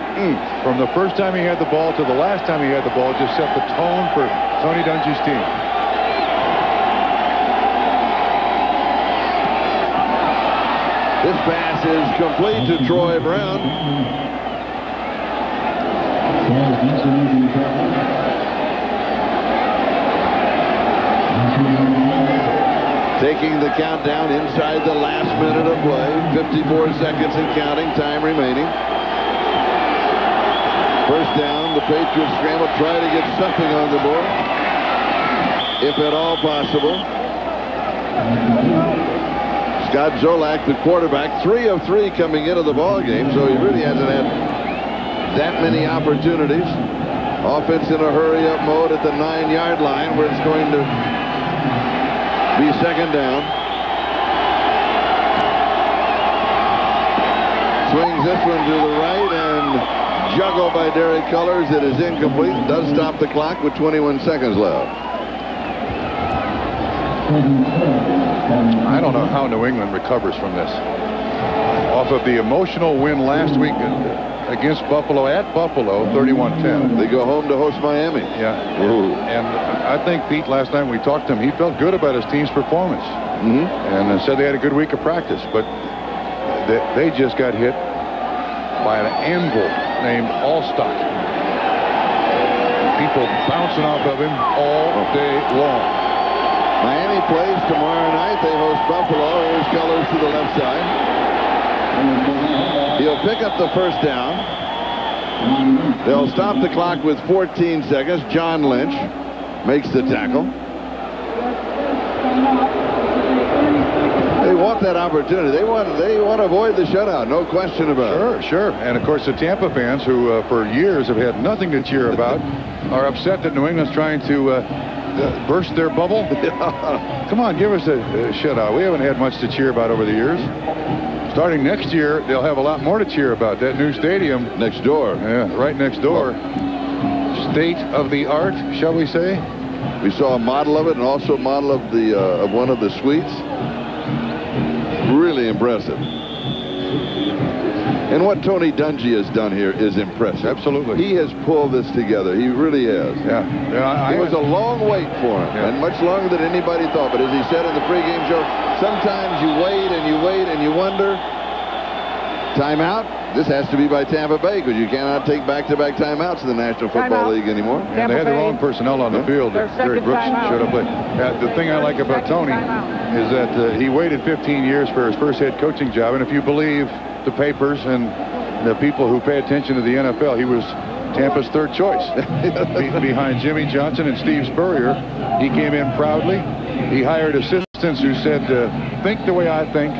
from the first time he had the ball to the last time he had the ball, just set the tone for Tony Dungy's team. This pass is complete to Troy Brown. Taking the countdown inside the last minute of play. 54 seconds and counting, time remaining. First down, the Patriots scramble, try to get something on the board, if at all possible. Scott Zolak, the quarterback, 3 of 3 coming into the ball game, so he really hasn't had that many opportunities. Offense in a hurry-up mode at the 9-yard line, where it's going to be second down. Swings this one to the right and juggled by Derek Cullors. It is incomplete. Does stop the clock with 21 seconds left. I don't know how New England recovers from this. Off of the emotional win last week against Buffalo, at Buffalo, 31-10. They go home to host Miami. Yeah. And I think Pete, last time we talked to him, he felt good about his team's performance. And said they had a good week of practice. But they just got hit by an anvil named Allstock. People bouncing off of him all day long. Miami plays tomorrow night. They host Buffalo. Here's Cullors to the left side. He'll pick up the first down. They'll stop the clock with 14 seconds. John Lynch makes the tackle. They want that opportunity. They want to avoid the shutout. No question about it. Sure. And of course, the Tampa fans, who for years have had nothing to cheer about, are upset that New England's trying to burst their bubble. Come on, give us a shutout. We haven't had much to cheer about over the years. Starting next year, they'll have a lot more to cheer about. That new stadium next door. Yeah, right next door. State of the art, shall we say? We saw a model of it, and also a model of the of one of the suites. Really impressive. And what Tony Dungy has done here is impressive. Absolutely. He has pulled this together. He really has. Yeah. It was a long wait for him, and much longer than anybody thought. But as he said in the pregame show, sometimes you wait and you wait and you wonder. Timeout. This has to be by Tampa Bay, because you cannot take back-to-back timeouts in the National Football League anymore. And they had their own personnel on the field. Derek Brooks showed up late. The thing I like about Tony is that he waited 15 years for his first head coaching job, and if you believe the papers and the people who pay attention to the NFL, he was Tampa's third choice. Behind Jimmy Johnson and Steve Spurrier. He came in proudly. He hired assistants who said, think the way I think.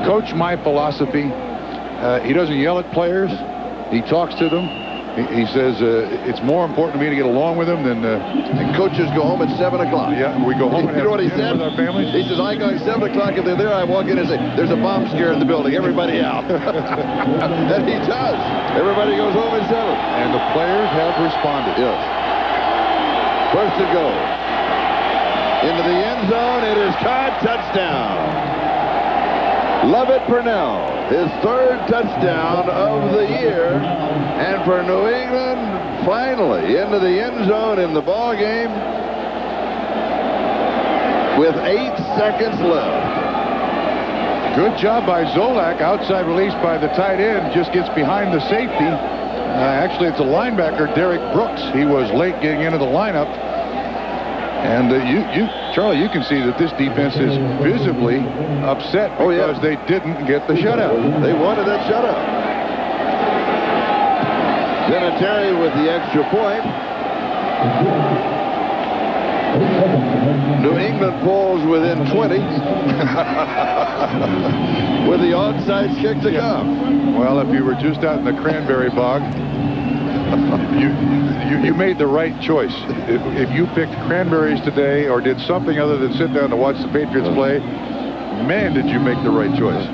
Coach my philosophy. He doesn't yell at players. He talks to them. He says it's more important to me to get along with them than. And coaches go home at 7 o'clock. Yeah, we go home and you know what he said? With our families. He says, I go at 7 o'clock. If they're there, I walk in and say, there's a bomb scare in the building. Everybody out. And he does. Everybody goes home at 7. And the players have responded. Yes. First and goal. Into the end zone. It is caught. Touchdown. Lovett Purnell, his third touchdown of the year, and for New England, finally into the end zone in the ball game with 8 seconds left. Good job by Zolak. Outside release by the tight end, just gets behind the safety. Actually, it's a linebacker, Derek Brooks. He was late getting into the lineup. And Charlie, you can see that this defense is visibly upset because they didn't get the shutout. They wanted that shutout. Vinatieri with the extra point. New England pulls within 20 with the onside kick to come. Well, if you were just out in the cranberry bog, you made the right choice. If you picked cranberries today or did something other than sit down to watch the Patriots play, man, did you make the right choice.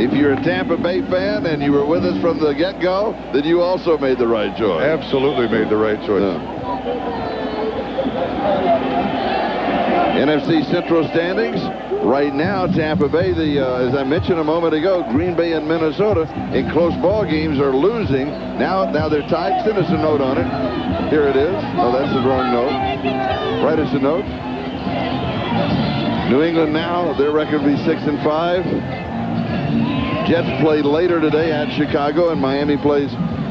If you're a Tampa Bay fan and you were with us from the get-go, then you also made the right choice. Absolutely made the right choice. NFC Central standings. Right now, Tampa Bay, as I mentioned a moment ago, Green Bay and Minnesota in close ball games are losing. Now they're tied. Send us a note on it. Here it is. Oh, that's the wrong note. Write us a note. New England now, their record will be 6-5. Jets play later today at Chicago, and Miami plays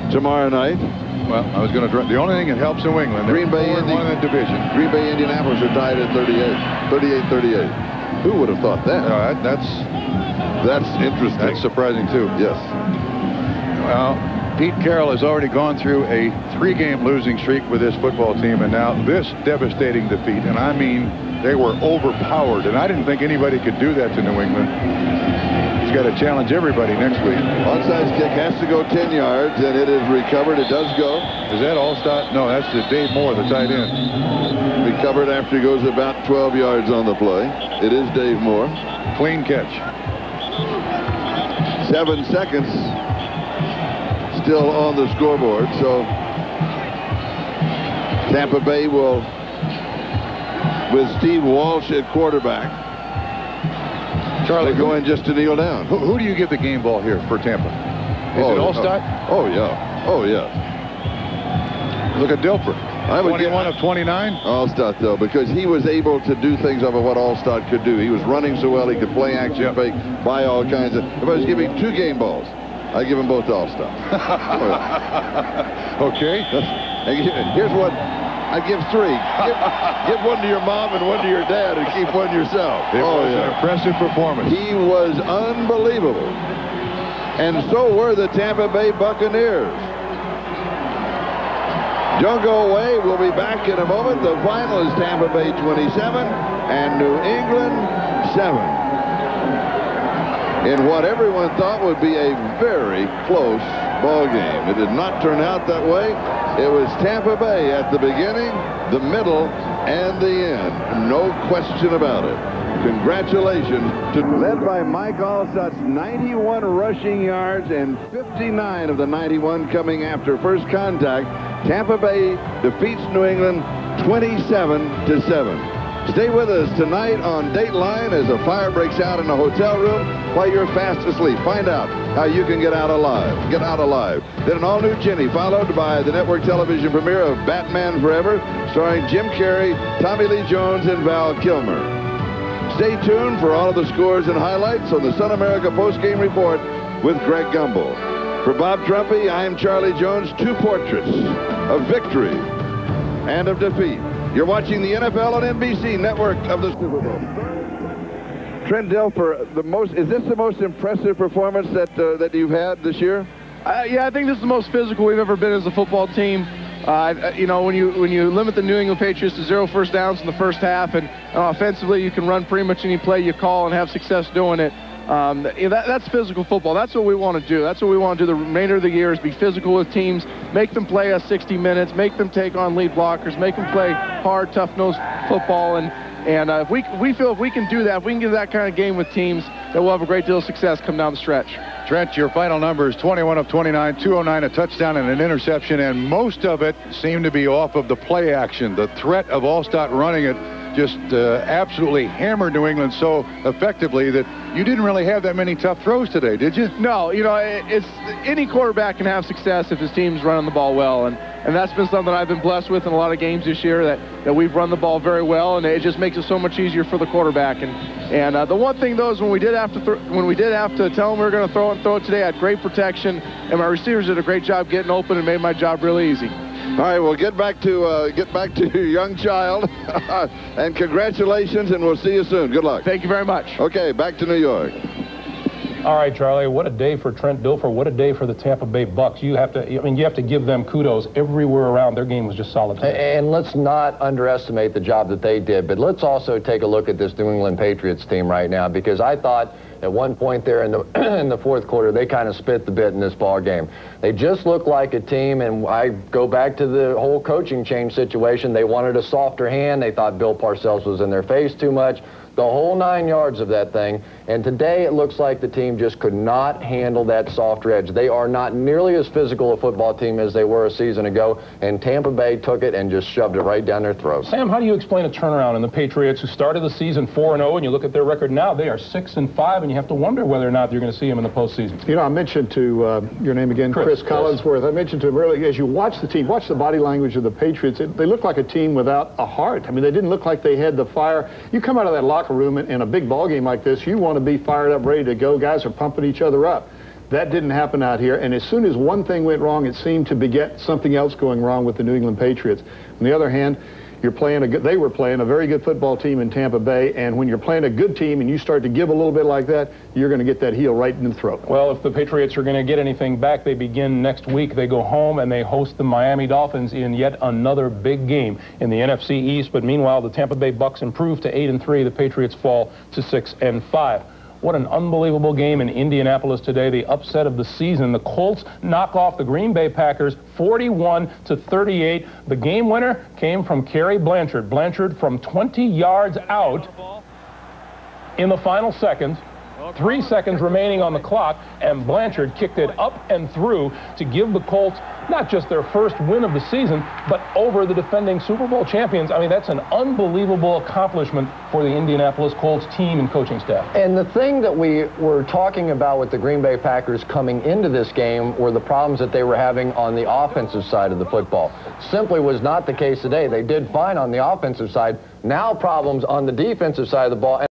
tomorrow night. Well, I was going to. The only thing that helps New England, Green Bay in the division. Green Bay, Indianapolis are tied at 38. Who would have thought that? That's interesting. That's surprising too. Yes. Well, Pete Carroll has already gone through a 3-game losing streak with this football team, and now this devastating defeat. And I mean, they were overpowered, and I didn't think anybody could do that to New England. He's got to challenge everybody next week. Onside kick has to go 10 yards, and it is recovered. It does go. Is that Allstott? No, that's the Dave Moore, the tight end. Recovered after he goes about 12 yards on the play. It is Dave Moore. Clean catch. 7 seconds still on the scoreboard. So Tampa Bay will, with Steve Walsh at quarterback, Charlie, they're going just to kneel down. Who do you give the game ball here for Tampa? Is it Allstott? Oh, yeah. Oh, yeah. Look at Dilfer. 21 of 29. Allstott, though, because he was able to do things over what Allstott could do. He was running so well, he could play action fake, buy all kinds of. If I was giving 2 game balls, I give them both to Allstott. Okay. Here's what. I give 3. Give one to your mom and one to your dad and keep one yourself. It was an impressive performance. He was unbelievable. and so were the Tampa Bay Buccaneers. Don't go away. We'll be back in a moment. The final is Tampa Bay 27 and New England 7. In what everyone thought would be a very close ball game. It did not turn out that way. It was Tampa Bay at the beginning, the middle, and the end. No question about it. Congratulations to led by Mike Alstott's 91 rushing yards and 59 of the 91 coming after first contact. Tampa Bay defeats New England 27-7. Stay with us tonight on Dateline as a fire breaks out in a hotel room while you're fast asleep. Find out how you can get out alive. Get out alive. Then an all-new Jenny, followed by the network television premiere of Batman Forever, starring Jim Carrey, Tommy Lee Jones, and Val Kilmer. Stay tuned for all of the scores and highlights on the Sun America Postgame Report with Greg Gumbel. For Bob Trumpy, I'm Charlie Jones. Two portraits of victory and of defeat. You're watching the NFL on NBC, network of the Super Bowl. Trent Dilfer, is this the most impressive performance that you've had this year? Yeah, I think this is the most physical we've ever been as a football team. You know, when you limit the New England Patriots to 0 first downs in the first half, and offensively you can run pretty much any play you call and have success doing it. That's physical football. That's what we want to do. That's what we want to do the remainder of the year, is be physical with teams, make them play us 60 minutes, make them take on lead blockers, make them play hard, tough-nosed football. And if we feel if we can do that, if we can get that kind of game with teams, that we'll have a great deal of success come down the stretch. Trent, your final number is 21 of 29, 209, a touchdown and an interception, and most of it seemed to be off of the play action. The threat of Alstott running it just absolutely hammered New England so effectively that you didn't really have that many tough throws today, did you? No, you know, any quarterback can have success if his team's running the ball well, and that's been something I've been blessed with in a lot of games this year, that we've run the ball very well, and it just makes it so much easier for the quarterback. And the one thing, though, is when we did have to tell them we were going to throw it today, I had great protection, and my receivers did a great job getting open and made my job really easy. All right, well, get back to your young child, and congratulations, and we'll see you soon. Good luck. Thank you very much. Okay, back to New York. All right, Charlie, what a day for Trent Dilfer. What a day for the Tampa Bay Bucks. You have to give them kudos everywhere around. Their game was just solid today. And let's not underestimate the job that they did, but let's also take a look at this New England Patriots team right now, because I thought at one point there in the fourth quarter, they kind of spit the bit in this ball game. They just looked like a team, and I go back to the whole coaching change situation. They wanted a softer hand. They thought Bill Parcells was in their face too much. The whole 9 yards of that thing. And today it looks like the team just could not handle that softer edge. They are not nearly as physical a football team as they were a season ago, and Tampa Bay took it and just shoved it right down their throats. Sam, how do you explain a turnaround in the Patriots, who started the season 4-0, and you look at their record now, they are 6-5, and you have to wonder whether or not you're going to see them in the postseason? You know, I mentioned to your name again, Chris Collinsworth. I mentioned to him earlier, as you watch the team, watch the body language of the Patriots, they look like a team without a heart. I mean, they didn't look like they had the fire. You come out of that locker room in a big ball game like this, you want to be fired up, ready to go. Guys are pumping each other up. That didn't happen out here, and as soon as one thing went wrong, it seemed to beget something else going wrong with the New England Patriots. On the other hand, they were playing a very good football team in Tampa Bay, and when you're playing a good team and you start to give a little bit like that, you're going to get that heel right in the throat. Well, if the Patriots are going to get anything back, they begin next week. They go home and they host the Miami Dolphins in yet another big game in the NFC East. But meanwhile, the Tampa Bay Bucks improve to 8-3. The Patriots fall to 6-5. What an unbelievable game in Indianapolis today. The upset of the season. The Colts knock off the Green Bay Packers 41-38. The game winner came from Kerry Blanchard. Blanchard from 20 yards out in the final seconds. 3 seconds remaining on the clock, and Blanchard kicked it up and through to give the Colts not just their first win of the season, but over the defending Super Bowl champions. I mean, that's an unbelievable accomplishment for the Indianapolis Colts team and coaching staff. And the thing that we were talking about with the Green Bay Packers coming into this game were the problems that they were having on the offensive side of the football. Simply was not the case today. They did fine on the offensive side. Now problems on the defensive side of the ball.